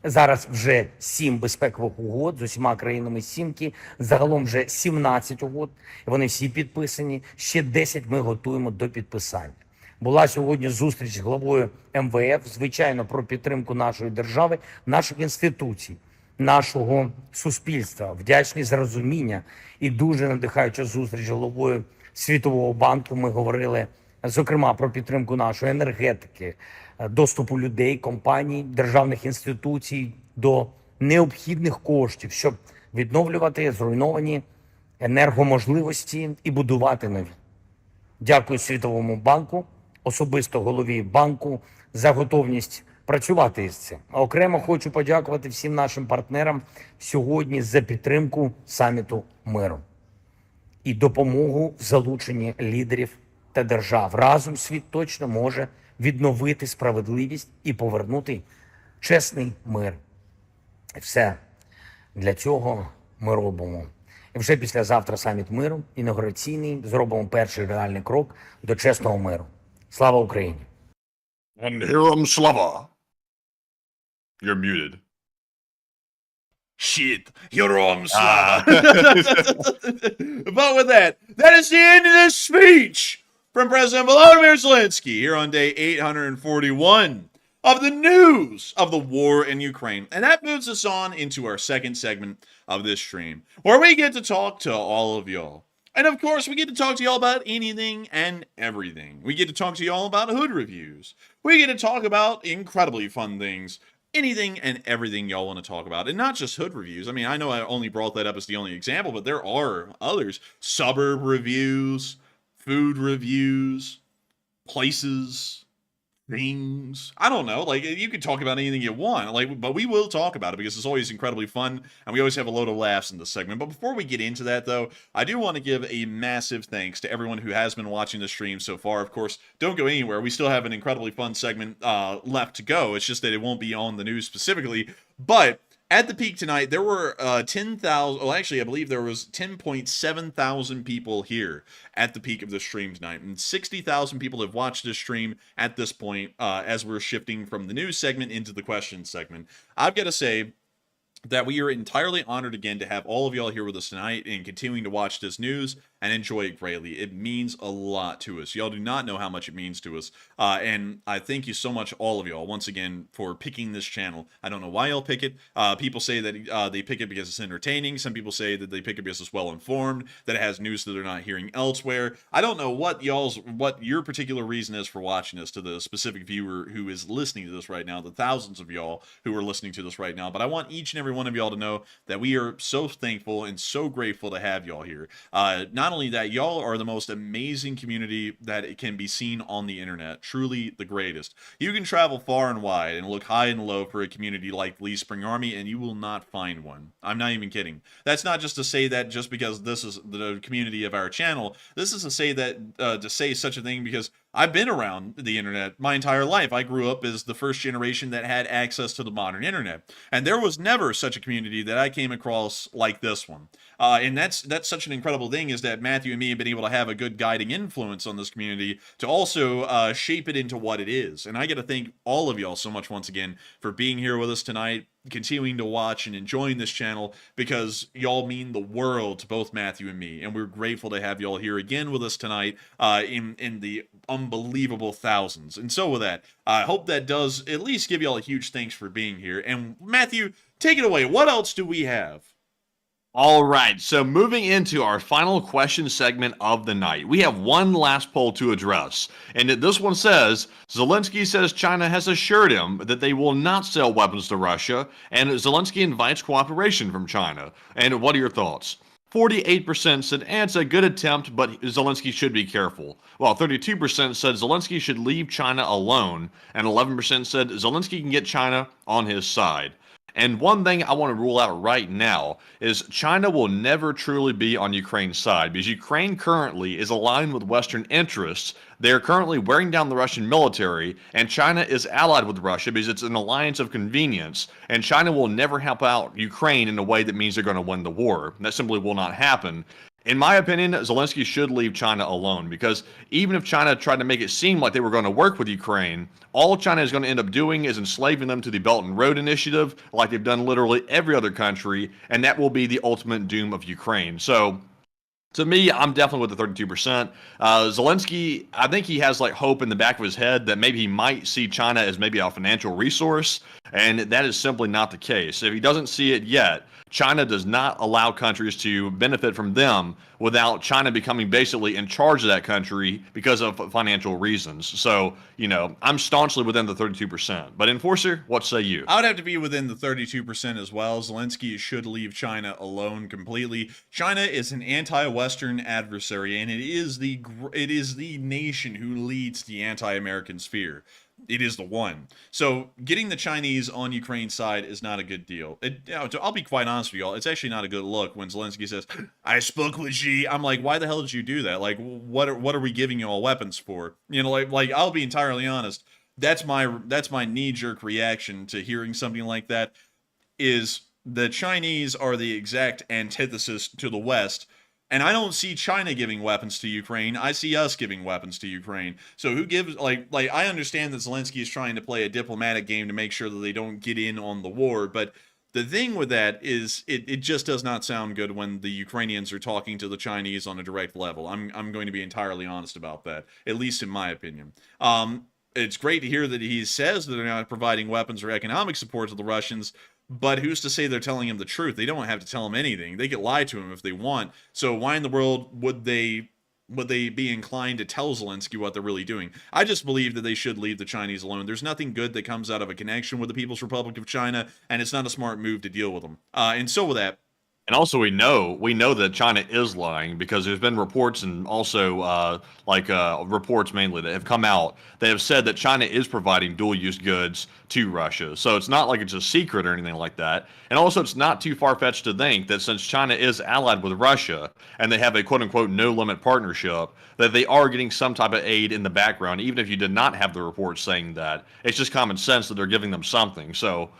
Зараз вже 7 безпекових угод з усіма країнами сімки, загалом вже 17 угод, вони всі підписані, ще 10 ми готуємо до підписання. Була сьогодні зустріч з главою МВФ, звичайно, про підтримку нашої держави, наших інституцій, нашого суспільства. Вдячний за розуміння і дуже надихаюча зустріч з головою Світового банку. Ми говорили, зокрема, про підтримку нашої енергетики, доступу людей, компаній, державних інституцій до необхідних коштів, щоб відновлювати зруйновані енергоможливості і будувати нові. Дякую Світовому банку, особисто голові банку за готовність працювати із цим. А окремо хочу подякувати всім нашим партнерам сьогодні за підтримку саміту миру і допомогу в залученні лідерів та держав. Разом світ точно може відновити справедливість і повернути чесний мир. І все для цього ми робимо. І вже післязавтра саміт миру, інаугураційний, зробимо перший реальний крок до чесного миру. Слава Україні! And Hiram Slava. You're muted. Shit, you're on, Slava. But with that, that is the end of this speech from President Volodymyr Zelensky here on day 841 of the news of the war in Ukraine. And that moves us on into our second segment of this stream, where we get to talk to all of y'all. And of course, we get to talk to y'all about anything and everything. We get to talk to y'all about hood reviews. We get to talk about incredibly fun things. Anything and everything y'all want to talk about. And not just hood reviews. I mean, I know I only brought that up as the only example, but there are others. Suburb reviews, food reviews, places, things. I don't know. Like, you can talk about anything you want. Like, but we will talk about it because it's always incredibly fun, and we always have a load of laughs in this segment. But before we get into that, though, I do want to give a massive thanks to everyone who has been watching the stream so far. Of course, don't go anywhere. We still have an incredibly fun segment left to go. It's just that it won't be on the news specifically. But at the peak tonight, there were 10,000, well, actually, I believe there was 10.7 thousand people here at the peak of the stream tonight. And 60,000 people have watched this stream at this point as we're shifting from the news segment into the question segment. I've got to say that we are entirely honored again to have all of y'all here with us tonight and continuing to watch this news and enjoy it greatly. It means a lot to us. Y'all do not know how much it means to us. And I thank you so much, all of y'all, once again, for picking this channel. I don't know why y'all pick it. People say that they pick it because it's entertaining. Some people say that they pick it because it's well-informed, that it has news that they're not hearing elsewhere. I don't know what your particular reason is for watching this, to the specific viewer who is listening to this right now, the thousands of y'all who are listening to this right now. But I want each and every one of y'all to know that we are so thankful and so grateful to have y'all here. Not only that, y'all are the most amazing community that it can be seen on the internet. Truly the greatest. You can travel far and wide and look high and low for a community like Lee Spring Army, and you will not find one. I'm not even kidding. That's not just to say that just because this is the community of our channel. This is to say that to say such a thing because I've been around the internet my entire life. I grew up as the first generation that had access to the modern internet. And there was never such a community that I came across like this one. And that's such an incredible thing, is that Matthew and me have been able to have a good guiding influence on this community to also shape it into what it is. And I got to thank all of y'all so much once again for being here with us tonight, continuing to watch and enjoying this channel, because y'all mean the world to both Matthew and me, and we're grateful to have y'all here again with us tonight in the unbelievable thousands. And so with that, I hope that does at least give y'all a huge thanks for being here. And Matthew, take it away. What else do we have? All right, so moving into our final question segment of the night, we have one last poll to address. And this one says, Zelensky says China has assured him that they will not sell weapons to Russia, and Zelensky invites cooperation from China. And what are your thoughts? 48% said, it's a good attempt, but Zelensky should be careful. While 32% said Zelensky should leave China alone, and 11% said Zelensky can get China on his side. And one thing I want to rule out right now is China will never truly be on Ukraine's side, because Ukraine currently is aligned with Western interests. They're currently wearing down the Russian military, and China is allied with Russia because it's an alliance of convenience, and China will never help out Ukraine in a way that means they're going to win the war. That simply will not happen. In my opinion, Zelensky should leave China alone, because even if China tried to make it seem like they were going to work with Ukraine, all China is going to end up doing is enslaving them to the Belt and Road Initiative, like they've done literally every other country, and that will be the ultimate doom of Ukraine. So, to me, I'm definitely with the 32%. Zelensky, I think he has like hope in the back of his head that maybe he might see China as maybe a financial resource, and that is simply not the case. If he doesn't see it yet, China does not allow countries to benefit from them without China becoming basically in charge of that country because of financial reasons. So, I'm staunchly within the 32%. But Enforcer, what say you? I would have to be within the 32% as well. Zelensky should leave China alone completely. China is an anti-Western adversary, and it is the nation who leads the anti-American sphere. It is the one. So getting the Chinese on Ukraine's side is not a good deal. I'll be quite honest with y'all. It's actually not a good look when Zelensky says, I spoke with Xi. I'm like, why the hell did you do that? Like, what are we giving you all weapons for? Like I'll be entirely honest. That's my knee-jerk reaction to hearing something like that, is the Chinese are the exact antithesis to the West. And I don't see China giving weapons to Ukraine. I see us giving weapons to Ukraine. So who gives, like I understand that Zelensky is trying to play a diplomatic game to make sure that they don't get in on the war. But the thing with that is it just does not sound good when the Ukrainians are talking to the Chinese on a direct level. I'm going to be entirely honest about that, at least in my opinion. It's great to hear that he says that they're not providing weapons or economic support to the Russians, but who's to say they're telling him the truth? They don't have to tell him anything. They can lie to him if they want. So why in the world would they be inclined to tell Zelensky what they're really doing? I just believe that they should leave the Chinese alone. There's nothing good that comes out of a connection with the People's Republic of China, and it's not a smart move to deal with them. And so with that, And also, we know that China is lying because there's been reports and also reports mainly that have come out that have said that China is providing dual-use goods to Russia. So it's not like it's a secret or anything like that. And also, it's not too far-fetched to think that since China is allied with Russia and they have a quote-unquote no-limit partnership, that they are getting some type of aid in the background, even if you did not have the reports saying that. It's just common sense that they're giving them something. So,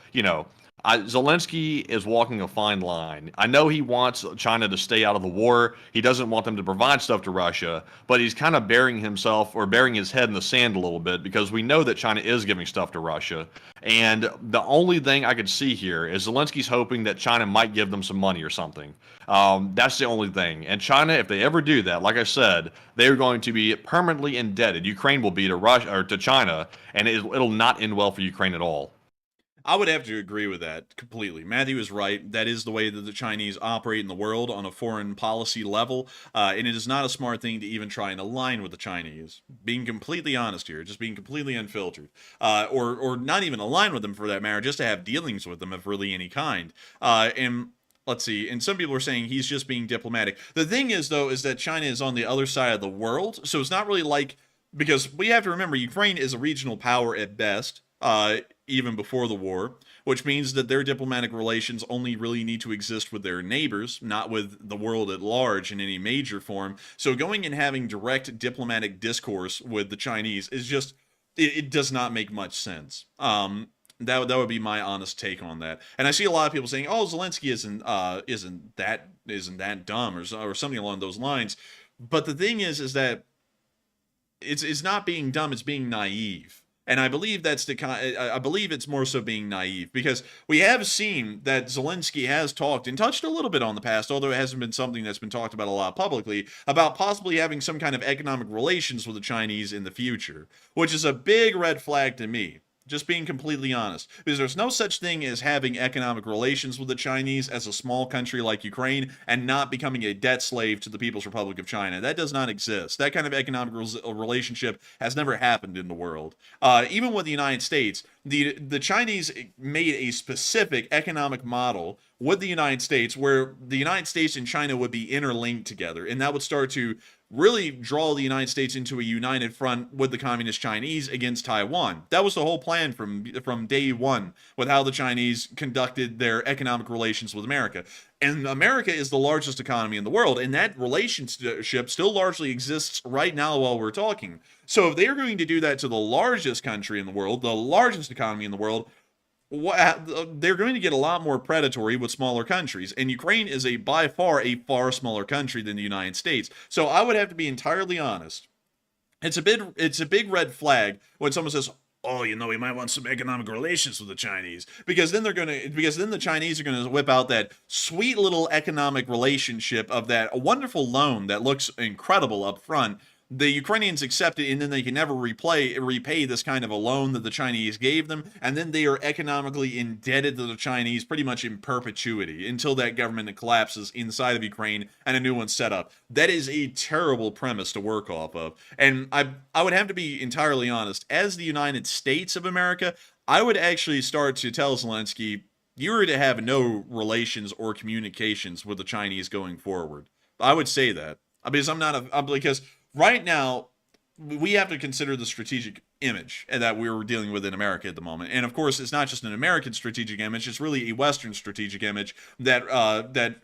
Zelensky is walking a fine line. I know he wants China to stay out of the war. He doesn't want them to provide stuff to Russia, but he's kind of burying his head in the sand a little bit because we know that China is giving stuff to Russia. And the only thing I could see here is Zelensky's hoping that China might give them some money or something. That's the only thing. And China, if they ever do that, like I said, they're going to be permanently indebted. Ukraine will be to Russia or to China, and it'll not end well for Ukraine at all. I would have to agree with that completely. Matthew is right. That is the way that the Chinese operate in the world on a foreign policy level, and it is not a smart thing to even try and align with the Chinese. Being completely honest here, just being completely unfiltered, or not even align with them for that matter, just to have dealings with them of really any kind. And let's see, and some people are saying he's just being diplomatic. The thing is, though, is that China is on the other side of the world, so it's not really like, because we have to remember, Ukraine is a regional power at best, even before the war, which means that their diplomatic relations only really need to exist with their neighbors, not with the world at large in any major form. So going and having direct diplomatic discourse with the Chinese is just, it does not make much sense. That would be my honest take on that. And I see a lot of people saying, "Oh, Zelensky isn't that dumb," or something along those lines. But the thing is that it's not being dumb; it's being naive. And I believe I believe it's more so being naive, because we have seen that Zelensky has talked and touched a little bit on the past, although it hasn't been something that's been talked about a lot publicly, about possibly having some kind of economic relations with the Chinese in the future, which is a big red flag to me. Just being completely honest, because there's no such thing as having economic relations with the Chinese as a small country like Ukraine and not becoming a debt slave to the People's Republic of China. That does not exist. That kind of economic relationship has never happened in the world. Even with the United States, the Chinese made a specific economic model with the United States where the United States and China would be interlinked together, and that would start to really draw the United States into a united front with the Communist Chinese against Taiwan. That was the whole plan from day one with how the Chinese conducted their economic relations with America. And America is the largest economy in the world, and that relationship still largely exists right now while we're talking. So if they're going to do that to the largest country in the world, the largest economy in the world, they're going to get a lot more predatory with smaller countries, and Ukraine is by far a far smaller country than the United States. So I would have to be entirely honest. It's a big red flag when someone says, "Oh, we might want some economic relations with the Chinese," because then the Chinese are going to whip out that sweet little economic relationship of a wonderful loan that looks incredible up front. The Ukrainians accept it, and then they can never repay this kind of a loan that the Chinese gave them, and then they are economically indebted to the Chinese pretty much in perpetuity until that government collapses inside of Ukraine and a new one's set up. That is a terrible premise to work off of. And I would have to be entirely honest, as the United States of America, I would actually start to tell Zelensky, you are to have no relations or communications with the Chinese going forward. I would say that. Because right now, we have to consider the strategic image that we're dealing with in America at the moment. And of course, it's not just an American strategic image, it's really a Western strategic image that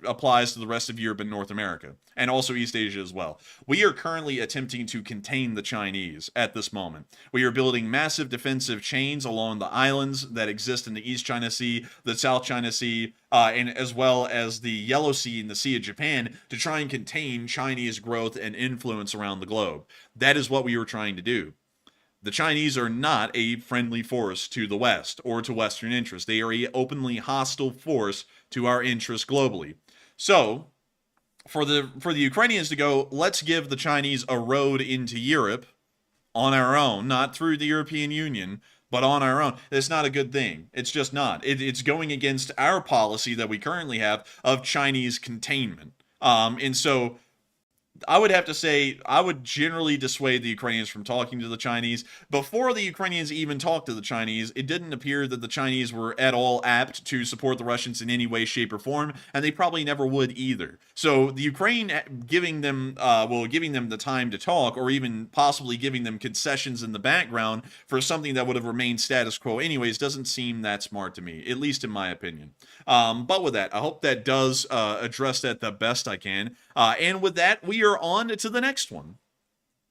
applies to the rest of Europe and North America, and also East Asia as well. We are currently attempting to contain the Chinese at this moment. We are building massive defensive chains along the islands that exist in the East China Sea, the South China Sea, and as well as the Yellow Sea and the Sea of Japan, to try and contain Chinese growth and influence around the globe. That is what we were trying to do. The Chinese are not a friendly force to the West or to Western interests. They are an openly hostile force to our interests globally. So, for the Ukrainians to go, let's give the Chinese a road into Europe on our own, not through the European Union, but on our own, it's not a good thing. It's just not. It's going against our policy that we currently have of Chinese containment. And so I would have to say I would generally dissuade the Ukrainians from talking to the Chinese. Before the Ukrainians even talked to the Chinese, it didn't appear that the Chinese were at all apt to support the Russians in any way, shape, or form, and they probably never would either. So the Ukraine giving them the time to talk, or even possibly giving them concessions in the background for something that would have remained status quo anyways, doesn't seem that smart to me, at least in my opinion. But with that, I hope that does address that the best I can. And with that, we are on to the next one.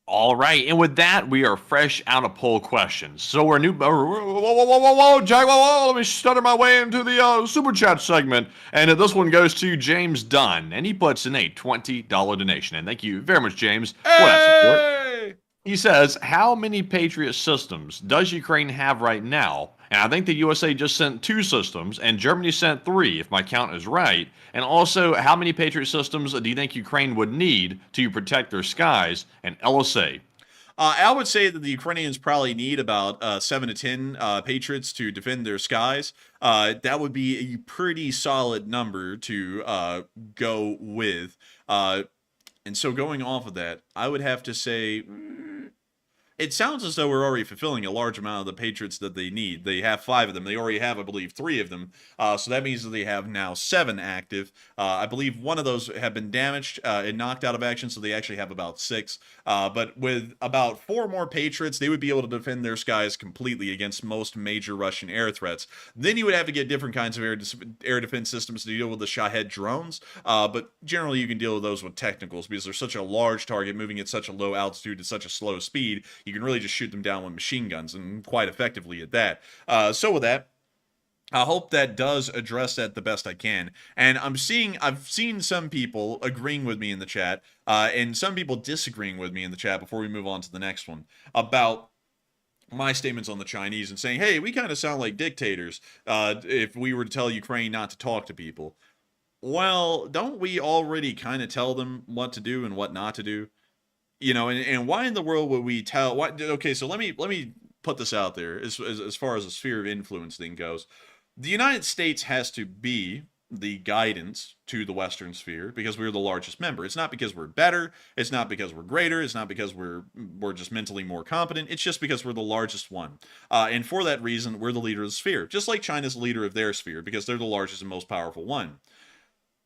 All right, and with that, we are fresh out of poll questions. So we're new. Whoa, Jack! Whoa! Let me stutter my way into the super chat segment, and this one goes to James Dunn, and he puts in a $20 donation. And thank you very much, James, for that support. He says, "How many Patriot systems does Ukraine have right now?" And I think the USA just sent 2 systems, and Germany sent 3, if my count is right. And also, how many Patriot systems do you think Ukraine would need to protect their skies and LSA? I would say that the Ukrainians probably need about 7 to 10 Patriots to defend their skies. That would be a pretty solid number to go with. And so going off of that, I would have to say... It sounds as though we're already fulfilling a large amount of the Patriots that they need. They have 5 of them. They already have, I believe, 3 of them. So that means that they have now 7 active. I believe one of those have been damaged and knocked out of action, so they actually have about 6. But with about 4 more Patriots, they would be able to defend their skies completely against most major Russian air threats. Then you would have to get different kinds of air defense systems to deal with the Shahed drones. But generally, you can deal with those with technicals because they're such a large target moving at such a low altitude at such a slow speed. You can really just shoot them down with machine guns, and quite effectively at that. So with that, I hope that does address that the best I can. And I've seen some people agreeing with me in the chat, and some people disagreeing with me in the chat before we move on to the next one about my statements on the Chinese and saying, hey, we kind of sound like dictators if we were to tell Ukraine not to talk to people. Well, don't we already kind of tell them what to do and what not to do? You know, and why in the world would we tell? Okay, so let me put this out there as far as the sphere of influence thing goes. The United States has to be the guidance to the Western sphere because we're the largest member. It's not because we're better. It's not because we're greater. It's not because we're just mentally more competent. It's just because we're the largest one. And for that reason, we're the leader of the sphere, just like China's the leader of their sphere because they're the largest and most powerful one.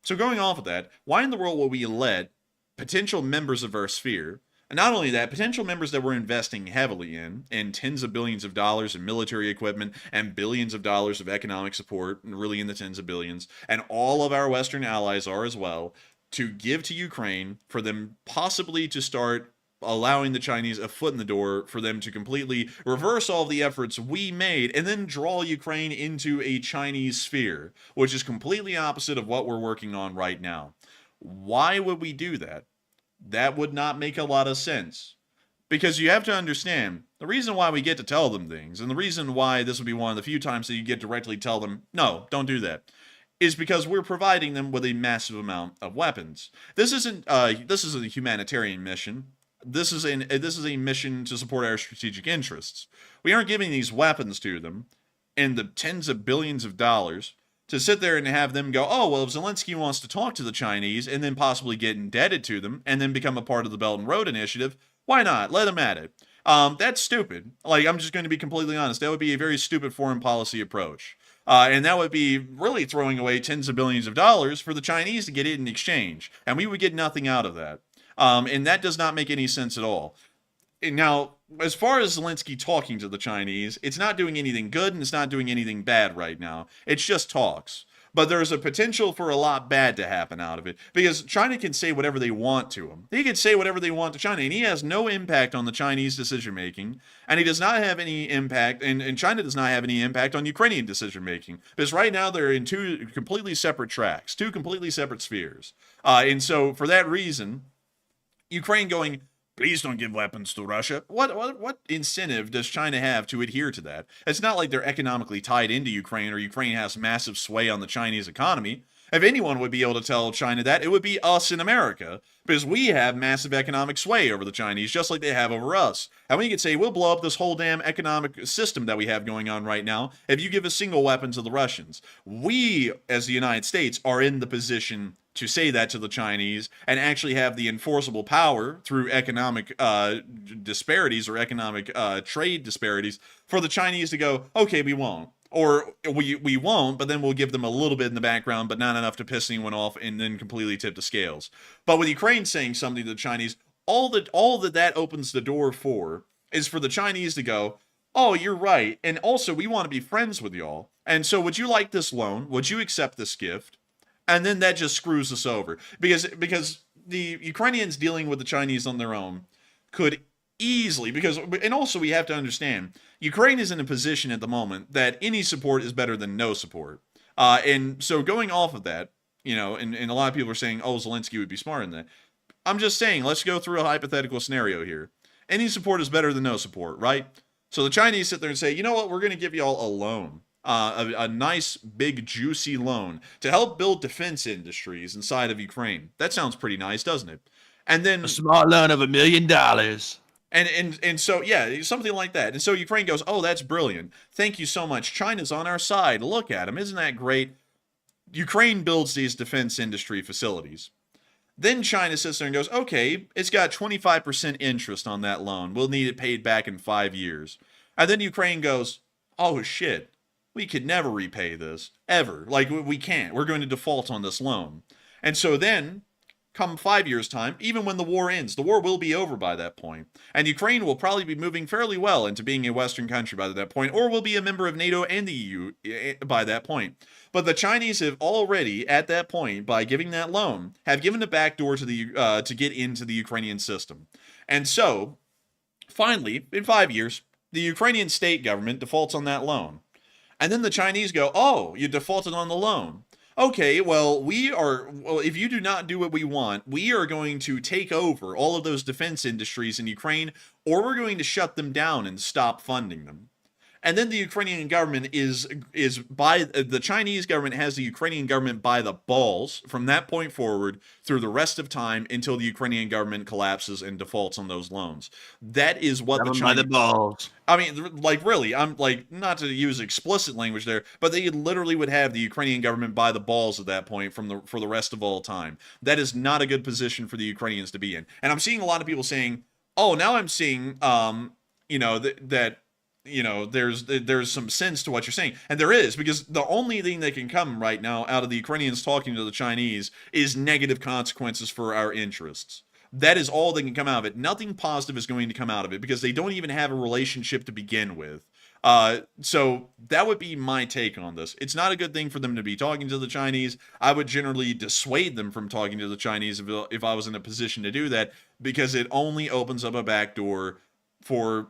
So going off of that, why in the world would we let potential members of our sphere, and not only that, potential members that we're investing heavily in tens of billions of dollars in military equipment and billions of dollars of economic support, and really in the tens of billions, and all of our Western allies are as well, to give to Ukraine for them possibly to start allowing the Chinese a foot in the door for them to completely reverse all of the efforts we made and then draw Ukraine into a Chinese sphere, which is completely opposite of what we're working on right now. Why would we do that? That would not make a lot of sense. Because you have to understand, the reason why we get to tell them things, and the reason why this would be one of the few times that you get directly tell them, no, don't do that, is because we're providing them with a massive amount of weapons. This isn't this is a humanitarian mission. This is a mission to support our strategic interests. We aren't giving these weapons to them in the tens of billions of dollars to sit there and have them go, oh, well, if Zelensky wants to talk to the Chinese and then possibly get indebted to them and then become a part of the Belt and Road Initiative, why not? Let them at it. That's stupid. Like, I'm just going to be completely honest. That would be a very stupid foreign policy approach. And that would be really throwing away tens of billions of dollars for the Chinese to get it in exchange. And we would get nothing out of that. And that does not make any sense at all. Now, as far as Zelensky talking to the Chinese, it's not doing anything good and it's not doing anything bad right now. It's just talks. But there's a potential for a lot bad to happen out of it because China can say whatever they want to him. They can say whatever they want to China, and he has no impact on the Chinese decision-making, and he does not have any impact, and China does not have any impact on Ukrainian decision-making because right now they're in 2 completely separate tracks, 2 completely separate spheres. And so for that reason, Ukraine going, please don't give weapons to Russia. What incentive does China have to adhere to that? It's not like they're economically tied into Ukraine or Ukraine has massive sway on the Chinese economy. If anyone would be able to tell China that, it would be us in America because we have massive economic sway over the Chinese just like they have over us. And we could say, we'll blow up this whole damn economic system that we have going on right now if you give a single weapon to the Russians. We, as the United States, are in the position to say that to the Chinese and actually have the enforceable power through economic disparities or economic trade disparities for the Chinese to go, okay, we won't. Or we won't, but then we'll give them a little bit in the background, but not enough to piss anyone off and then completely tip the scales. But with Ukraine saying something to the Chinese, all that opens the door for is for the Chinese to go, oh, you're right. And also, we want to be friends with y'all. And so would you like this loan? Would you accept this gift? And then that just screws us over. Because the Ukrainians dealing with the Chinese on their own could easily, and also we have to understand, Ukraine is in a position at the moment that any support is better than no support. And so going off of that, and a lot of people are saying, oh, Zelensky would be smarter than that. I'm just saying, let's go through a hypothetical scenario here. Any support is better than no support, right? So the Chinese sit there and say, you know what, we're going to give y'all a loan, a nice, big, juicy loan to help build defense industries inside of Ukraine. That sounds pretty nice, doesn't it? And then a small loan of $1 million. And so, yeah, something like that. And so Ukraine goes, oh, that's brilliant. Thank you so much. China's on our side. Look at them. Isn't that great? Ukraine builds these defense industry facilities. Then China sits there and goes, okay, it's got 25% interest on that loan. We'll need it paid back in 5 years. And then Ukraine goes, oh, shit, we could never repay this, ever. Like, we can't. We're going to default on this loan. And so then, come 5 years' time, even when the war ends, the war will be over by that point. And Ukraine will probably be moving fairly well into being a Western country by that point, or will be a member of NATO and the EU by that point. But the Chinese have already, at that point, by giving that loan, have given a backdoor to the to get into the Ukrainian system. And so, finally, in 5 years, the Ukrainian state government defaults on that loan. And then the Chinese go, oh, you defaulted on the loan. Okay, well, if you do not do what we want, we are going to take over all of those defense industries in Ukraine, or we're going to shut them down and stop funding them. And then the Ukrainian government the Chinese government has the Ukrainian government by the balls from that point forward through the rest of time until the Ukrainian government collapses and defaults on those loans. That is what the Chinese, by the balls. I mean, like, really, I'm like, not to use explicit language there, but they literally would have the Ukrainian government by the balls at that point for the rest of all time. That is not a good position for the Ukrainians to be in. And I'm seeing a lot of people saying, oh, now I'm seeing, there's some sense to what you're saying. And there is, because the only thing that can come right now out of the Ukrainians talking to the Chinese is negative consequences for our interests. That is all that can come out of it. Nothing positive is going to come out of it because they don't even have a relationship to begin with. So that would be my take on this. It's not a good thing for them to be talking to the Chinese. I would generally dissuade them from talking to the Chinese if I was in a position to do that, because it only opens up a backdoor for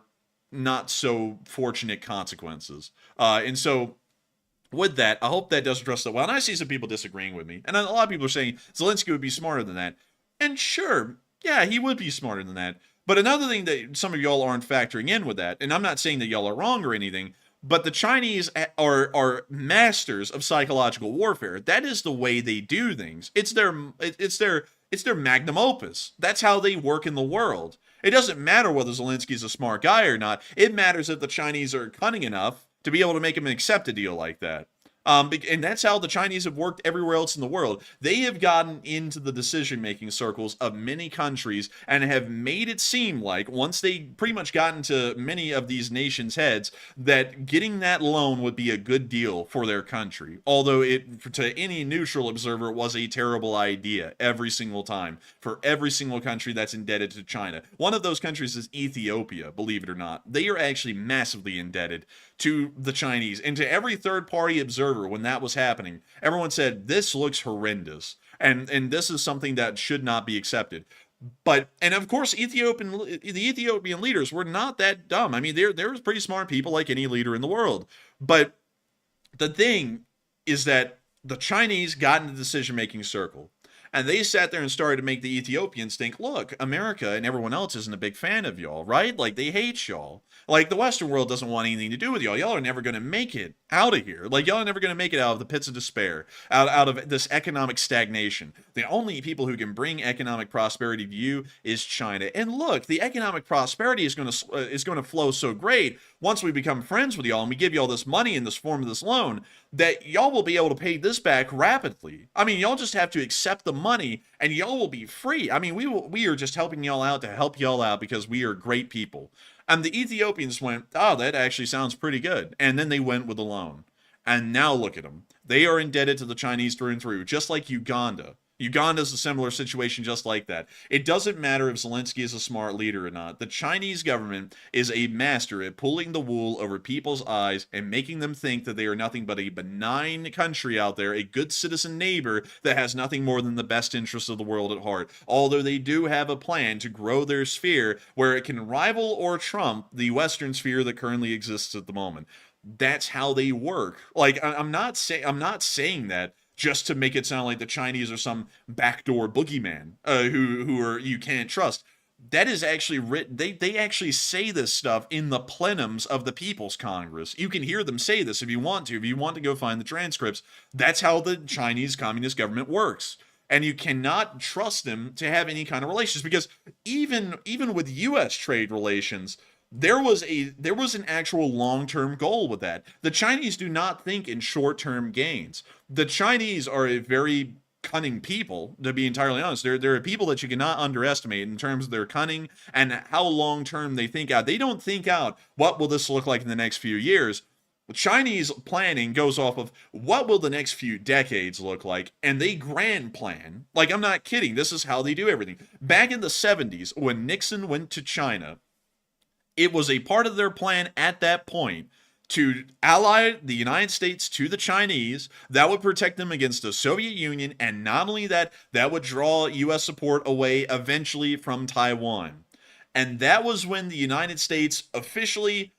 not so fortunate consequences. And so with that, I hope that does address that well. And I see some people disagreeing with me. And a lot of people are saying Zelensky would be smarter than that. And sure, yeah, he would be smarter than that. But another thing that some of y'all aren't factoring in with that, and I'm not saying that y'all are wrong or anything, but the Chinese are masters of psychological warfare. That is the way they do things. It's their magnum opus. That's how they work in the world. It doesn't matter whether Zelensky's a smart guy or not. It matters if the Chinese are cunning enough to be able to make him accept a deal like that. And that's how the Chinese have worked everywhere else in the world. They have gotten into the decision-making circles of many countries and have made it seem like, once they pretty much got into many of these nations' heads, that getting that loan would be a good deal for their country. Although to any neutral observer, it was a terrible idea every single time for every single country that's indebted to China. One of those countries is Ethiopia, believe it or not. They are actually massively indebted to the Chinese. And to every third-party observer, when that was happening, everyone said, this looks horrendous. And this is something that should not be accepted. And of course, the Ethiopian leaders were not that dumb. I mean, they're pretty smart people like any leader in the world. But the thing is that the Chinese got in the decision-making circle. And they sat there and started to make the Ethiopians think, look, America and everyone else isn't a big fan of y'all, right? Like, they hate y'all. Like, the Western world doesn't want anything to do with y'all. Y'all are never going to make it out of here. Like, y'all are never going to make it out of the pits of despair, out of this economic stagnation. The only people who can bring economic prosperity to you is China. And look, the economic prosperity is going to flow so great once we become friends with y'all and we give y'all this money in this form of this loan, that y'all will be able to pay this back rapidly. I mean, y'all just have to accept the money and y'all will be free. I mean, we are just helping y'all out to help y'all out because we are great people. And the Ethiopians went, oh, that actually sounds pretty good. And then they went with a loan. And now look at them. They are indebted to the Chinese through and through, just like Uganda. Uganda's a similar situation just like that. It doesn't matter if Zelensky is a smart leader or not. The Chinese government is a master at pulling the wool over people's eyes and making them think that they are nothing but a benign country out there, a good citizen neighbor that has nothing more than the best interests of the world at heart. Although they do have a plan to grow their sphere where it can rival or trump the Western sphere that currently exists at the moment. That's how they work. Like, I'm not saying that just to make it sound like the Chinese are some backdoor boogeyman who are you can't trust. That is actually written. They actually say this stuff in the plenums of the People's Congress. You can hear them say this if you want to. If you want to go find the transcripts, that's how the Chinese Communist government works. And you cannot trust them to have any kind of relations, because even with U.S. trade relations, there was an actual long-term goal with that. The Chinese do not think in short-term gains. The Chinese are a very cunning people, to be entirely honest. They're a people that you cannot underestimate in terms of their cunning and how long-term they think out. They don't think out, what will this look like in the next few years? The Chinese planning goes off of what will the next few decades look like, and they grand plan. Like, I'm not kidding. This is how they do everything. Back in the 70s, when Nixon went to China, it was a part of their plan at that point to ally the United States to the Chinese. That would protect them against the Soviet Union, and not only that, that would draw U.S. support away eventually from Taiwan. And that was when the United States officially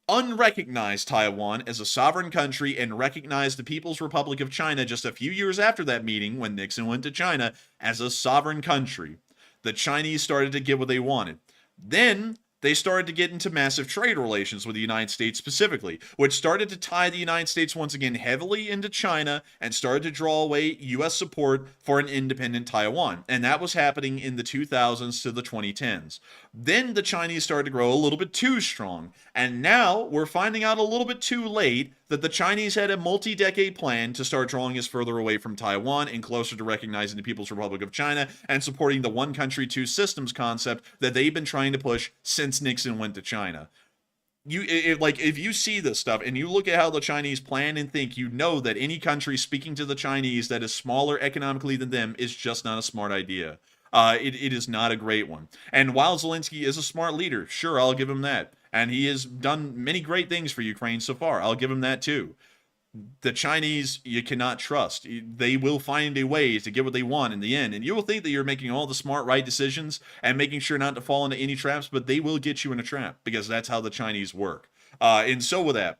unrecognized Taiwan as a sovereign country and recognized the People's Republic of China just a few years after that meeting when Nixon went to China as a sovereign country. The Chinese started to get what they wanted. Then they started to get into massive trade relations with the United States specifically, which started to tie the United States once again heavily into China and started to draw away U.S. support for an independent Taiwan. And that was happening in the 2000s to the 2010s. Then the Chinese started to grow a little bit too strong. And now we're finding out a little bit too late that the Chinese had a multi-decade plan to start drawing us further away from Taiwan and closer to recognizing the People's Republic of China and supporting the one country, two systems concept that they've been trying to push since Nixon went to China. If you see this stuff and you look at how the Chinese plan and think, you know that any country speaking to the Chinese that is smaller economically than them is just not a smart idea. It is not a great one. And while Zelensky is a smart leader, sure, I'll give him that. And he has done many great things for Ukraine so far. I'll give him that too. The Chinese, you cannot trust. They will find a way to get what they want in the end. And you will think that you're making all the smart, right decisions and making sure not to fall into any traps, but they will get you in a trap because that's how the Chinese work. And so with that.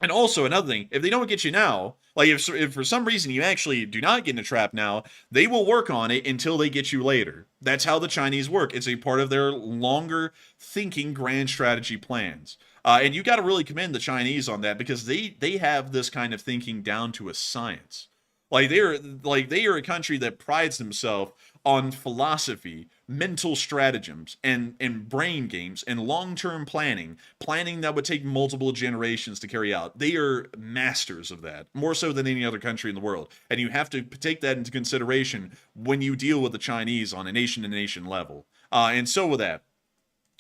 And also another thing, if they don't get you now, like if for some reason you actually do not get in a trap now, they will work on it until they get you later. That's how the Chinese work. It's a part of their longer thinking grand strategy plans. And you got to really commend the Chinese on that because they have this kind of thinking down to a science. They are a country that prides themselves on philosophy, mental stratagems, and brain games, and long-term planning that would take multiple generations to carry out. They are masters of that, more so than any other country in the world. And you have to take that into consideration when you deal with the Chinese on a nation-to-nation level. And so with that,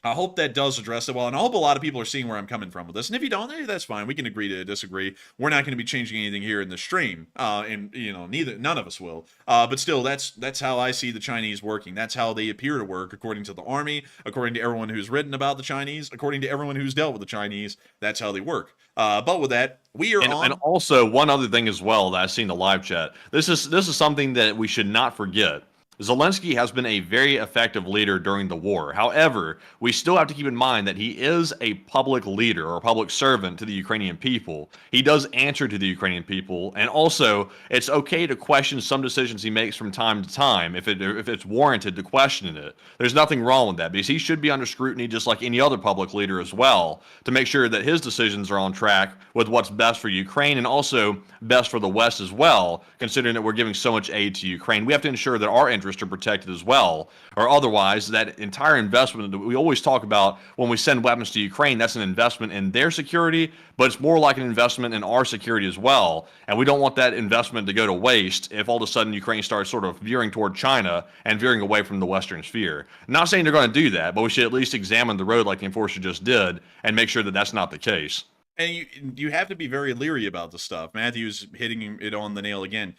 I hope that does address it well, and I hope a lot of people are seeing where I'm coming from with this. And if you don't, hey, that's fine. We can agree to disagree. We're not going to be changing anything here in the stream, and none of us will. But still, that's how I see the Chinese working. That's how they appear to work, according to the army, according to everyone who's written about the Chinese, according to everyone who's dealt with the Chinese. That's how they work. But with that, we are on. And also one other thing as well that I've seen in the live chat. This is something that we should not forget. Zelensky has been a very effective leader during the war. However, we still have to keep in mind that he is a public leader or a public servant to the Ukrainian people. He does answer to the Ukrainian people, and also it's okay to question some decisions he makes from time to time if it's warranted to question it. There's nothing wrong with that because he should be under scrutiny just like any other public leader as well to make sure that his decisions are on track with what's best for Ukraine and also best for the West as well, considering that we're giving so much aid to Ukraine. We have to ensure that our interests interests are protected as well, or otherwise that entire investment that we always talk about when we send weapons to Ukraine, that's an investment in their security, but it's more like an investment in our security as well. And we don't want that investment to go to waste if all of a sudden Ukraine starts sort of veering toward China and veering away from the Western sphere. I'm not saying they're going to do that, but we should at least examine the road like the enforcer just did and make sure that that's not the case. And you have to be very leery about this stuff. Matthew's hitting it on the nail again.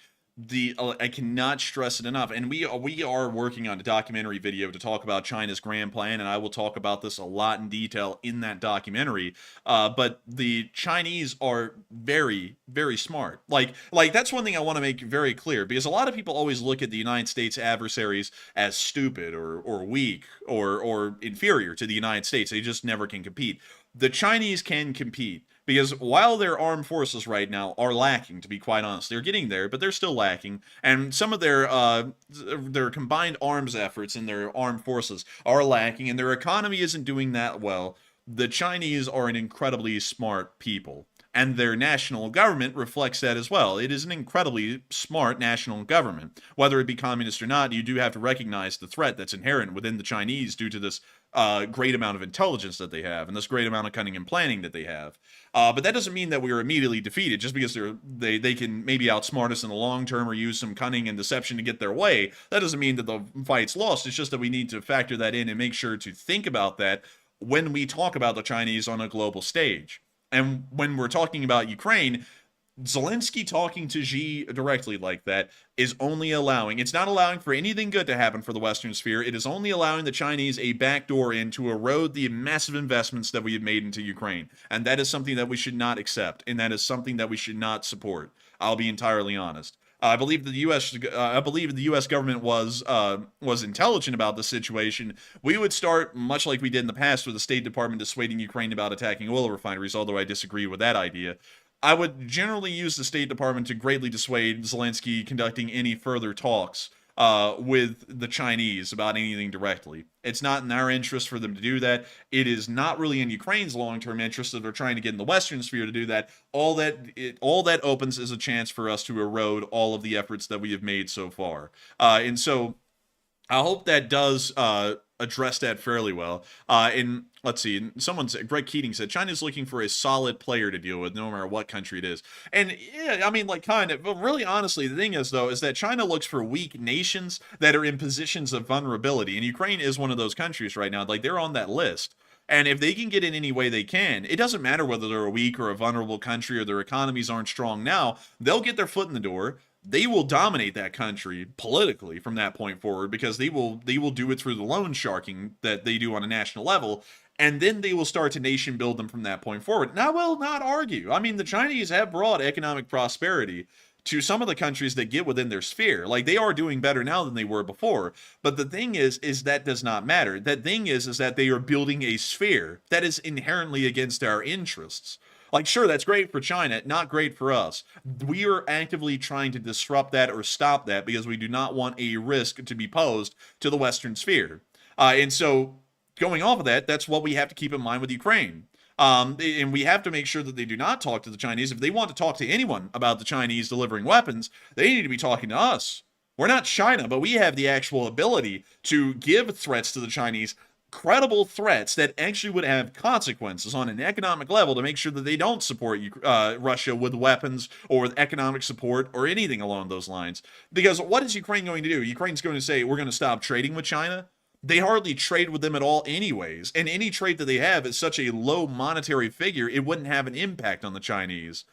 I cannot stress it enough. And we are working on a documentary video to talk about China's grand plan, and I will talk about this a lot in detail in that documentary. But the Chinese are very, very smart. Like that's one thing I want to make very clear, because a lot of people always look at the United States adversaries as stupid or weak or inferior to the United States. They just never can compete. The Chinese can compete, because while their armed forces right now are lacking, to be quite honest, they're getting there, but they're still lacking, and some of their combined arms efforts in their armed forces are lacking, and their economy isn't doing that well. The Chinese are an incredibly smart people, and their national government reflects that as well. It is an incredibly smart national government. Whether it be communist or not, you do have to recognize the threat that's inherent within the Chinese due to this great amount of intelligence that they have and this great amount of cunning and planning that they have. But that doesn't mean that we are immediately defeated just because they can maybe outsmart us in the long term or use some cunning and deception to get their way. That doesn't mean that the fight's lost. It's just that we need to factor that in and make sure to think about that when we talk about the Chinese on a global stage. And when we're talking about Ukraine, Zelensky talking to Xi directly like that is only allowing, it's not allowing for anything good to happen for the Western sphere. It is only allowing the Chinese a backdoor in to erode the massive investments that we have made into Ukraine. And that is something that we should not accept. And that is something that we should not support. I'll be entirely honest. I believe the U.S. government was intelligent about the situation. We would start, much like we did in the past, with the State Department dissuading Ukraine about attacking oil refineries, although I disagree with that idea. I would generally use the State Department to greatly dissuade Zelensky conducting any further talks with the Chinese about anything directly. It's not in our interest for them to do that. It is not really in Ukraine's long-term interest that they're trying to get in the Western sphere to do that. All that opens is a chance for us to erode all of the efforts that we have made so far. And so I hope that does address that fairly well. And let's see, Greg Keating said, China's looking for a solid player to deal with, no matter what country it is. And yeah, I mean, like kind of, but really honestly, the thing is though, is that China looks for weak nations that are in positions of vulnerability. And Ukraine is one of those countries right now. Like they're on that list. And if they can get in any way they can, it doesn't matter whether they're a weak or a vulnerable country or their economies aren't strong now, they'll get their foot in the door. They will dominate that country politically from that point forward, because they will do it through the loan sharking that they do on a national level, and then they will start to nation build them from that point forward. And I will not argue. I mean, the Chinese have brought economic prosperity to some of the countries that get within their sphere. Like they are doing better now than they were before. But the thing is that does not matter. The thing is that they are building a sphere that is inherently against our interests. Like, sure, that's great for China, not great for us. We are actively trying to disrupt that or stop that because we do not want a risk to be posed to the Western sphere. And so, going off of that, that's what we have to keep in mind with Ukraine. And we have to make sure that they do not talk to the Chinese. If they want to talk to anyone about the Chinese delivering weapons, they need to be talking to us. We're not China, but we have the actual ability to give threats to the Chinese, credible threats that actually would have consequences on an economic level to make sure that they don't support Russia with weapons or with economic support or anything along those lines. Because what is Ukraine going to do? Ukraine's going to say, we're going to stop trading with China. They hardly trade with them at all anyways. And any trade that they have is such a low monetary figure, it wouldn't have an impact on the Chinese.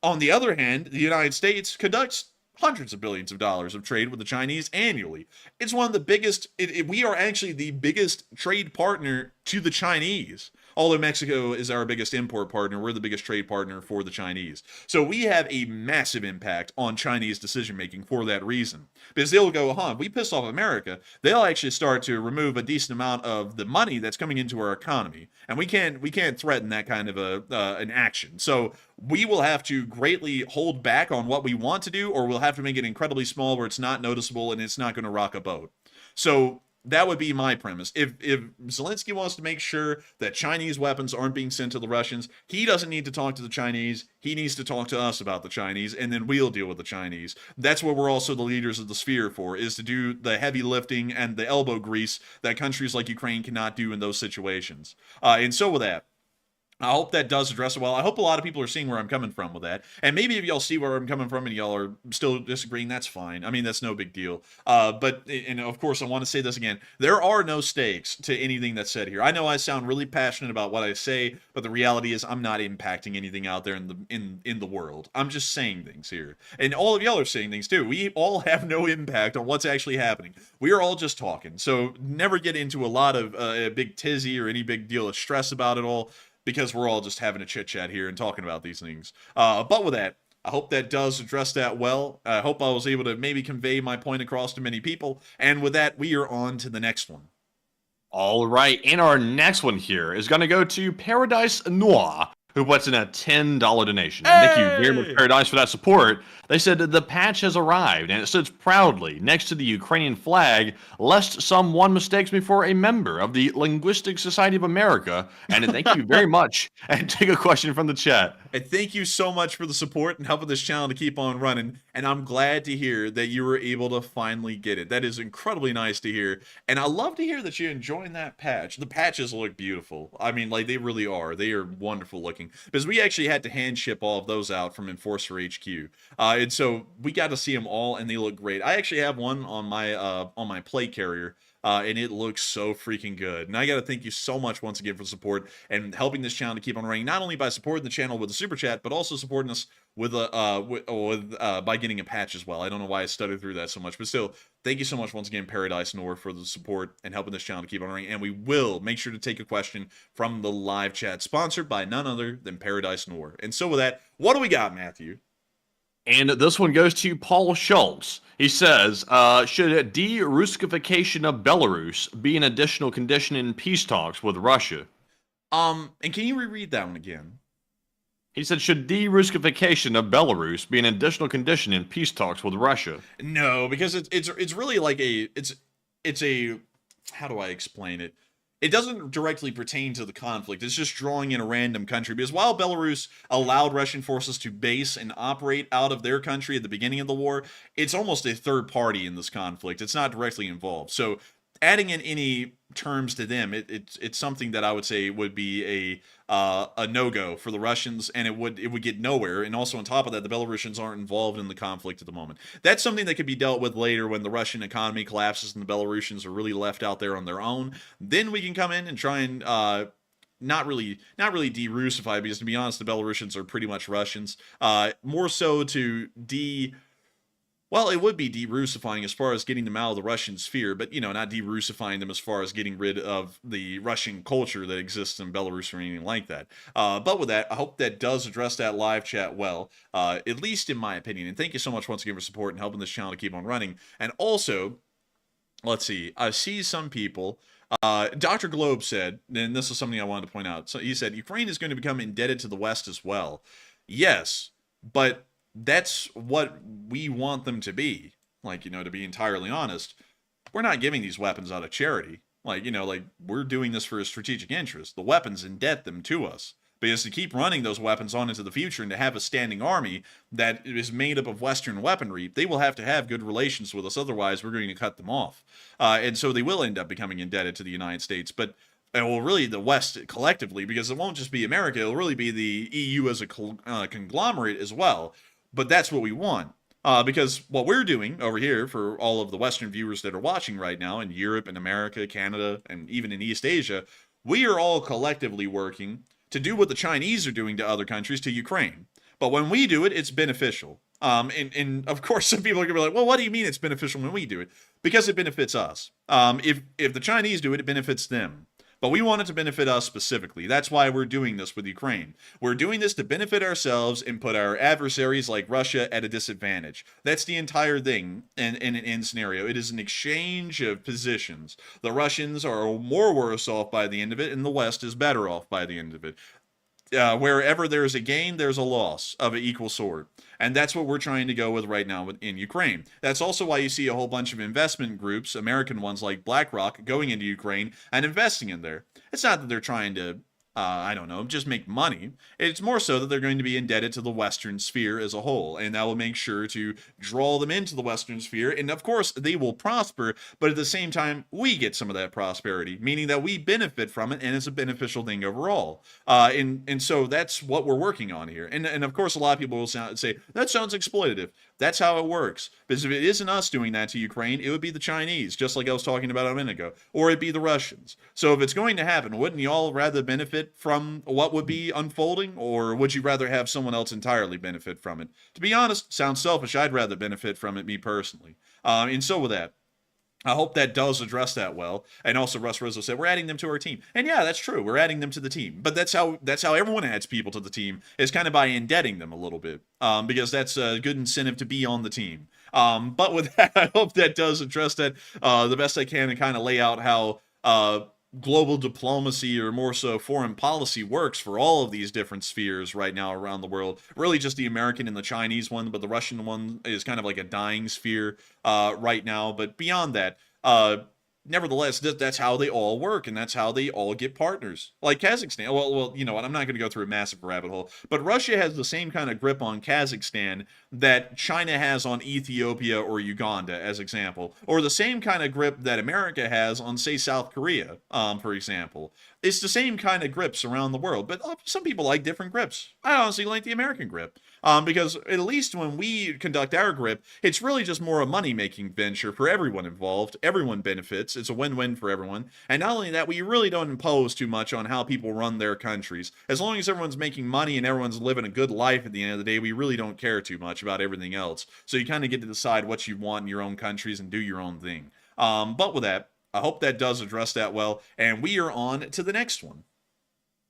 On the other hand, the United States conducts hundreds of billions of dollars of trade with the Chinese annually. It's one of the biggest, we are actually the biggest trade partner to the Chinese. Although Mexico is our biggest import partner, we're the biggest trade partner for the Chinese. So we have a massive impact on Chinese decision-making for that reason. Because they'll go, if we piss off America, they'll actually start to remove a decent amount of the money that's coming into our economy. And we can't threaten that kind of an action. So we will have to greatly hold back on what we want to do, or we'll have to make it incredibly small where it's not noticeable and it's not going to rock a boat. So that would be my premise. If Zelensky wants to make sure that Chinese weapons aren't being sent to the Russians, he doesn't need to talk to the Chinese. He needs to talk to us about the Chinese, and then we'll deal with the Chinese. That's what we're also the leaders of the sphere for, is to do the heavy lifting and the elbow grease that countries like Ukraine cannot do in those situations. And so with that, I hope that does address it well. I hope a lot of people are seeing where I'm coming from with that. And maybe if y'all see where I'm coming from and y'all are still disagreeing, that's fine. I mean, that's no big deal. But of course, I want to say this again. There are no stakes to anything that's said here. I know I sound really passionate about what I say, but the reality is I'm not impacting anything out there in the world. I'm just saying things here. And all of y'all are saying things too. We all have no impact on what's actually happening. We are all just talking. So never get into a lot of a big tizzy or any big deal of stress about it all, because we're all just having a chit-chat here and talking about these things. But with that, I hope that does address that well. I hope I was able to maybe convey my point across to many people. And with that, we are on to the next one. All right, and our next one here is going to go to Paradise Noir, who puts in a $10 donation. And thank you very much, Paradise, for that support. They said the patch has arrived, and it sits proudly next to the Ukrainian flag, lest someone mistakes me for a member of the Linguistic Society of America. And thank you very much. And take a question from the chat. And thank you so much for the support and helping this channel to keep on running. And I'm glad to hear that you were able to finally get it. That is incredibly nice to hear. And I love to hear that you're enjoying that patch. The patches look beautiful. I mean, like, they really are. They are wonderful looking. Because we actually had to hand ship all of those out from Enforcer HQ. And so we got to see them all, and they look great. I actually have one on my plate carrier. And it looks so freaking good. And I got to thank you so much once again for support and helping this channel to keep on running, not only by supporting the channel with the super chat, but also supporting us with by getting a patch as well. I don't know why I stuttered through that so much, but still, thank you so much once again, Paradise Noir, for the support and helping this channel to keep on running. And we will make sure to take a question from the live chat, sponsored by none other than Paradise Noir. And so with that, what do we got, Matthew? And this one goes to Paul Schultz. He says, should de-Russification of Belarus be an additional condition in peace talks with Russia? And can you reread that one again? He said, should de-Russification of Belarus be an additional condition in peace talks with Russia? No, because it's really like it's a, how do I explain it? It doesn't directly pertain to the conflict. It's just drawing in a random country. Because while Belarus allowed Russian forces to base and operate out of their country at the beginning of the war, it's almost a third party in this conflict. It's not directly involved. So adding in any terms to them, it's something that I would say would be a no-go for the Russians, and it would get nowhere. And also on top of that, the Belarusians aren't involved in the conflict at the moment. That's something that could be dealt with later when the Russian economy collapses and the Belarusians are really left out there on their own. Then we can come in and try and not really de-Russify, because to be honest, the Belarusians are pretty much Russians. More so to well, it would be de-Russifying as far as getting them out of the Russian sphere, but, you know, not de-Russifying them as far as getting rid of the Russian culture that exists in Belarus or anything like that. But with that, I hope that does address that live chat well, at least in my opinion. And thank you so much once again for support and helping this channel to keep on running. And also, let's see, I see some people... Dr. Globe said, and this is something I wanted to point out, so he said, Ukraine is going to become indebted to the West as well. Yes, but that's what we want them to be. Like, you know, to be entirely honest, we're not giving these weapons out of charity. Like, you know, like, we're doing this for a strategic interest. The weapons indebt them to us. Because to keep running those weapons on into the future and to have a standing army that is made up of Western weaponry, they will have to have good relations with us. Otherwise, we're going to cut them off. And so they will end up becoming indebted to the United States. But well, really the West collectively, because it won't just be America. It'll really be the EU as a conglomerate as well. But that's what we want. Because what we're doing over here, for all of the Western viewers that are watching right now in Europe and America, Canada, and even in East Asia, we are all collectively working to do what the Chinese are doing to other countries to Ukraine. But when we do it, it's beneficial. And of course, some people are going to be like, well, what do you mean it's beneficial when we do it? Because it benefits us. If the Chinese do it, it benefits them. But we want it to benefit us specifically. That's why we're doing this with Ukraine. We're doing this to benefit ourselves and put our adversaries like Russia at a disadvantage. That's the entire thing in an end scenario. It is an exchange of positions. The Russians are more worse off by the end of it, and the West is better off by the end of it. wherever there's a gain, there's a loss of an equal sort. And that's what we're trying to go with right now in Ukraine. That's also why you see a whole bunch of investment groups, American ones like BlackRock, going into Ukraine and investing in there. It's not that they're trying to I don't know, just make money. It's more so that they're going to be indebted to the Western sphere as a whole, and that will make sure to draw them into the Western sphere. And of course, they will prosper, but at the same time, we get some of that prosperity, meaning that we benefit from it, and it's a beneficial thing overall. And so that's what we're working on here. And of course, a lot of people will say, that sounds exploitative. That's how it works. Because if it isn't us doing that to Ukraine, it would be the Chinese, just like I was talking about a minute ago, or it'd be the Russians. So if it's going to happen, wouldn't you all rather benefit from what would be unfolding, or would you rather have someone else entirely benefit from it? To be honest, sounds selfish. I'd rather benefit from it, me personally. And so with that, I hope that does address that well. And also, Russ Rizzo said we're adding them to our team, and yeah, that's true. We're adding them to the team, but that's how everyone adds people to the team, is kind of by indebting them a little bit, because that's a good incentive to be on the team. But with that, I hope that does address that the best I can, and kind of lay out how global diplomacy, or more so foreign policy, works for all of these different spheres right now around the world. Really just the American and the Chinese one, but the Russian one is kind of like a dying sphere right now. But beyond that, nevertheless, that's how they all work, and that's how they all get partners. Like Kazakhstan, well, you know what, I'm not going to go through a massive rabbit hole, but Russia has the same kind of grip on Kazakhstan that China has on Ethiopia or Uganda, as example, or the same kind of grip that America has on, say, South Korea, for example. It's the same kind of grips around the world, but some people like different grips. I honestly like the American grip. Because at least when we conduct our grip, it's really just more a money-making venture for everyone involved. Everyone benefits. It's a win-win for everyone. And not only that, we really don't impose too much on how people run their countries. As long as everyone's making money and everyone's living a good life at the end of the day, we really don't care too much about everything else. So you kind of get to decide what you want in your own countries and do your own thing. But with that, I hope that does address that well. And we are on to the next one.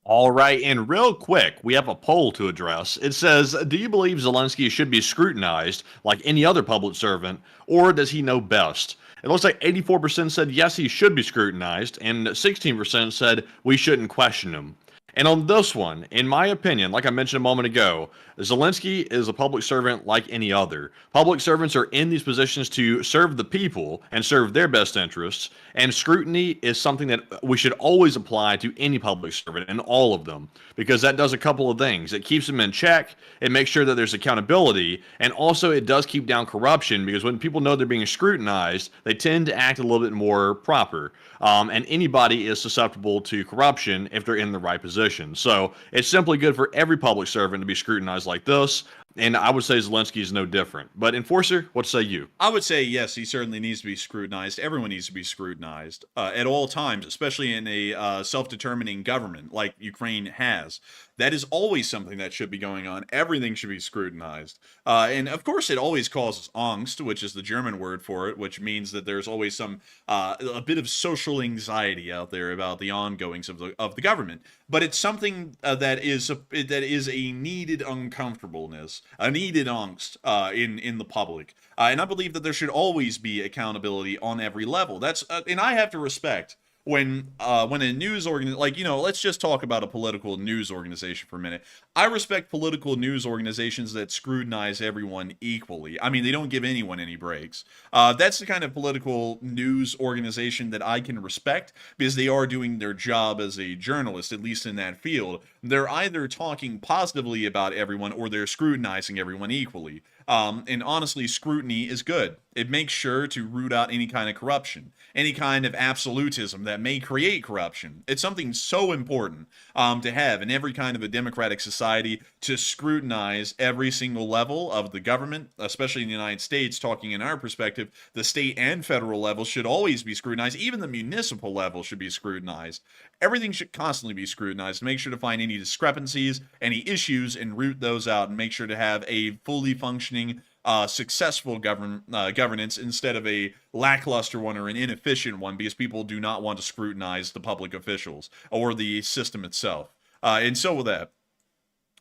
All right, and real quick, we have a poll to address. It says, do you believe Zelensky should be scrutinized like any other public servant, or does he know best? It looks like 84% said yes, he should be scrutinized, and 16% said we shouldn't question him. And on this one, in my opinion, like I mentioned a moment ago, Zelensky is a public servant like any other. Public servants are in these positions to serve the people and serve their best interests, and scrutiny is something that we should always apply to any public servant, and all of them, because that does a couple of things. It keeps them in check, it makes sure that there's accountability, and also it does keep down corruption, because when people know they're being scrutinized, they tend to act a little bit more proper. And anybody is susceptible to corruption if they're in the right position. So it's simply good for every public servant to be scrutinized like this. And I would say Zelensky is no different. But Enforcer, what say you? I would say yes, he certainly needs to be scrutinized. Everyone needs to be scrutinized at all times, especially in a self-determining government like Ukraine has. That is always something that should be going on. Everything should be scrutinized. And of course, it always causes angst, which is the German word for it, which means that there's always some a bit of social anxiety out there about the ongoings of the government. But it's something that is a needed uncomfortableness, a needed angst in the public. And I believe that there should always be accountability on every level. That's and I have to respect when a news organization, like, you know, let's just talk about a political news organization for a minute. I respect political news organizations that scrutinize everyone equally. I mean, they don't give anyone any breaks. That's the kind of political news organization that I can respect, because they are doing their job as a journalist, at least in that field. They're either talking positively about everyone, or they're scrutinizing everyone equally. And honestly, scrutiny is good. It makes sure to root out any kind of corruption, any kind of absolutism that may create corruption. It's something so important to have in every kind of a democratic society, to scrutinize every single level of the government, especially in the United States. Talking in our perspective, the state and federal level should always be scrutinized. Even the municipal level should be scrutinized. Everything should constantly be scrutinized to make sure to find any discrepancies, any issues, and root those out, and make sure to have a fully functioning successful governance instead of a lackluster one or an inefficient one, because people do not want to scrutinize the public officials or the system itself. And so with that,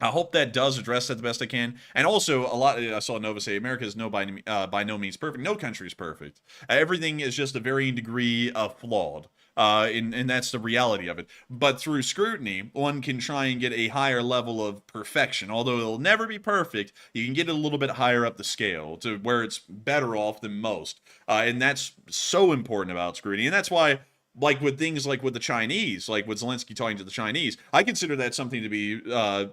I hope that does address that the best I can. And also, I saw Nova say, America is by no means perfect. No country is perfect. Everything is just a varying degree of flawed. And that's the reality of it. But through scrutiny, one can try and get a higher level of perfection. Although it'll never be perfect, you can get it a little bit higher up the scale to where it's better off than most. And that's so important about scrutiny. And that's why, like with things like with the Chinese, like with Zelensky talking to the Chinese, I consider that something to be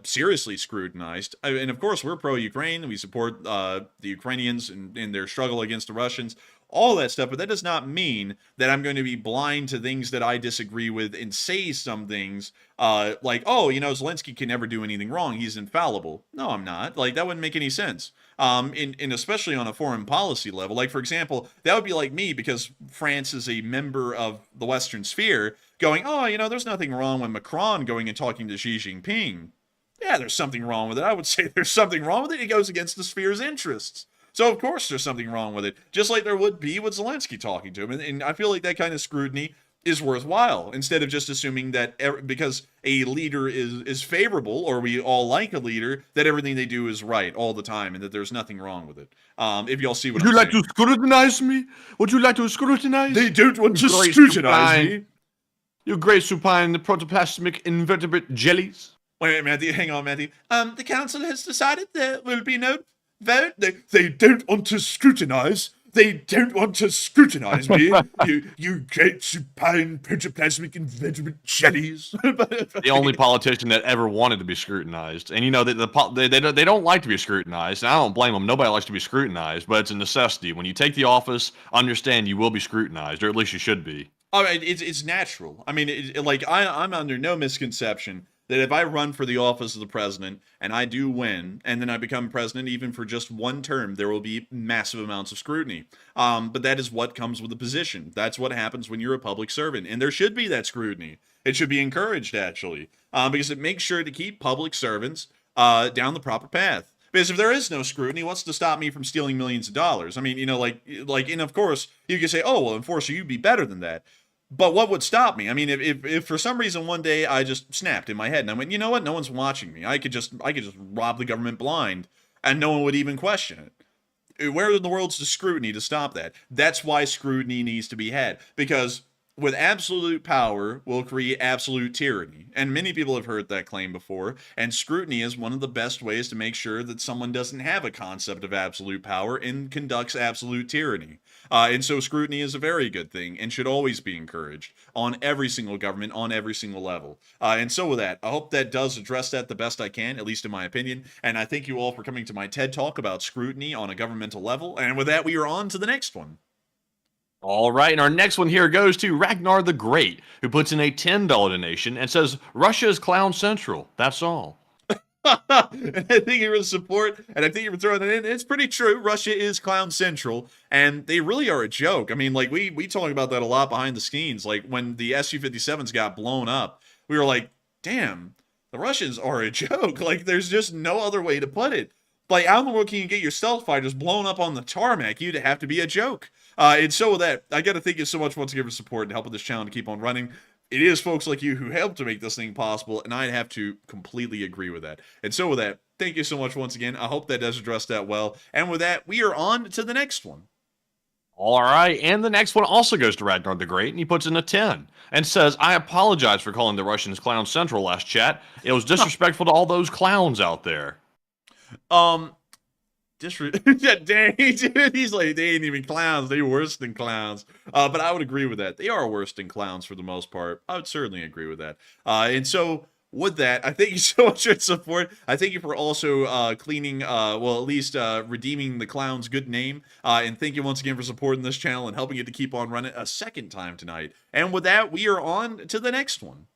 seriously scrutinized. And of course, we're pro-Ukraine. We support the Ukrainians in their struggle against the Russians, all that stuff. But that does not mean that I'm going to be blind to things that I disagree with and say some things like, oh, Zelensky can never do anything wrong. He's infallible. No, I'm not. Like, that wouldn't make any sense. In especially on a foreign policy level. Like, for example, that would be like me, because France is a member of the Western sphere, going, oh, there's nothing wrong with Macron going and talking to Xi Jinping. Yeah, there's something wrong with it. I would say there's something wrong with it. It goes against the sphere's interests. So, of course, there's something wrong with it. Just like there would be with Zelensky talking to him. And I feel like that kind of scrutiny is worthwhile, instead of just assuming that because a leader is favorable, or we all like a leader, that everything they do is right all the time and that there's nothing wrong with it. If y'all see what I'm saying. Would you like to scrutinize me? Would you like to scrutinize? They don't want to scrutinize me. You great supine protoplasmic invertebrate jellies. Wait, Matthew, hang on, Matthew. The council has decided there will be no vote. They don't want to scrutinize. They don't want to scrutinize me, you great supine protoplasmic invertebrate jellies. The only politician that ever wanted to be scrutinized. And they don't like to be scrutinized, and I don't blame them. Nobody likes to be scrutinized, but it's a necessity. When you take the office, understand you will be scrutinized, or at least you should be. I mean, it's natural. I mean, I'm under no misconception that if I run for the office of the president and I do win, and then I become president even for just one term, there will be massive amounts of scrutiny. But that is what comes with the position. That's what happens when you're a public servant. And there should be that scrutiny. It should be encouraged, actually, because it makes sure to keep public servants down the proper path. Because if there is no scrutiny, what's to stop me from stealing millions of dollars? I mean, and of course, you can say, oh, well, enforcer, you'd be better than that. But what would stop me? I mean, if for some reason one day I just snapped in my head and I went, you know what? No one's watching me. I could just rob the government blind, and no one would even question it. Where in the world's the scrutiny to stop that? That's why scrutiny needs to be had, because with absolute power will create absolute tyranny. And many people have heard that claim before, and scrutiny is one of the best ways to make sure that someone doesn't have a concept of absolute power and conducts absolute tyranny. And so scrutiny is a very good thing and should always be encouraged on every single government, on every single level. And so with that, I hope that does address that the best I can, at least in my opinion. And I thank you all for coming to my TED Talk about scrutiny on a governmental level. And with that, we are on to the next one. All right, and our next one here goes to Ragnar the Great, who puts in a $10 donation and says, Russia is clown central. That's all. And I think you for the support, and I think you for throwing that in. It's pretty true. Russia is clown central, and they really are a joke. I mean, like, we talk about that a lot behind the scenes. Like, when the Su-57s got blown up, we were like, damn, the Russians are a joke. Like, there's just no other way to put it. Like, how in the world can you get your stealth fighters blown up on the tarmac? You'd have to be a joke. And so with that, I got to thank you so much once again for support and helping this channel to keep on running. It is folks like you who helped to make this thing possible, and I'd have to completely agree with that. And so with that, thank you so much once again. I hope that does address that well. And with that, we are on to the next one. All right, and the next one also goes to Ragnar the Great, and he puts in a 10 and says, I apologize for calling the Russians Clown Central last chat. It was disrespectful to all those clowns out there. Yeah, dang, dude, he's like, they ain't even clowns, they worse than clowns. But I would agree with that. They are worse than clowns for the most part. I would certainly agree with that. And so with that, I thank you so much for your support. I thank you for also cleaning, well, at least redeeming the clown's good name. And thank you once again for supporting this channel and helping it to keep on running a second time tonight. And with that, we are on to the next one.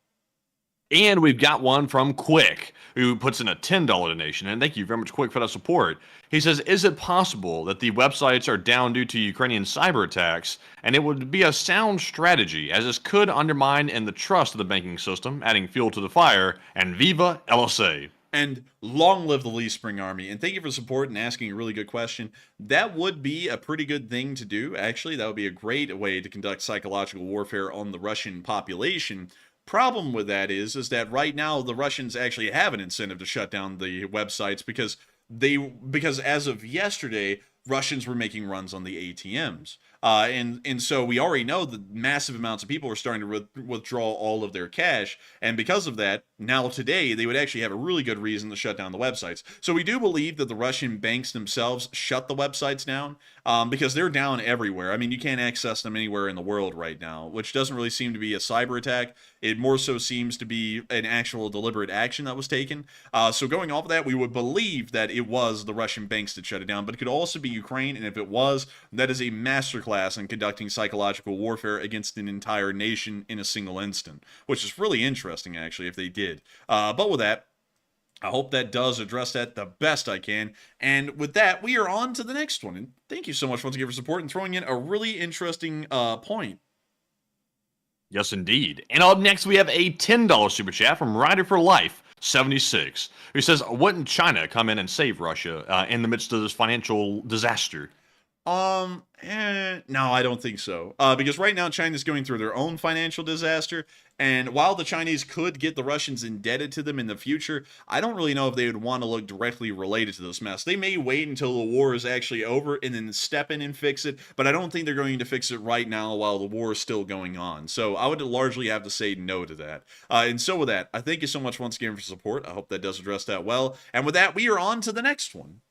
And we've got one from Quick, who puts in a $10 donation. And thank you very much, Quick, for that support. He says, is it possible that the websites are down due to Ukrainian cyber attacks? And it would be a sound strategy, as this could undermine the trust of the banking system, adding fuel to the fire. And viva LSA. And long live the Lee Spring Army. And thank you for support and asking a really good question. That would be a pretty good thing to do. Actually, that would be a great way to conduct psychological warfare on the Russian population. Problem with that is that right now the Russians actually have an incentive to shut down the websites because as of yesterday, Russians were making runs on the ATMs. And so we already know that massive amounts of people are starting to withdraw all of their cash. And because of that, now today, they would actually have a really good reason to shut down the websites. So we do believe that the Russian banks themselves shut the websites down because they're down everywhere. I mean, you can't access them anywhere in the world right now, which doesn't really seem to be a cyber attack. It more so seems to be an actual deliberate action that was taken. So going off of that, we would believe that it was the Russian banks that shut it down, but it could also be Ukraine. And if it was, that is a masterclass in conducting psychological warfare against an entire nation in a single instant, which is really interesting, actually, if they did. But with that, I hope that does address that the best I can. And with that, we are on to the next one. And thank you so much once again for support and throwing in a really interesting point. Yes, indeed. And up next, we have a $10 super chat from Rider for Life 76, who says, wouldn't China come in and save Russia in the midst of this financial disaster? No, I don't think so. Because right now China's going through their own financial disaster, and while the Chinese could get the Russians indebted to them in the future, I don't really know if they would want to look directly related to this mess. They may wait until the war is actually over and then step in and fix it, but I don't think they're going to fix it right now while the war is still going on. So I would largely have to say no to that. And so with that, I thank you so much once again for support. I hope that does address that well. And with that, we are on to the next one.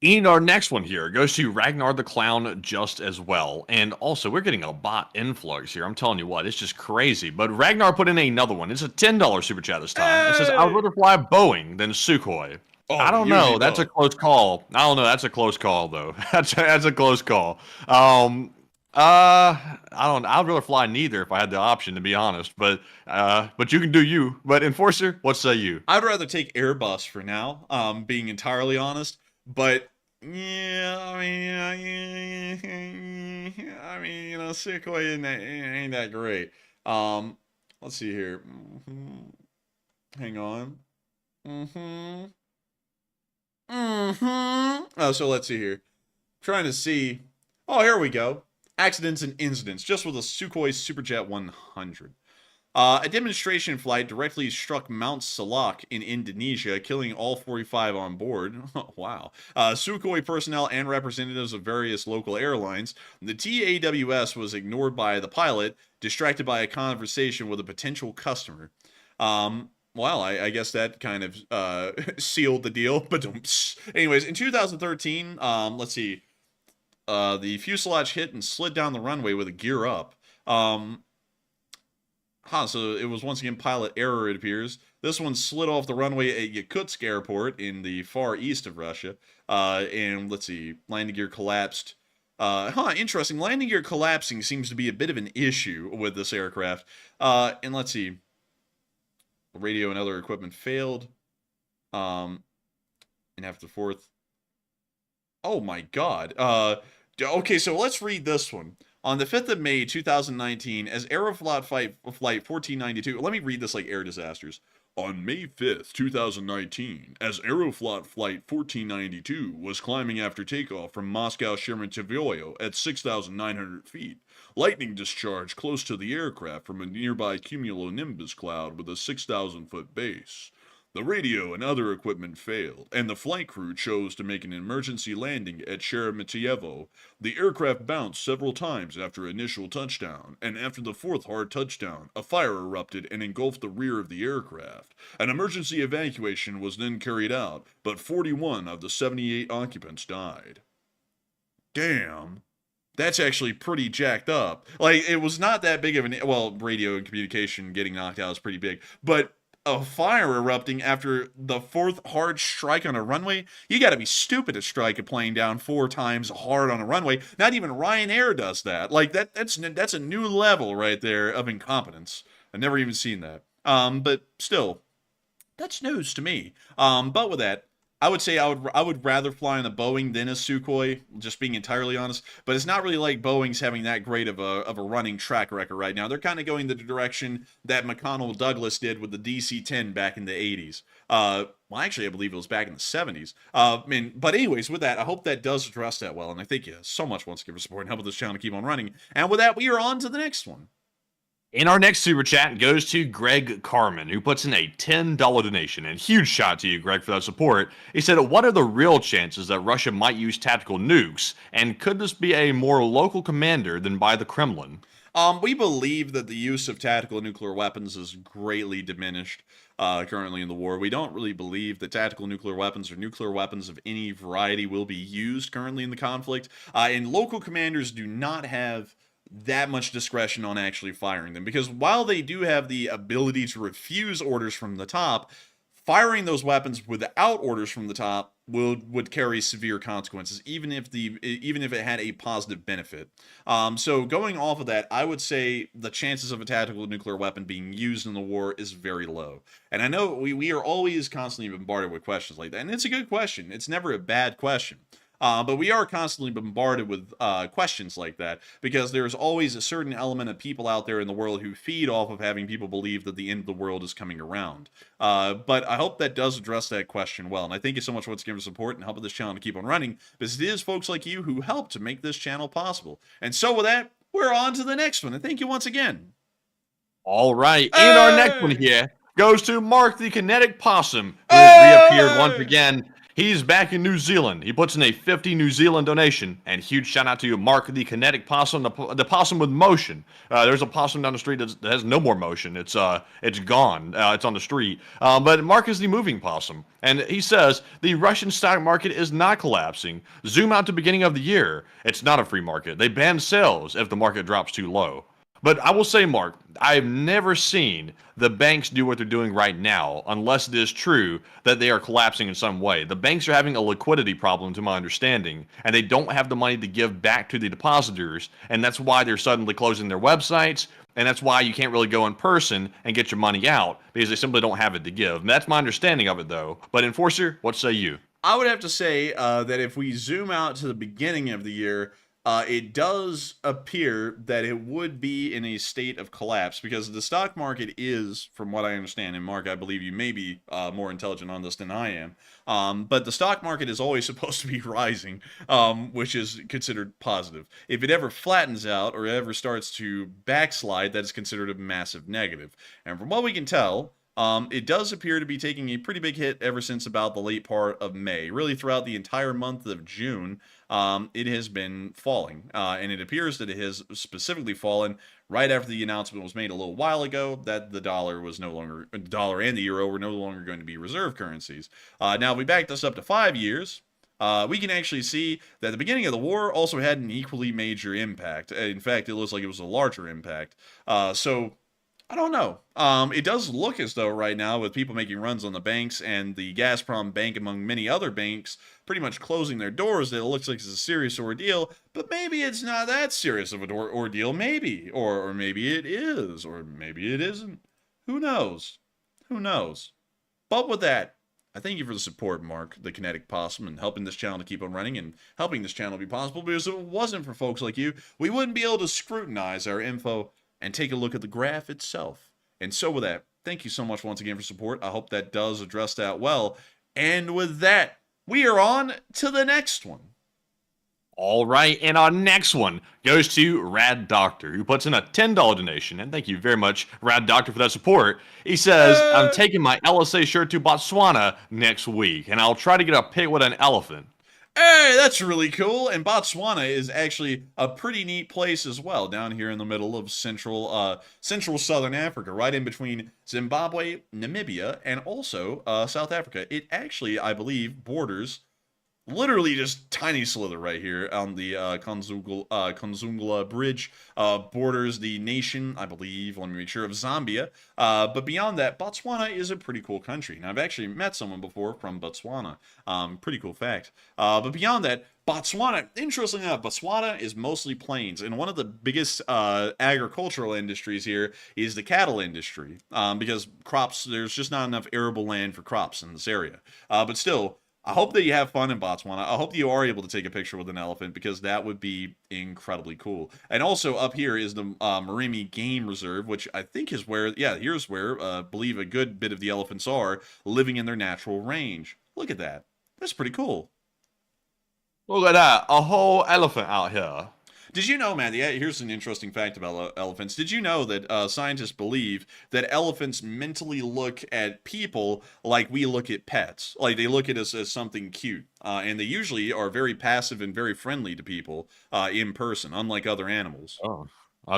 And our next one here goes to Ragnar the Clown just as well. And also, we're getting a bot influx here. I'm telling you what, it's just crazy. But Ragnar put in another one. It's a $10 super chat this time. It says, I'd rather fly Boeing than Sukhoi. I don't know. That's a close call. I don't know. That's a close call, though. That's a close call. I don't. I'd rather fly neither if I had the option, to be honest. But you can do you. But Enforcer, what say you? I'd rather take Airbus for now. Being entirely honest. But yeah, I mean, you know, Sukhoi ain't that great. Let's see here. Hang on. Oh, so let's see here. Trying to see. Oh, here we go. Accidents and incidents, just with a Sukhoi Superjet 100. A demonstration flight directly struck Mount Salak in Indonesia, killing all 45 on board. Wow. Sukhoi personnel and representatives of various local airlines. The TAWS was ignored by the pilot, distracted by a conversation with a potential customer. Well, I guess that kind of sealed the deal. But anyways, in 2013, let's see. The fuselage hit and slid down the runway with a gear up. So it was once again pilot error, it appears. This one slid off the runway at Yakutsk Airport in the far east of Russia. And let's see, landing gear collapsed. Interesting. Landing gear collapsing seems to be a bit of an issue with this aircraft. And let's see. Radio and other equipment failed. And after the fourth. Oh my god. Okay, so let's read this one. On the 5th of May, 2019, as Aeroflot Flight 1492, let me read this like air disasters. On May 5th, 2019, as Aeroflot Flight 1492 was climbing after takeoff from Moscow Sheremetyevo at 6,900 feet, lightning discharged close to the aircraft from a nearby cumulonimbus cloud with a 6,000-foot base. The radio and other equipment failed, and the flight crew chose to make an emergency landing at Sheremetyevo. The aircraft bounced several times after initial touchdown, and after the fourth hard touchdown, a fire erupted and engulfed the rear of the aircraft. An emergency evacuation was then carried out, but 41 of the 78 occupants died. Damn. That's actually pretty jacked up. Like, it was not that big of an... Well, radio and communication getting knocked out is pretty big, but... a fire erupting after the fourth hard strike on a runway? You gotta be stupid to strike a plane down 4 times hard on a runway. Not even Ryanair does that. Like, that's a new level right there of incompetence. I've never even seen that. But still, that's news to me. But with that, I would say I would rather fly on a Boeing than a Sukhoi, just being entirely honest. But it's not really like Boeing's having that great of a running track record right now. They're kind of going the direction that McConnell Douglas did with the DC-10 back in the 80s. Well, actually, I believe it was back in the 70s. But anyways, with that, I hope that does address that well. And I thank you so much once again for support and helping this channel to keep on running. And with that, we are on to the next one. And our next super chat goes to Greg Carmen, who puts in a $10 donation. And huge shout to you, Greg, for that support. He said, what are the real chances that Russia might use tactical nukes? And could this be a more local commander than by the Kremlin? We believe that the use of tactical nuclear weapons is greatly diminished currently in the war. We don't really believe that tactical nuclear weapons or nuclear weapons of any variety will be used currently in the conflict. And local commanders do not have that much discretion on actually firing them, because while they do have the ability to refuse orders from the top, firing those weapons without orders from the top would carry severe consequences, even if it had a positive benefit. So going off of that, I would say the chances of a tactical nuclear weapon being used in the war is very low. And I know we are always constantly bombarded with questions like that, and it's a good question. It's never a bad question. But we are constantly bombarded with questions like that, because there's always a certain element of people out there in the world who feed off of having people believe that the end of the world is coming around. But I hope that does address that question well. And I thank you so much once again for support and helping this channel to keep on running, because it is folks like you who help to make this channel possible. And so with that, we're on to the next one. And thank you once again. All right. And our next one here goes to Mark the Kinetic Possum, who has reappeared once again. He's back in New Zealand. He puts in a 50 New Zealand donation. And huge shout out to you, Mark the Kinetic Possum, the possum with motion. There's a possum down the street that has no more motion. It's gone. It's on the street. But Mark is the moving possum. And he says, the Russian stock market is not collapsing. Zoom out to beginning of the year. It's not a free market. They ban sales if the market drops too low. But I will say, Mark, I've never seen the banks do what they're doing right now, unless it is true that they are collapsing in some way. The banks are having a liquidity problem, to my understanding, and they don't have the money to give back to the depositors, and that's why they're suddenly closing their websites, and that's why you can't really go in person and get your money out, because they simply don't have it to give. And that's my understanding of it, though. But Enforcer, what say you? I would have to say that if we zoom out to the beginning of the year, it does appear that it would be in a state of collapse, because the stock market is, from what I understand, and Mark, I believe you may be more intelligent on this than I am, but the stock market is always supposed to be rising, which is considered positive. If it ever flattens out or ever starts to backslide, that is considered a massive negative. And from what we can tell, it does appear to be taking a pretty big hit ever since about the late part of May. Really, throughout the entire month of June, it has been falling. And it appears that it has specifically fallen right after the announcement was made a little while ago that the dollar was no longer, the dollar and the euro were no longer going to be reserve currencies. Now, if we back this up to 5 years, we can actually see that the beginning of the war also had an equally major impact. In fact, it looks like it was a larger impact. So I don't know. It does look as though right now, with people making runs on the banks and the Gazprom Bank, among many other banks, pretty much closing their doors, that it looks like it's a serious ordeal. But maybe it's not that serious of an ordeal. Maybe. Or maybe it is. Or maybe it isn't. Who knows? Who knows? But with that, I thank you for the support, Mark, the Kinetic Possum, and helping this channel to keep on running and helping this channel be possible, because if it wasn't for folks like you, we wouldn't be able to scrutinize our info and take a look at the graph itself. And so with that, thank you so much once again for support. I hope that does address that well. And with that, we are on to the next one. All right, and our next one goes to Rad Doctor, who puts in a $10 donation. And thank you very much, Rad Doctor, for that support. He says, I'm taking my LSA shirt to Botswana next week, and I'll try to get a pic with an elephant. Hey, that's really cool. And Botswana is actually a pretty neat place as well, down here in the middle of central southern Africa, right in between Zimbabwe, Namibia, and also South Africa. It actually, I believe, borders literally just tiny slither right here on the Konzungula Bridge, borders the nation, I believe, let me make sure, of Zambia. But beyond that, Botswana is a pretty cool country. And I've actually met someone before from Botswana. Pretty cool fact. But beyond that, Botswana, interestingly enough, Botswana is mostly plains, and one of the biggest agricultural industries here is the cattle industry, because crops, there's just not enough arable land for crops in this area. But still, I hope that you have fun in Botswana. I hope you are able to take a picture with an elephant, because that would be incredibly cool. And also up here is the Marimi Game Reserve, which I think is where, yeah, here's where I believe a good bit of the elephants are living in their natural range. Look at that. That's pretty cool. Look at that. A whole elephant out here. Did you know, Matt? Yeah, here's an interesting fact about elephants. Did you know that scientists believe that elephants mentally look at people like we look at pets? Like they look at us as something cute. And they usually are very passive and very friendly to people in person, unlike other animals. Oh.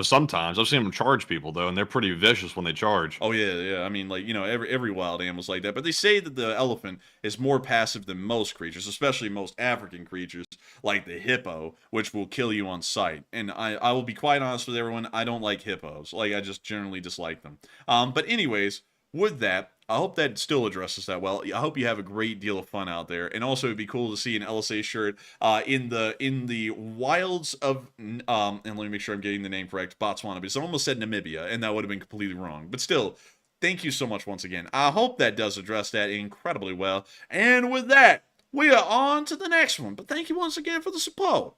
Sometimes I've seen them charge people though, and they're pretty vicious when they charge. Oh yeah, yeah. I mean, like every wild animal's like that. But they say that the elephant is more passive than most creatures, especially most African creatures like the hippo, which will kill you on sight. And I will be quite honest with everyone. I don't like hippos. Like I just generally dislike them. But anyways, with that, I hope that still addresses that well. I hope you have a great deal of fun out there, and also it'd be cool to see an LSA shirt in the wilds of and let me make sure I'm getting the name correct, Botswana, because I almost said Namibia, and that would have been completely wrong. But still, thank you so much once again. I hope that does address that incredibly well. And with that, we are on to the next one. But thank you once again for the support.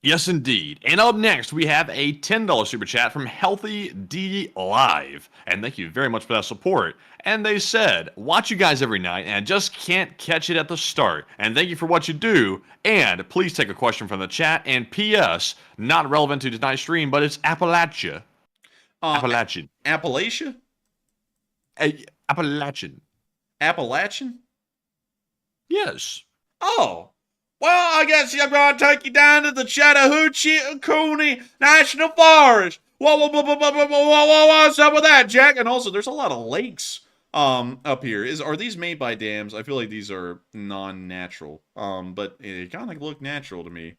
Yes, indeed. And up next, we have a $10 super chat from Healthy D Live. And thank you very much for that support. And they said, watch you guys every night and just can't catch it at the start. And thank you for what you do. And please take a question from the chat. And P.S., not relevant to tonight's stream, but it's Appalachia. Appalachian. Appalachia? Appalachian. Appalachian? Yes. Oh. Well, I guess I'm going to take you down to the Chattahoochee Cooney National Forest. What's up with that, Jack? And also, there's a lot of lakes up here. Are these made by dams? I feel like these are non-natural, but it kind of look natural to me.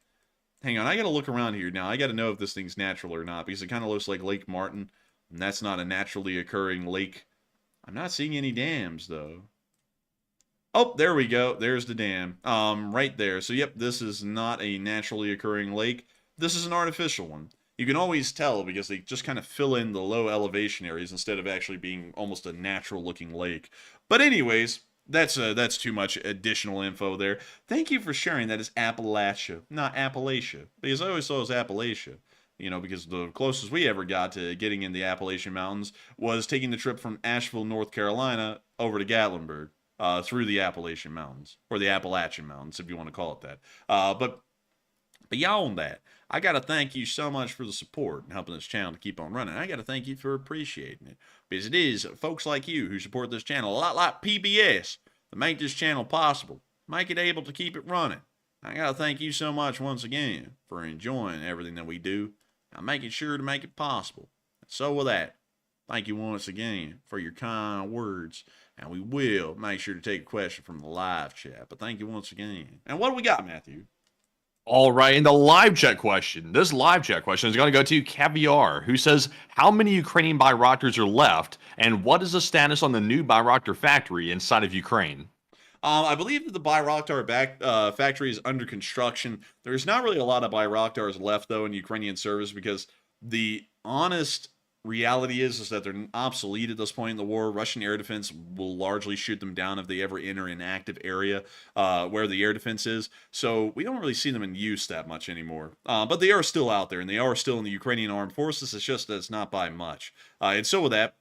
Hang on, I got to look around here now. I got to know if this thing's natural or not, because it kind of looks like Lake Martin, and that's not a naturally occurring lake. I'm not seeing any dams, though. Oh, there we go. There's the dam. Right there. So, yep, this is not a naturally occurring lake. This is an artificial one. You can always tell because they just kind of fill in the low elevation areas instead of actually being almost a natural-looking lake. But anyways, that's too much additional info there. Thank you for sharing that as Appalachia, not Appalachia. Because I always thought it was Appalachia. You know, because the closest we ever got to getting in the Appalachian Mountains was taking the trip from Asheville, North Carolina, over to Gatlinburg. Through the Appalachian Mountains, or the Appalachian Mountains, if you want to call it that. But beyond that, I got to thank you so much for the support and helping this channel to keep on running. I got to thank you for appreciating it, because it is folks like you who support this channel, a lot like PBS, that make this channel possible, make it able to keep it running. I got to thank you so much once again for enjoying everything that we do and making sure to make it possible. So with that, thank you once again for your kind words. And we will make sure to take a question from the live chat. But thank you once again. And what do we got, Matthew? All right, and the live chat question. This live chat question is going to go to Caviar, who says, how many Ukrainian Bayraktars are left, and what is the status on the new Bayraktar factory inside of Ukraine? I believe that the Bayraktar factory is under construction. There's not really a lot of Bayraktars left, though, in Ukrainian service, because the honest reality is that they're obsolete at this point in the war. Russian air defense will largely shoot them down if they ever enter an active area where the air defense is. So we don't really see them in use that much anymore. But they are still out there, and they are still in the Ukrainian armed forces. It's just that it's not by much. And so with that,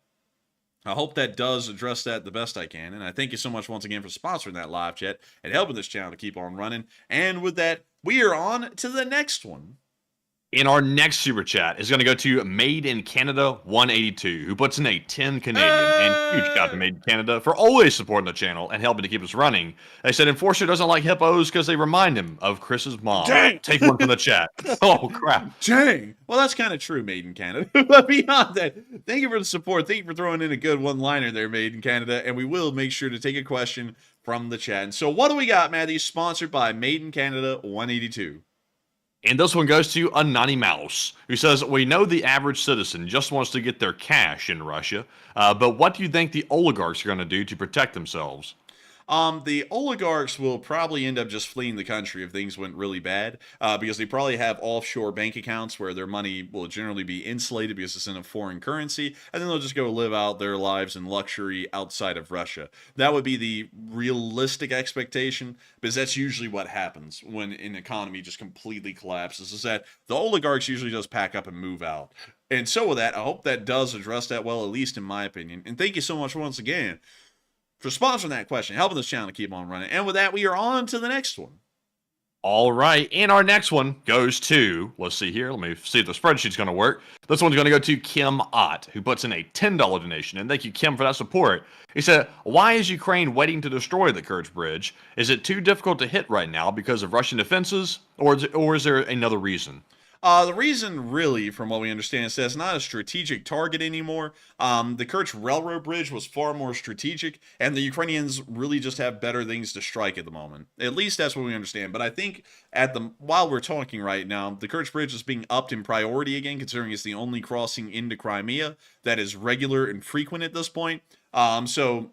I hope that does address that the best I can. And I thank you so much once again for sponsoring that live chat and helping this channel to keep on running. And with that, we are on to the next one. In our next super chat is going to go to Made in Canada 182, who puts in a 10 Canadian, and huge shout out to Made in Canada for always supporting the channel and helping to keep us running. They said Enforcer doesn't like hippos because they remind him of Chris's mom. Dang! Take one from the chat. Oh, crap. Dang! Well, that's kind of true, Made in Canada. But beyond that, thank you for the support. Thank you for throwing in a good one-liner there, Made in Canada. And we will make sure to take a question from the chat. And so what do we got, Matthew? Sponsored by Made in Canada 182. And this one goes to Anani Mouse, who says, we know the average citizen just wants to get their cash in Russia, but what do you think the oligarchs are going to do to protect themselves? The oligarchs will probably end up just fleeing the country if things went really bad, because they probably have offshore bank accounts where their money will generally be insulated because it's in a foreign currency, and then they'll just go live out their lives in luxury outside of Russia. That would be the realistic expectation, because that's usually what happens when an economy just completely collapses, is that the oligarchs usually just pack up and move out. And so with that, I hope that does address that well, at least in my opinion. And thank you so much once again for sponsoring that question, helping this channel to keep on running. And with that, we are on to the next one. All right, and our next one goes to, let's see here, let me see if the spreadsheet's going to work. This one's going to go to Kim Ott, who puts in a $10 donation, and thank you, Kim, for that support. He said, why is Ukraine waiting to destroy the Kerch Bridge? Is it too difficult to hit right now because of Russian defenses, or is there another reason? The reason, really, from what we understand, is that it's not a strategic target anymore. The Kerch Railroad Bridge was far more strategic, and the Ukrainians really just have better things to strike at the moment. At least that's what we understand. But I think while we're talking right now, the Kerch Bridge is being upped in priority again, considering it's the only crossing into Crimea that is regular and frequent at this point. So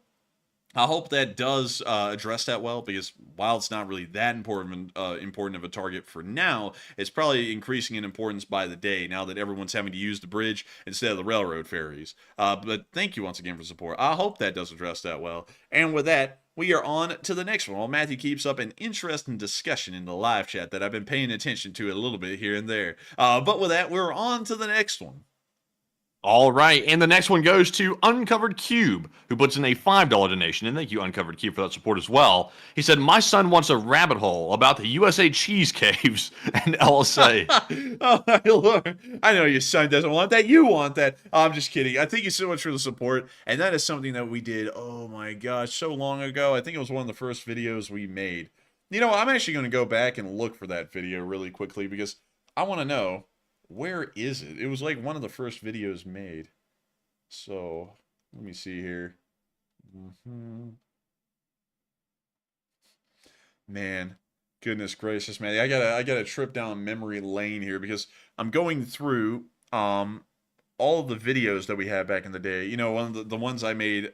I hope that does address that well, because while it's not really that important of a target for now, it's probably increasing in importance by the day now that everyone's having to use the bridge instead of the railroad ferries. But thank you once again for support. I hope that does address that well. And with that, we are on to the next one. While Matthew keeps up an interesting discussion in the live chat that I've been paying attention to a little bit here and there. But with that, we're on to the next one. All right, and the next one goes to Uncovered Cube, who puts in a $5 donation, and thank you, Uncovered Cube, for that support as well. He said, my son wants a rabbit hole about the USA cheese caves and LSA. Oh, my Lord. I know your son doesn't want that. You want that. I'm just kidding. I thank you so much for the support, and that is something that we did, oh my gosh, so long ago. I think it was one of the first videos we made. You know, I'm actually going to go back and look for that video really quickly, because I want to know, where is it? It was like one of the first videos made. So, let me see here. Man, goodness gracious, man. I gotta trip down memory lane here, because I'm going through all of the videos that we had back in the day. You know, one of the ones I made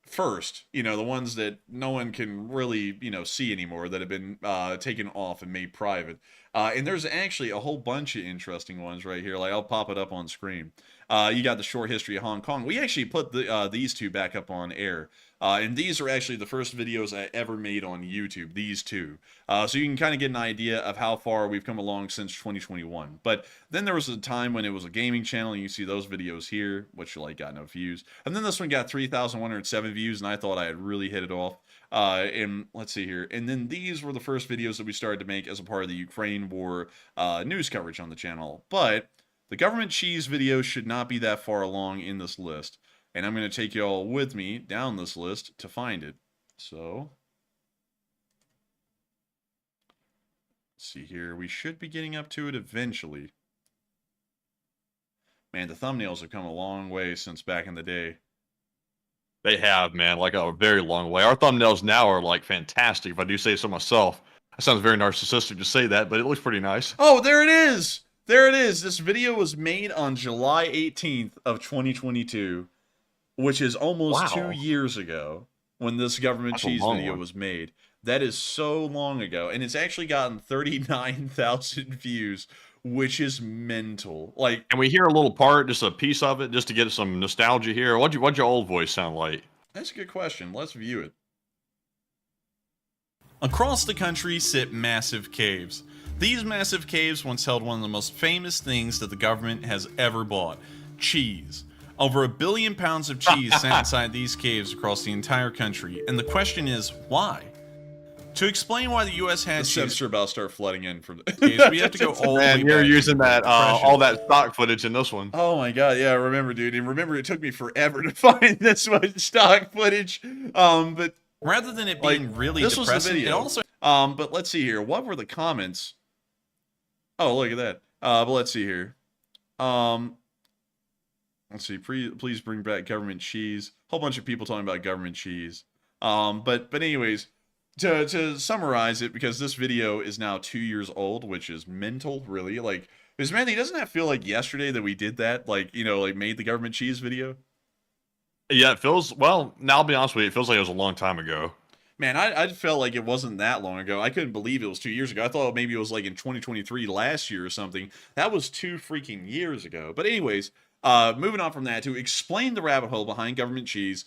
first, you know, the ones that no one can really, you know, see anymore, that have been taken off and made private. And there's actually a whole bunch of interesting ones right here. Like, I'll pop it up on screen. You got the short history of Hong Kong. We actually put these two back up on air. And these are actually the first videos I ever made on YouTube, these two. So you can kind of get an idea of how far we've come along since 2021. But then there was a time when it was a gaming channel, and you see those videos here, which like got no views. And then this one got 3,107 views, and I thought I had really hit it off. And let's see here. And then these were the first videos that we started to make as a part of the Ukraine war news coverage on the channel. But the government cheese video should not be that far along in this list. And I'm going to take you all with me down this list to find it. So, let's see here. We should be getting up to it eventually. Man, the thumbnails have come a long way since back in the day. They have, man, like a very long way. Our thumbnails now are like fantastic, if I do say so myself. That sounds very narcissistic to say that, but it looks pretty nice. Oh, there it is! There it is! This video was made on July 18th of 2022, which is almost 2 years ago when this government cheese video was made. That is so long ago, and it's actually gotten 39,000 views, which is mental. Like, and we hear a little part, just a piece of it, just to get some nostalgia here. What'd your old voice sound like? That's a good question. Let's view it. Across the country sit massive caves. These massive caves once held one of the most famous things that the government has ever bought: cheese. Over 1 billion pounds of cheese sat inside these caves across the entire country, and the question is, why? To explain why the U.S. has cheese... The ships are about to start flooding in from the caves, we have to go all the way back. And you're using that, all that stock footage in this one. Oh my god, yeah, I remember, dude. And remember, it took me forever to find this much stock footage. But rather than it being really this depressing, was the video. It also... but let's see here. What were the comments? Oh, look at that. But let's see here. Let's see. Please bring back government cheese. Whole bunch of people talking about government cheese. But anyways, to summarize it, because this video is now 2 years old, which is mental, really. Like, because man, doesn't that feel like yesterday that we did that? Like, you know, like made the government cheese video. Yeah, it feels. Well, now I'll be honest with you. It feels like it was a long time ago. Man, I felt like it wasn't that long ago. I couldn't believe it was 2 years ago. I thought maybe it was like in 2023 last year or something. That was 2 freaking years ago. But anyways, moving on from that, to explain the rabbit hole behind government cheese,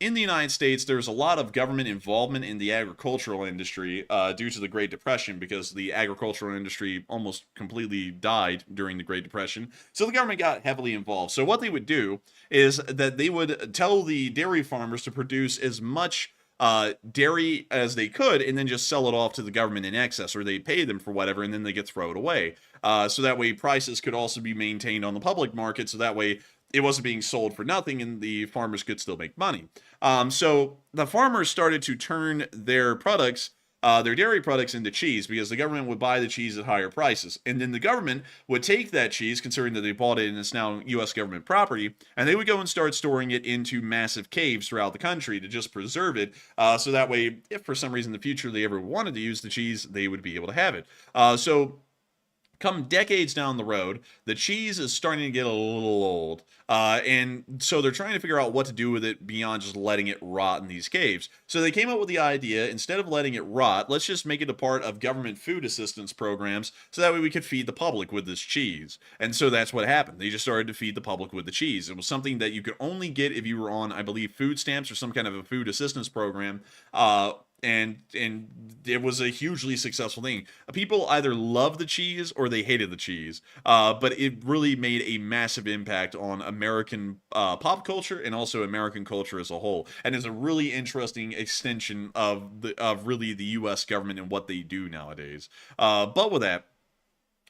in the United States, there's a lot of government involvement in the agricultural industry due to the Great Depression, because the agricultural industry almost completely died during the Great Depression. So the government got heavily involved. So what they would do is that they would tell the dairy farmers to produce as much dairy as they could, and then just sell it off to the government in excess, or they pay them for whatever, and then they get thrown away. So that way prices could also be maintained on the public market, so that way it wasn't being sold for nothing and the farmers could still make money. So the farmers started to turn their products, their dairy products, into cheese, because the government would buy the cheese at higher prices. And then the government would take that cheese, considering that they bought it and it's now U.S. government property, and they would go and start storing it into massive caves throughout the country to just preserve it. So that way, if for some reason in the future they ever wanted to use the cheese, they would be able to have it. So come decades down the road, the cheese is starting to get a little old. And so they're trying to figure out what to do with it beyond just letting it rot in these caves. So they came up with the idea, instead of letting it rot, let's just make it a part of government food assistance programs, so that way we could feed the public with this cheese. And so that's what happened. They just started to feed the public with the cheese. It was something that you could only get if you were on, I believe, food stamps or some kind of a food assistance program. And it was a hugely successful thing. People either loved the cheese or they hated the cheese. But it really made a massive impact on American pop culture and also American culture as a whole. And it's a really interesting extension of really the U.S. government and what they do nowadays. But with that,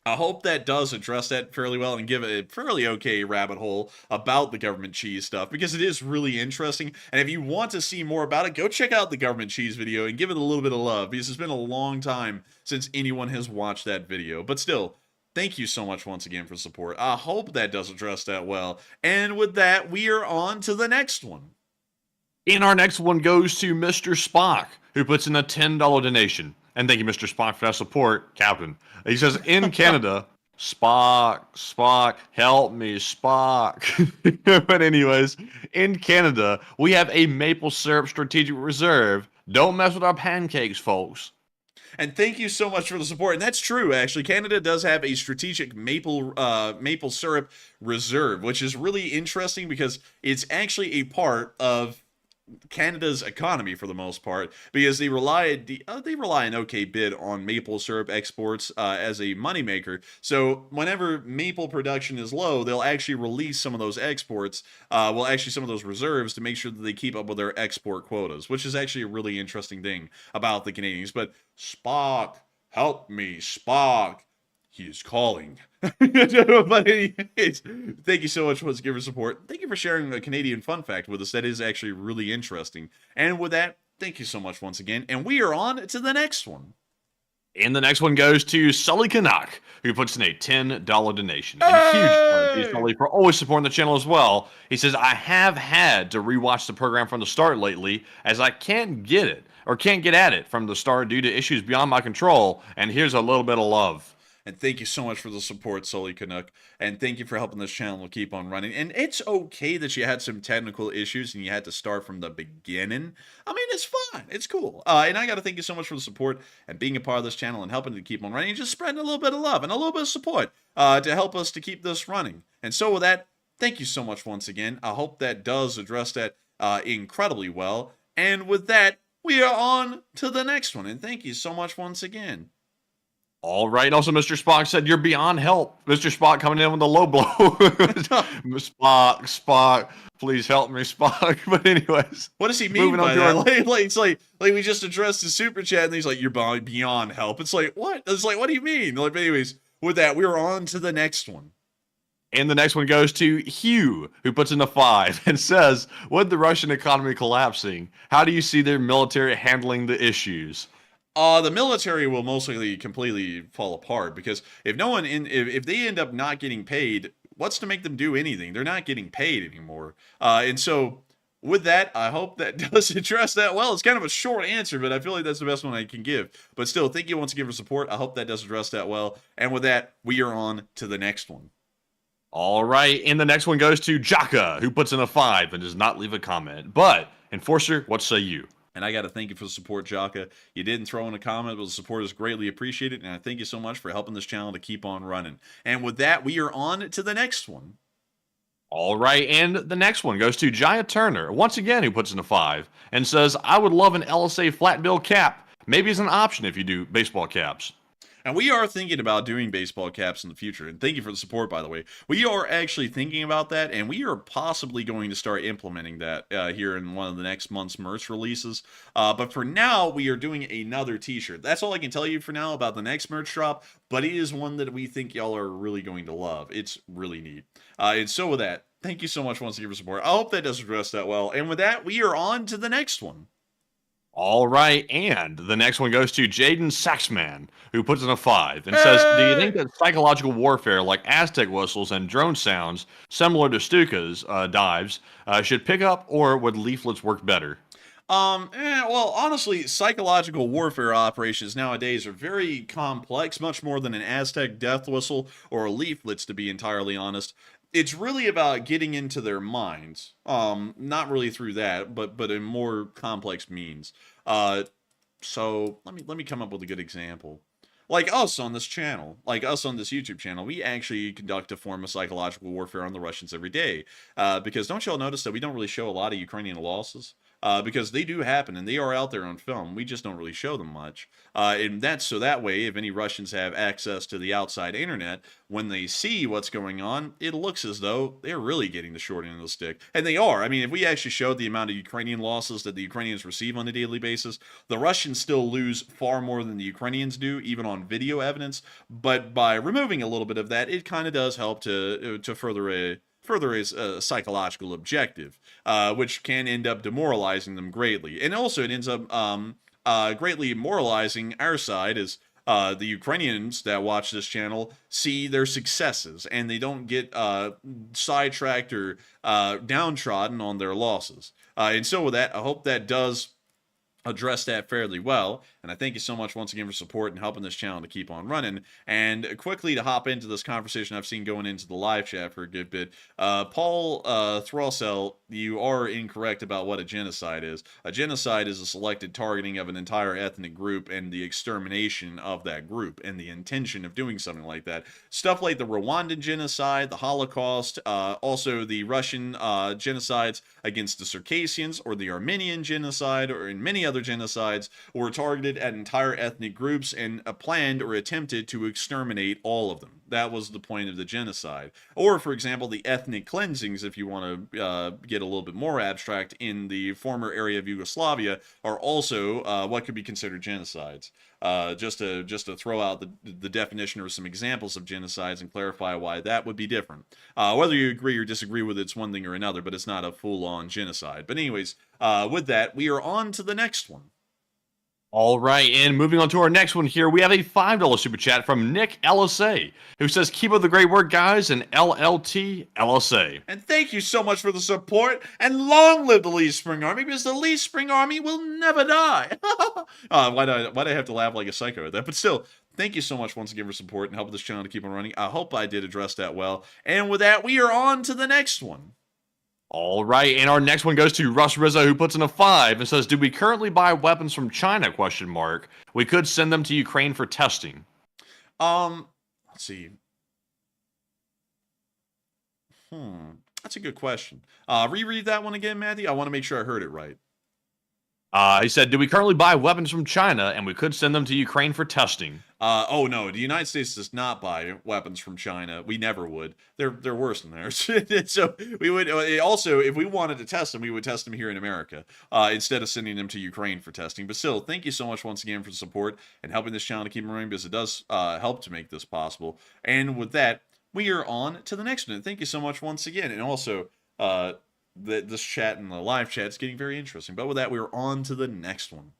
I hope that does address that fairly well and give a fairly okay rabbit hole about the government cheese stuff, because it is really interesting. And if you want to see more about it, go check out the government cheese video and give it a little bit of love, because it's been a long time since anyone has watched that video. But still, thank you so much once again for support. I hope that does address that well. And with that, we are on to the next one. And our next one goes to Mr. Spock, who puts in a $10 donation. And thank you, Mr. Spock, for that support, Captain. He says, in Canada, Spock, help me, Spock. But anyways, in Canada, we have a maple syrup strategic reserve. Don't mess with our pancakes, folks. And thank you so much for the support. And that's true, actually. Canada does have a strategic maple syrup reserve, which is really interesting because it's actually a part of Canada's economy for the most part, because they rely an okay bit on maple syrup exports as a moneymaker. So whenever maple production is low, they'll actually release some of those exports, some of those reserves, to make sure that they keep up with their export quotas, which is actually a really interesting thing about the Canadians. But Spock, help me, Spock. He is calling. But anyways, thank you so much for giving support. Thank you for sharing a Canadian fun fact with us. That is actually really interesting. And with that, thank you so much once again. And we are on to the next one. And the next one goes to Sully Canuck, who puts in a $10 donation. And a huge thank you, Sully, for always supporting the channel as well. He says, I have had to rewatch the program from the start lately, as I can't get at it from the start due to issues beyond my control. And here's a little bit of love. And thank you so much for the support, Sully Canuck. And thank you for helping this channel keep on running. And it's okay that you had some technical issues and you had to start from the beginning. I mean, it's fine. It's cool. And I got to thank you so much for the support and being a part of this channel and helping to keep on running. And just spreading a little bit of love and a little bit of support to help us to keep this running. And so with that, thank you so much once again. I hope that does address that incredibly well. And with that, we are on to the next one. And thank you so much once again. All right. Also, Mr. Spock said you're beyond help. Mr. Spock coming in with a low blow. Spock, please help me, Spock. But anyways, what does he mean by that? It's like we just addressed the super chat, and he's like, "You're beyond help." It's like, what? It's like, what do you mean? Like, anyways, with that, we are on to the next one. And the next one goes to Hugh, who puts in a 5 and says, "With the Russian economy collapsing, how do you see their military handling the issues?" The military will most likely completely fall apart, because if they end up not getting paid, what's to make them do anything? They're not getting paid anymore. And so with that, I hope that does address that well. It's kind of a short answer, but I feel like that's the best one I can give. But still, thank you once again for support. I hope that does address that well. And with that, we are on to the next one. All right, and the next one goes to Jaka, who puts in a 5 and does not leave a comment. But, Enforcer, what say you? And I got to thank you for the support, Jaka. You didn't throw in a comment, but the support is greatly appreciated. And I thank you so much for helping this channel to keep on running. And with that, we are on to the next one. All right, and the next one goes to Jaya Turner, once again, who puts in a 5 and says, I would love an LSA flat bill cap. Maybe it's an option if you do baseball caps. And we are thinking about doing baseball caps in the future. And thank you for the support, by the way. We are actually thinking about that, and we are possibly going to start implementing that here in one of the next month's merch releases. But for now, we are doing another t-shirt. That's all I can tell you for now about the next merch drop, but it is one that we think y'all are really going to love. It's really neat. And so with that, thank you so much once again for support. I hope that does address that well. And with that, we are on to the next one. All right, and the next one goes to Jaden Saxman, who puts in a 5 and says, do you think that psychological warfare like Aztec whistles and drone sounds, similar to Stuka's dives, should pick up, or would leaflets work better? Well, honestly, psychological warfare operations nowadays are very complex, much more than an Aztec death whistle or leaflets, to be entirely honest. It's really about getting into their minds. Not really through that, but in more complex means. So let me come up with a good example. Like us on this channel, like us on this YouTube channel, we actually conduct a form of psychological warfare on the Russians every day. Because don't y'all notice that we don't really show a lot of Ukrainian losses? Because they do happen, and they are out there on film. We just don't really show them much. And that's so that way, if any Russians have access to the outside internet, when they see what's going on, it looks as though they're really getting the short end of the stick. And they are. I mean, if we actually showed the amount of Ukrainian losses that the Ukrainians receive on a daily basis, the Russians still lose far more than the Ukrainians do, even on video evidence. But by removing a little bit of that, it kind of does help to further a psychological objective, which can end up demoralizing them greatly. And also it ends up greatly moralizing our side as the Ukrainians that watch this channel see their successes, and they don't get sidetracked or downtrodden on their losses. And so with that, I hope that does address that fairly well, and I thank you so much once again for support and helping this channel to keep on running. And quickly to hop into this conversation I've seen going into the live chat for a good bit, Paul Throssell, you are incorrect about what a genocide is. A genocide is a selected targeting of an entire ethnic group and the extermination of that group and the intention of doing something like that. Stuff like the Rwandan genocide, the Holocaust, also the Russian genocides against the Circassians, or the Armenian genocide, or in many other genocides, were targeted at entire ethnic groups and planned or attempted to exterminate all of them. That was the point of the genocide. Or, for example, the ethnic cleansings, if you want to get a little bit more abstract, in the former area of Yugoslavia, are also what could be considered genocides. Just to throw out the definition or some examples of genocides and clarify why that would be different. Whether you agree or disagree with it's one thing or another, but it's not a full-on genocide. But anyways, with that, we are on to the next one. All right, and moving on to our next one here, we have a $5 super chat from Nick LSA, who says, keep up the great work, guys, and LLT LSA. And thank you so much for the support, and long live the Lee Spring Army, because the Lee Spring Army will never die. Why'd I have to laugh like a psycho at that? But still, thank you so much once again for support and helping this channel to keep on running. I hope I did address that well. And with that, we are on to the next one. All right, and our next one goes to Russ Rizzo, who puts in a 5 and says, do we currently buy weapons from China, ? We could send them to Ukraine for testing. Let's see. That's a good question. Reread that one again, Matthew. I want to make sure I heard it right. He said, do we currently buy weapons from China, and we could send them to Ukraine for testing? Oh no, the United States does not buy weapons from China. We never would. They're worse than theirs. So we would also, if we wanted to test them, we would test them here in America instead of sending them to Ukraine for testing. But still, thank you so much once again for the support and helping this channel to keep running, because it does help to make this possible. And with that, we are on to the next one. Thank you so much once again, and also this chat and the live chat is getting very interesting. But with that, we're on to the next one.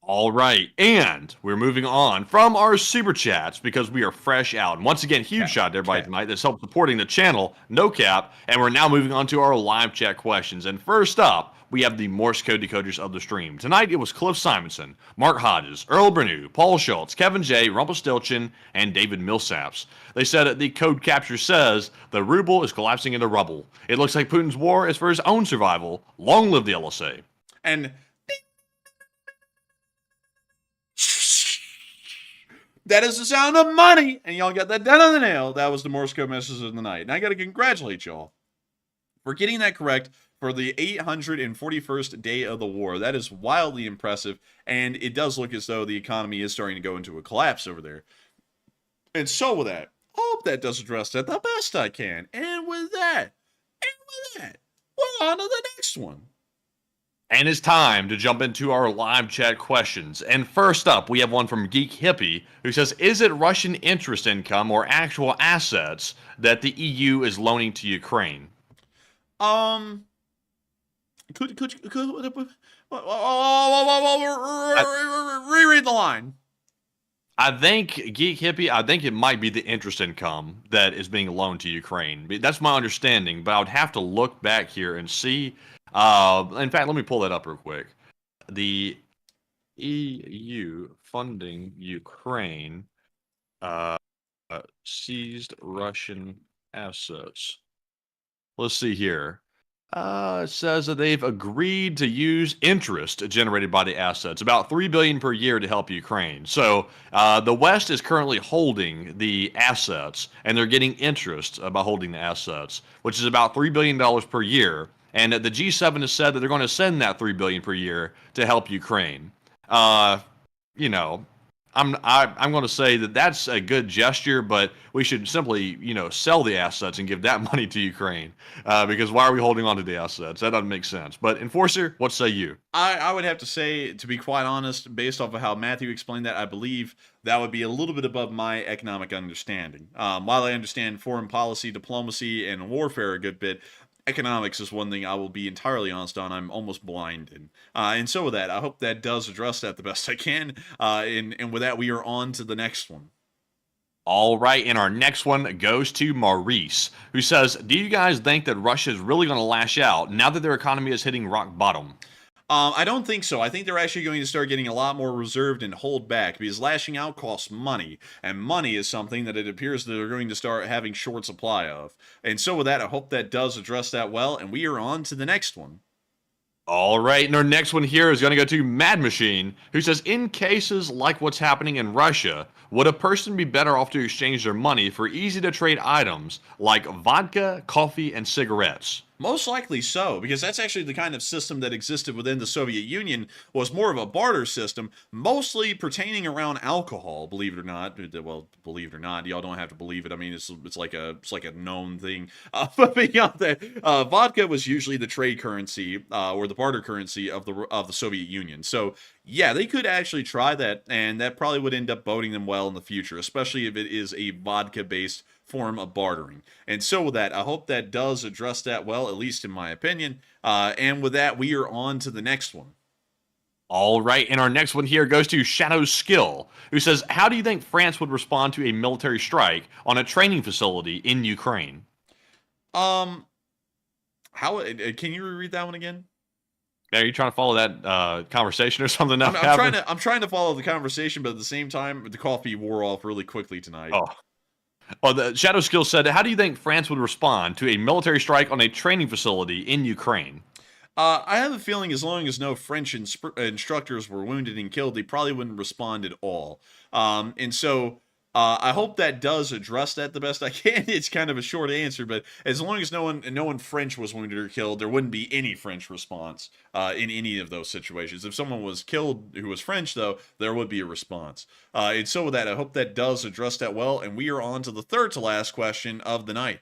All right, and we're moving on from our super chats because we are fresh out. And once again, huge shout out to everybody tonight that's helped supporting the channel, no cap. And we're now moving on to our live chat questions. And first up, we have the Morse code decoders of the stream. Tonight, it was Cliff Simonson, Mark Hodges, Earl Brenew, Paul Schultz, Kevin J., Rumpelstiltskin, and David Millsaps. They said the code capture says the ruble is collapsing into rubble. It looks like Putin's war is for his own survival. Long live the LSA. And that is the sound of money, and y'all got that down on the nail. That was the Morse code message of the night, and I got to congratulate y'all for getting that correct for the 841st day of the war. That is wildly impressive, and it does look as though the economy is starting to go into a collapse over there. And so with that, I hope that does address that the best I can. And with that, we're on to the next one. And it's time to jump into our live chat questions. And first up, we have one from Geek Hippie, who says, is it Russian interest income or actual assets that the EU is loaning to Ukraine? Reread the line. I think, Geek Hippie, I think it might be the interest income that is being loaned to Ukraine. That's my understanding, but I would have to look back here and see. In fact, let me pull that up real quick. The EU funding Ukraine seized Russian assets. Let's see here. It says that they've agreed to use interest generated by the assets, about $3 billion per year to help Ukraine. So the West is currently holding the assets, and they're getting interest by holding the assets, which is about $3 billion per year. And the G7 has said that they're going to send that $3 billion per year to help Ukraine. You know, I'm going to say that that's a good gesture, but we should simply, sell the assets and give that money to Ukraine. Because why are we holding on to the assets? That doesn't make sense. But Enforcer, what say you? I would have to say, to be quite honest, based off of how Matthew explained that, I believe that would be a little bit above my economic understanding. While I understand foreign policy, diplomacy, and warfare a good bit, economics is one thing I will be entirely honest on. I'm almost blind in. And so with that, I hope that does address that the best I can. And with that, we are on to the next one. All right, and our next one goes to Maurice, who says, do you guys think that Russia is really going to lash out now that their economy is hitting rock bottom? I don't think so. I think they're actually going to start getting a lot more reserved and hold back, because lashing out costs money, and money is something that it appears that they're going to start having short supply of. And so with that, I hope that does address that well, and we are on to the next one. All right, and our next one here is going to go to Mad Machine, who says, in cases like what's happening in Russia, would a person be better off to exchange their money for easy-to-trade items like vodka, coffee, and cigarettes? Most likely so, because that's actually the kind of system that existed within the Soviet Union, was more of a barter system, mostly pertaining around alcohol, believe it or not. Well, believe it or not, y'all don't have to believe it. I mean, it's like a known thing. But beyond that, vodka was usually the trade currency, or the barter currency of the Soviet Union. So yeah, they could actually try that, and that probably would end up boding them well in the future, especially if it is a vodka-based form of bartering. And so with that, I hope that does address that well, at least in my opinion. And with that, we are on to the next one. All right, and our next one here goes to Shadow Skill, who says, how do you think France would respond to a military strike on a training facility in Ukraine? How can you reread that one again? Are you trying to follow that conversation or something? I'm trying to follow the conversation, but at the same time, the coffee wore off really quickly tonight. Well, the Shadow Skill said, how do you think France would respond to a military strike on a training facility in Ukraine? I have a feeling as long as no French instructors were wounded and killed, they probably wouldn't respond at all. And so I hope that does address that the best I can. It's kind of a short answer, but as long as no one French was wounded or killed, there wouldn't be any French response in any of those situations. If someone was killed who was French, though, there would be a response. And so with that, I hope that does address that well, and we are on to the third to last question of the night.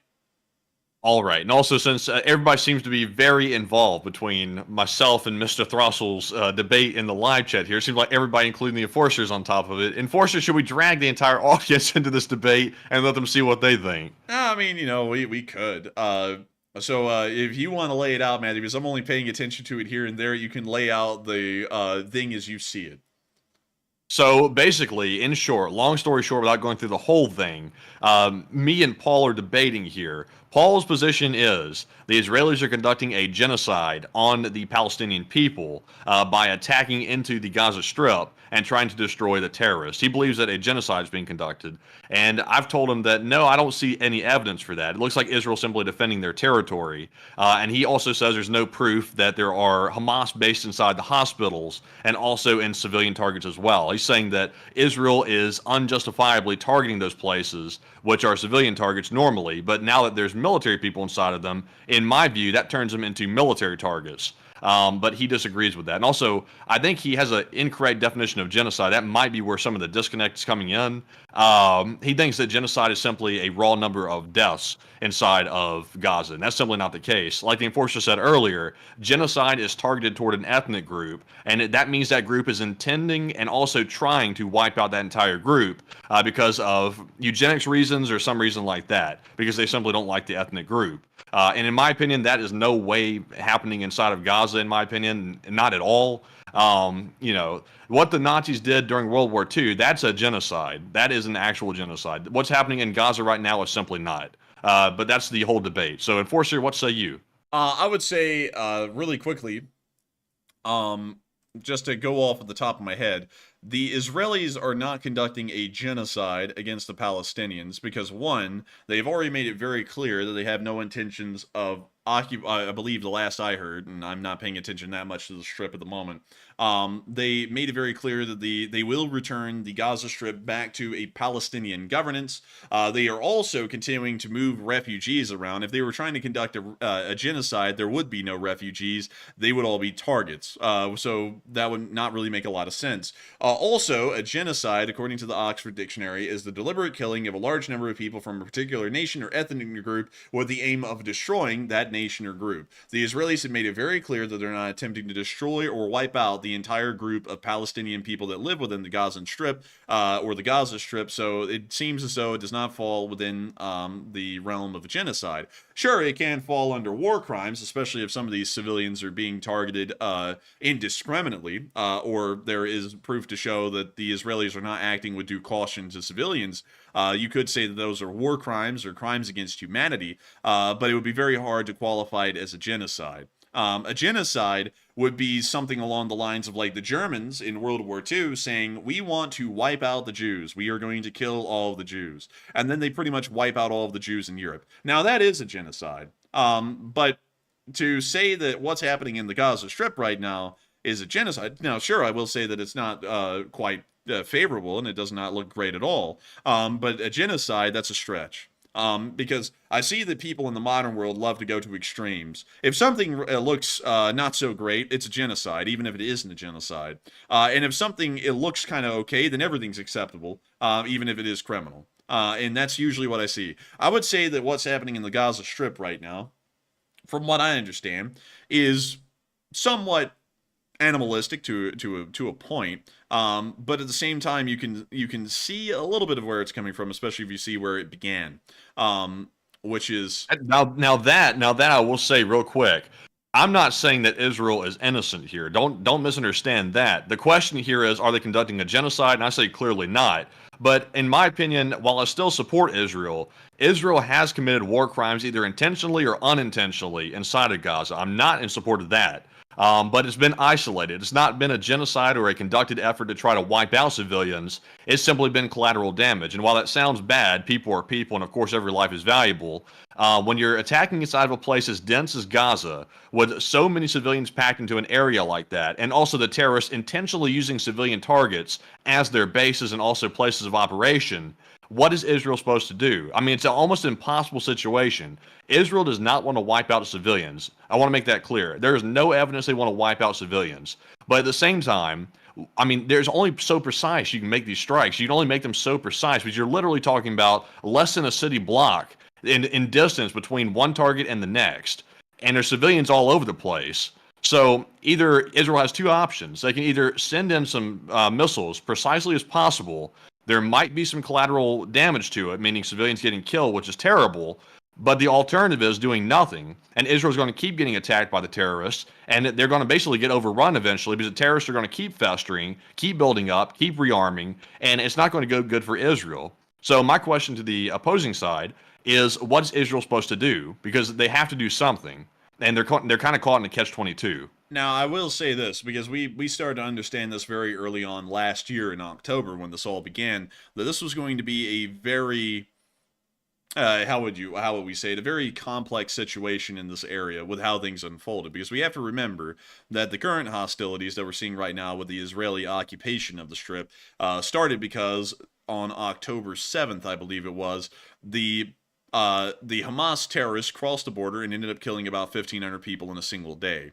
All right, and also since everybody seems to be very involved between myself and Mr. Throstle's debate in the live chat here, it seems like everybody, including the Enforcers, on top of it. Enforcers, should we drag the entire audience into this debate and let them see what they think? I mean, we could. So if you want to lay it out, Matthew, because I'm only paying attention to it here and there, you can lay out the thing as you see it. So basically, in short, long story short, without going through the whole thing, me and Paul are debating here. Paul's position is the Israelis are conducting a genocide on the Palestinian people by attacking into the Gaza Strip and trying to destroy the terrorists. He believes that a genocide is being conducted. And I've told him that, no, I don't see any evidence for that. It looks like Israel simply defending their territory. And he also says there's no proof that there are Hamas based inside the hospitals and also in civilian targets as well. He's saying that Israel is unjustifiably targeting those places, which are civilian targets normally. But now that there's military people inside of them, in my view, that turns them into military targets. But he disagrees with that. And also, I think he has an incorrect definition of genocide. That might be where some of the disconnect is coming in. He thinks that genocide is simply a raw number of deaths inside of Gaza, and that's simply not the case. Like the enforcer said earlier, genocide is targeted toward an ethnic group, and that means that group is intending and also trying to wipe out that entire group because of eugenics reasons or some reason like that, because they simply don't like the ethnic group. And in my opinion, that is no way happening inside of Gaza, in my opinion, not at all. You know, what the Nazis did during World War II, that's a genocide. That is an actual genocide. What's happening in Gaza right now is simply not. But that's the whole debate. So, Enforcer, what say you? I would say, really quickly, just to go off at the top of my head, the Israelis are not conducting a genocide against the Palestinians because, one, they've already made it very clear that they have no intentions of I believe the last I heard, and I'm not paying attention that much to the Strip at the moment, they made it very clear that they will return the Gaza Strip back to a Palestinian governance. They are also continuing to move refugees around. If they were trying to conduct a genocide, there would be no refugees. They would all be targets. So that would not really make a lot of sense. Also, a genocide, according to the Oxford Dictionary, is the deliberate killing of a large number of people from a particular nation or ethnic group with the aim of destroying that nation or group. The Israelis have made it very clear that they're not attempting to destroy or wipe out the entire group of Palestinian people that live within the Gaza Strip or the Gaza Strip, so it seems as though it does not fall within the realm of a genocide. Sure, it can fall under war crimes, especially if some of these civilians are being targeted indiscriminately, or there is proof to show that the Israelis are not acting with due caution to civilians. You could say that those are war crimes or crimes against humanity, but it would be very hard to qualify it as a genocide. A genocide would be something along the lines of like the Germans in World War II saying, we want to wipe out the Jews. We are going to kill all of the Jews. And then they pretty much wipe out all of the Jews in Europe. Now, that is a genocide. But to say that what's happening in the Gaza Strip right now is a genocide, now, sure, I will say that it's not quite favorable and it does not look great at all. But a genocide, that's a stretch. Because I see that people in the modern world love to go to extremes. If something looks not so great, it's a genocide, even if it isn't a genocide. And if something it looks kind of okay, then everything's acceptable, even if it is criminal. And that's usually what I see. I would say that what's happening in the Gaza Strip right now, from what I understand, is somewhat animalistic to a point, but at the same time you can see a little bit of where it's coming from, especially if you see where it began, which is now that I will say real quick, I'm not saying that Israel is innocent here. Don't misunderstand that. The question here is, are they conducting a genocide? And I say clearly not. But in my opinion, while I still support Israel, Israel has committed war crimes either intentionally or unintentionally inside of Gaza. I'm not in support of that. But it's been isolated. It's not been a genocide or a conducted effort to try to wipe out civilians. It's simply been collateral damage. And while that sounds bad, people are people, and of course every life is valuable. When you're attacking inside of a place as dense as Gaza, with so many civilians packed into an area like that, and also the terrorists intentionally using civilian targets as their bases and also places of operation, what is Israel supposed to do? I mean, it's an almost impossible situation. Israel does not want to wipe out civilians. I want to make that clear. There is no evidence they want to wipe out civilians. But at the same time, I mean, there's only so precise you can make these strikes. You can only make them so precise because you're literally talking about less than a city block in distance between one target and the next. And there's civilians all over the place. So either Israel has two options. They can either send in some missiles precisely as possible. There might be some collateral damage to it, meaning civilians getting killed, which is terrible. But the alternative is doing nothing. And Israel's going to keep getting attacked by the terrorists. And they're going to basically get overrun eventually because the terrorists are going to keep festering, keep building up, keep rearming. And it's not going to go good for Israel. So my question to the opposing side is, what's Israel supposed to do? Because they have to do something. And they're kind of caught in a catch-22. Now, I will say this, because we started to understand this very early on last year in October when this all began, that this was going to be a very, how would we say it, a very complex situation in this area with how things unfolded. Because we have to remember that the current hostilities that we're seeing right now with the Israeli occupation of the Strip started because on October 7th, I believe it was, the the Hamas terrorists crossed the border and ended up killing about 1,500 people in a single day,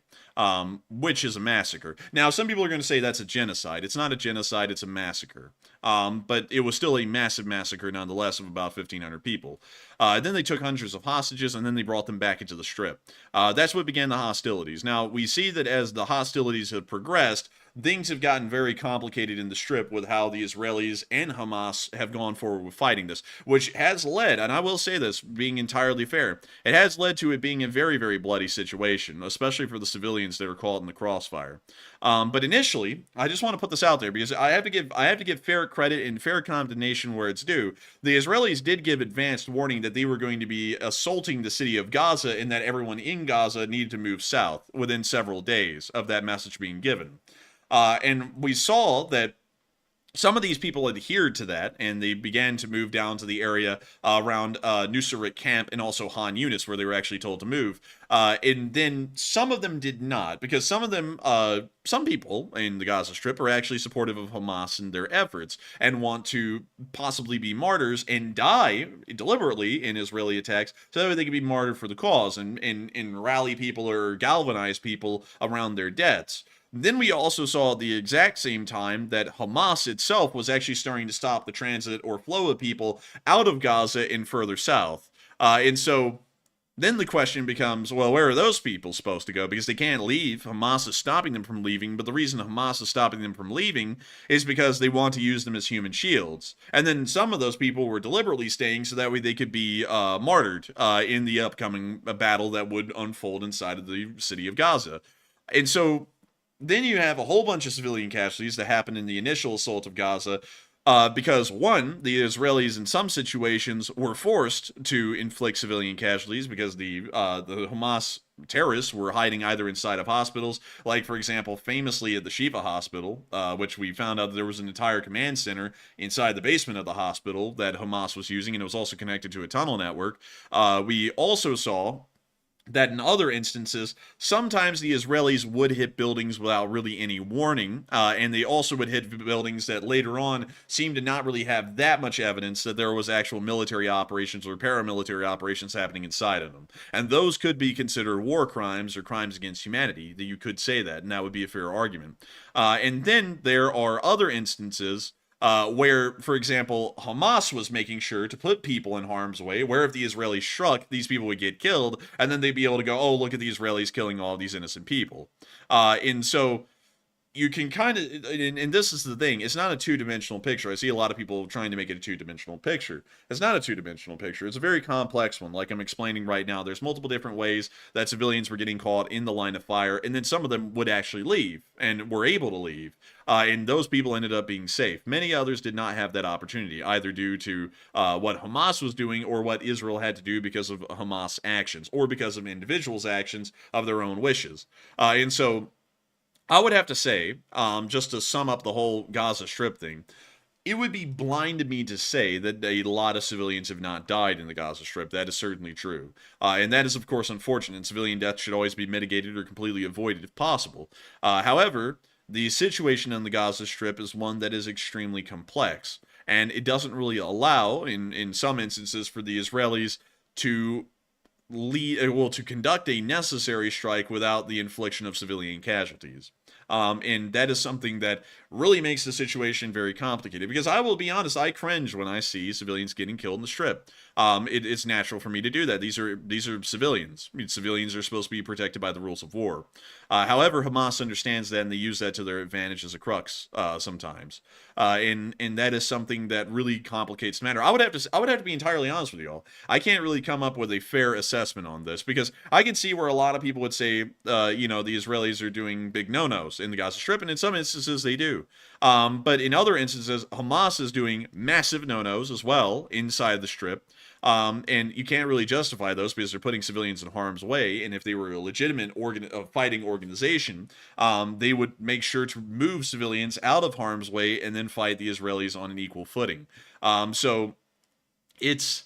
which is a massacre. Now, some people are going to say that's a genocide. It's not a genocide, it's a massacre. But it was still a massive massacre nonetheless of about 1,500 people. Then they took hundreds of hostages, and then they brought them back into the Strip. That's what began the hostilities. Now, we see that as the hostilities have progressed, things have gotten very complicated in the Strip with how the Israelis and Hamas have gone forward with fighting this, which has led, and I will say this, being entirely fair, it has led to it being a very, very bloody situation, especially for the civilians that are caught in the crossfire. But initially, I just want to put this out there because I have to give fair credit and fair condemnation where it's due. The Israelis did give advanced warning that they were going to be assaulting the city of Gaza and that everyone in Gaza needed to move south within several days of that message being given. And we saw that some of these people adhered to that, and they began to move down to the area around Nusayrat camp and also Han Yunis, where they were actually told to move. And then some of them did not, because some of them, some people in the Gaza Strip are actually supportive of Hamas and their efforts and want to possibly be martyrs and die deliberately in Israeli attacks so that way they can be martyred for the cause and rally people or galvanize people around their deaths. Then we also saw at the exact same time that Hamas itself was actually starting to stop the transit or flow of people out of Gaza and further south. And so then the question becomes, well, where are those people supposed to go? Because they can't leave. Hamas is stopping them from leaving. But the reason Hamas is stopping them from leaving is because they want to use them as human shields. And then some of those people were deliberately staying so that way they could be martyred in the upcoming battle that would unfold inside of the city of Gaza. And so then you have a whole bunch of civilian casualties that happened in the initial assault of Gaza because, one, the Israelis in some situations were forced to inflict civilian casualties because the Hamas terrorists were hiding either inside of hospitals, like, for example, famously at the Shifa hospital, which we found out there was an entire command center inside the basement of the hospital that Hamas was using, and it was also connected to a tunnel network. We also saw that in other instances, sometimes the Israelis would hit buildings without really any warning, and they also would hit buildings that later on seemed to not really have that much evidence that there was actual military operations or paramilitary operations happening inside of them. And those could be considered war crimes or crimes against humanity, that you could say that, and that would be a fair argument. And then there are other instances where, for example, Hamas was making sure to put people in harm's way, where if the Israelis struck, these people would get killed, and then they'd be able to go, oh, look at the Israelis killing all of these innocent people. And so you can kind of, and this is the thing, it's not a two-dimensional picture. I see a lot of people trying to make it a two-dimensional picture. It's not a two-dimensional picture. It's a very complex one, like I'm explaining right now. There's multiple different ways that civilians were getting caught in the line of fire, and then some of them would actually leave, and were able to leave. And those people ended up being safe. Many others did not have that opportunity, either due to what Hamas was doing or what Israel had to do because of Hamas actions, or because of individuals' actions of their own wishes. And so I would have to say, just to sum up the whole Gaza Strip thing, it would be blind of me to say that a lot of civilians have not died in the Gaza Strip. That is certainly true. And that is, of course, unfortunate. And civilian death should always be mitigated or completely avoided if possible. However, the situation on the Gaza Strip is one that is extremely complex. And it doesn't really allow, in some instances, for the Israelis to to conduct a necessary strike without the infliction of civilian casualties. And that is something that really makes the situation very complicated, because I will be honest, I cringe when I see civilians getting killed in the Strip. It's natural for me to do that. These are civilians. I mean, civilians are supposed to be protected by the rules of war. However, Hamas understands that, and they use that to their advantage as a crux sometimes. And that is something that really complicates the matter. I would have to be entirely honest with you all. I can't really come up with a fair assessment on this, because I can see where a lot of people would say, the Israelis are doing big no-nos in the Gaza Strip, and in some instances they do. But in other instances, Hamas is doing massive no-nos as well inside the Strip. And you can't really justify those because they're putting civilians in harm's way. And if they were a legitimate fighting organization, they would make sure to move civilians out of harm's way and then fight the Israelis on an equal footing. So it's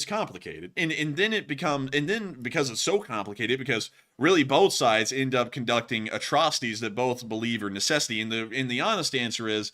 complicated, and then because it's so complicated, because really both sides end up conducting atrocities that both believe are necessity, and the honest answer is,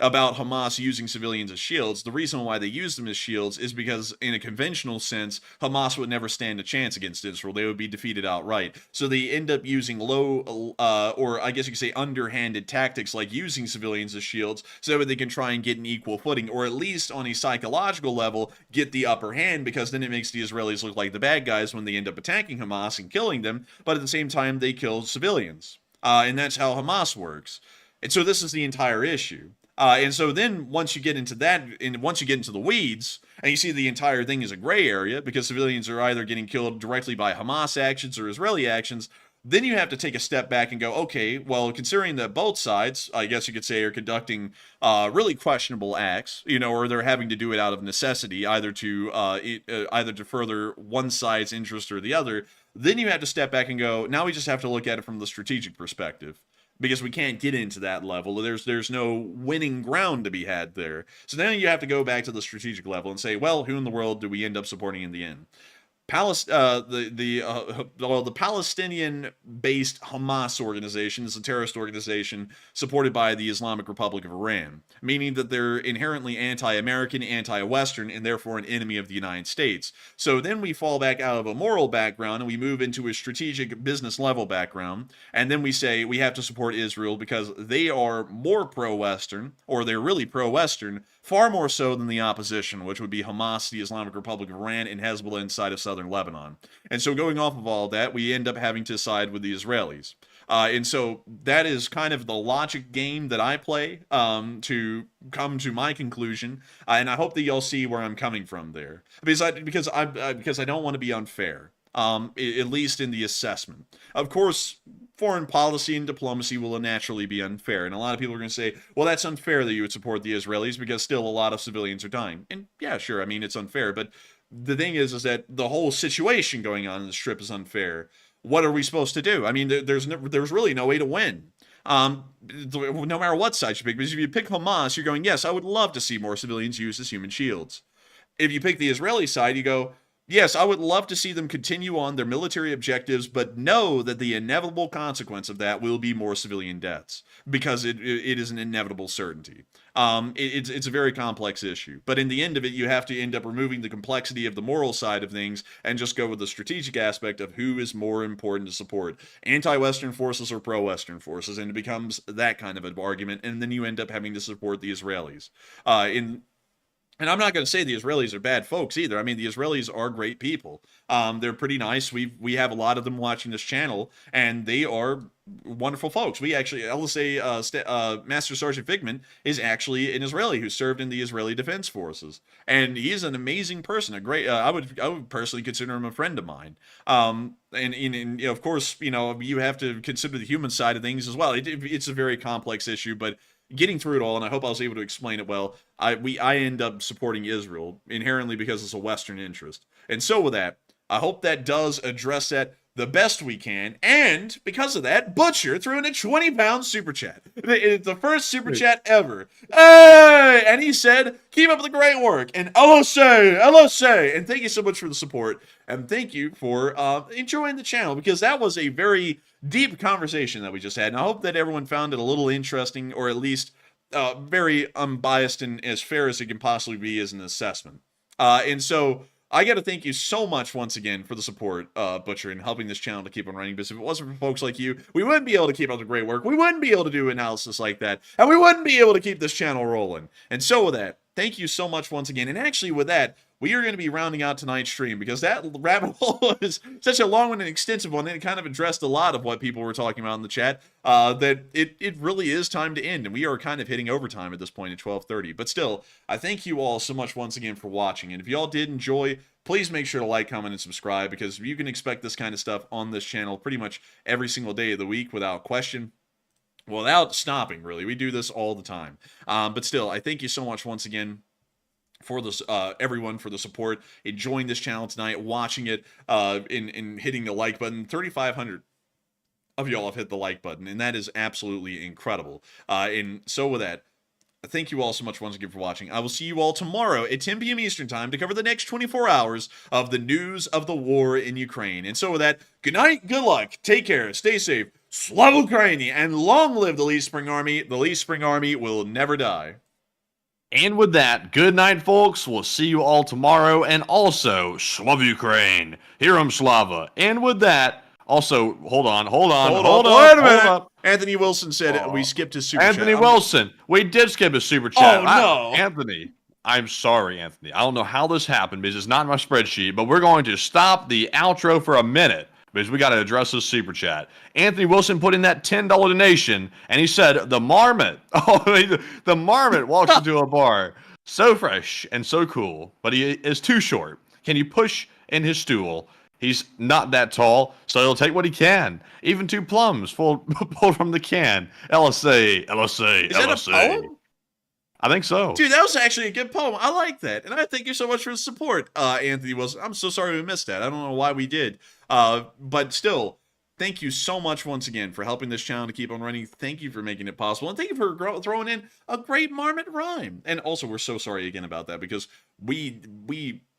about Hamas using civilians as shields. The reason why they use them as shields is because in a conventional sense, Hamas would never stand a chance against Israel. They would be defeated outright. So they end up using low, or I guess you could say underhanded tactics like using civilians as shields so that they can try and get an equal footing, or at least on a psychological level, get the upper hand, because then it makes the Israelis look like the bad guys when they end up attacking Hamas and killing them, but at the same time, they kill civilians. And that's how Hamas works. And so this is the entire issue. And so then once you get into that, and once you get into the weeds, and you see the entire thing is a gray area because civilians are either getting killed directly by Hamas actions or Israeli actions, then you have to take a step back and go, okay, well, considering that both sides, I guess you could say, are conducting really questionable acts, or they're having to do it out of necessity, either to further one side's interest or the other, then you have to step back and go, now we just have to look at it from the strategic perspective. Because we can't get into that level. There's no winning ground to be had there. So then you have to go back to the strategic level and say, well, who in the world do we end up supporting in the end? The Palestinian-based Hamas organization is a terrorist organization supported by the Islamic Republic of Iran, meaning that they're inherently anti-American, anti-Western, and therefore an enemy of the United States. So then we fall back out of a moral background and we move into a strategic business level background, and then we say we have to support Israel because they are more pro-Western, or they're really pro-Western, far more so than the opposition, which would be Hamas, the Islamic Republic of Iran, and Hezbollah inside of southern Lebanon. And so going off of all that, we end up having to side with the Israelis. And so that is kind of the logic game that I play to come to my conclusion. And I hope that y'all see where I'm coming from there. Because I don't want to be unfair. At least in the assessment. Of course, foreign policy and diplomacy will naturally be unfair. And a lot of people are going to say, well, that's unfair that you would support the Israelis because still a lot of civilians are dying. And yeah, sure, I mean, it's unfair. But the thing is that the whole situation going on in the Strip is unfair. What are we supposed to do? I mean, there's really no way to win. No matter what side you pick. Because if you pick Hamas, you're going, yes, I would love to see more civilians used as human shields. If you pick the Israeli side, you go, yes, I would love to see them continue on their military objectives, but know that the inevitable consequence of that will be more civilian deaths, because it is an inevitable certainty. It's a very complex issue. But in the end of it, you have to end up removing the complexity of the moral side of things and just go with the strategic aspect of who is more important to support, anti-Western forces or pro-Western forces, and it becomes that kind of an argument, and then you end up having to support the Israelis. And I'm not going to say the Israelis are bad folks either. I mean, the Israelis are great people. They're pretty nice. We have a lot of them watching this channel, and they are wonderful folks. We actually, LSA Master Sergeant Figman is actually an Israeli who served in the Israeli Defense Forces, and he's an amazing person. A great, I would personally consider him a friend of mine. And of course, you have to consider the human side of things as well. It's a very complex issue, but getting through it all, and I hope I was able to explain it well, I end up supporting Israel inherently because it's a Western interest. And so with that, I hope that does address that the best we can. And because of that, Butcher threw in a 20-pound super chat. It's the first super chat ever. Hey! And he said, keep up the great work. And LSA. And thank you so much for the support. And thank you for enjoying the channel, because that was a very deep conversation that we just had. And I hope that everyone found it a little interesting, or at least very unbiased and as fair as it can possibly be as an assessment. And so I got to thank you so much once again for the support, Butcher, and helping this channel to keep on running. Because if it wasn't for folks like you, we wouldn't be able to keep up the great work. We wouldn't be able to do analysis like that. And we wouldn't be able to keep this channel rolling. And so with that, thank you so much once again. And actually with that, we are going to be rounding out tonight's stream, because that rabbit hole is such a long one and extensive one, and it kind of addressed a lot of what people were talking about in the chat, that it really is time to end, and we are kind of hitting overtime at this point at 12:30. But still, I thank you all so much once again for watching, and if y'all did enjoy, please make sure to like, comment, and subscribe, because you can expect this kind of stuff on this channel pretty much every single day of the week without question. Without stopping, really. We do this all the time. But still, I thank you so much once again for this, everyone, for the support, enjoying this channel tonight, watching it, in hitting the like button. 3,500 of y'all have hit the like button, and that is absolutely incredible. And so with that, thank you all so much once again for watching. I will see you all tomorrow at 10 p.m. Eastern Time to cover the next 24 hours of the news of the war in Ukraine. And so with that, good night, good luck, take care, stay safe, Slava Ukraini, and long live the Lee Spring Army. The Lee Spring Army will never die. And with that, good night, folks. We'll see you all tomorrow. And also, Slava Ukraine. Heram Slava. And with that, also, hold on. Wait a minute. Anthony Wilson said we skipped his super chat. Anthony Wilson. We did skip his super chat. Oh, no. Anthony, I'm sorry, Anthony. I don't know how this happened because it's not in my spreadsheet, but we're going to stop the outro for a minute because we got to address this super chat. Anthony Wilson put in that $10 donation, and he said, the marmot. Oh, the marmot walks into a bar. So fresh and so cool, but he is too short. Can you push in his stool? He's not that tall, so he'll take what he can. Even 2 plums pulled from the can. LSA. Is that a poem? I think so. Dude, that was actually a good poem. I like that. And I thank you so much for the support, Anthony Wilson. I'm so sorry we missed that. I don't know why we did. But still, thank you so much once again for helping this channel to keep on running. Thank you for making it possible. And thank you for throwing in a great marmot rhyme. And also, we're so sorry again about that because we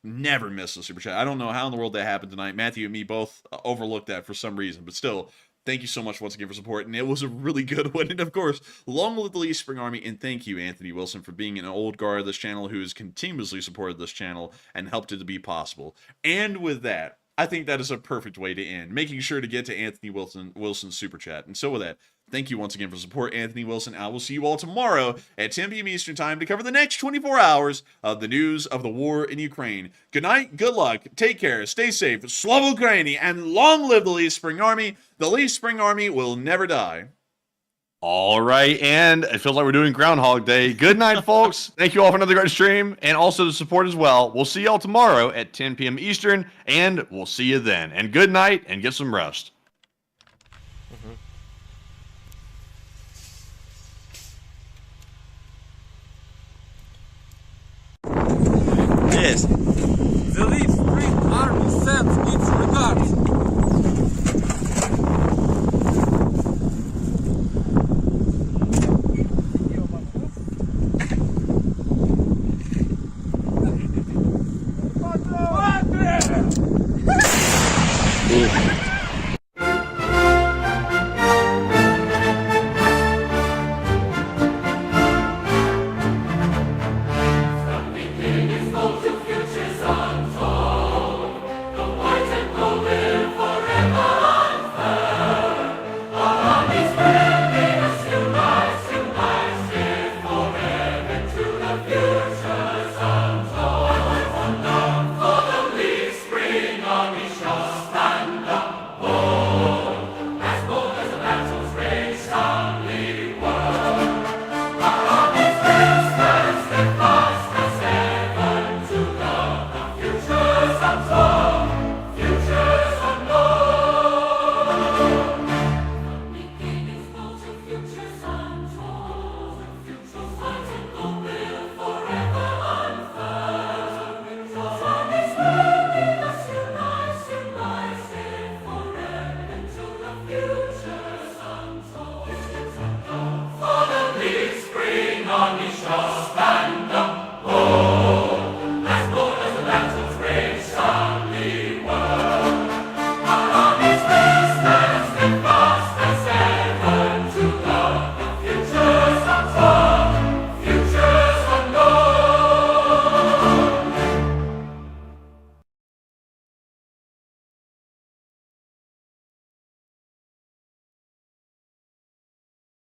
never miss a super chat. I don't know how in the world that happened tonight. Matthew and me both overlooked that for some reason. But still, thank you so much once again for support. And it was a really good one. And of course, long live the Lee Spring Army. And thank you, Anthony Wilson, for being an old guard of this channel who has continuously supported this channel and helped it to be possible. And with that, I think that is a perfect way to end, making sure to get to Anthony Wilson's super chat. And so with that, thank you once again for support, Anthony Wilson. I will see you all tomorrow at 10 p.m. Eastern Time to cover the next 24 hours of the news of the war in Ukraine. Good night, good luck, take care, stay safe, Slava Ukraini, and long live the Lee Spring Army. The Lee Spring Army will never die. All right, and it feels like we're doing Groundhog Day. Good night, folks. Thank you all for another great stream, and also the support as well. We'll see y'all tomorrow at 10 p.m. Eastern, and we'll see you then. And good night, and get some rest. Yes. The Lee Spring Army sends its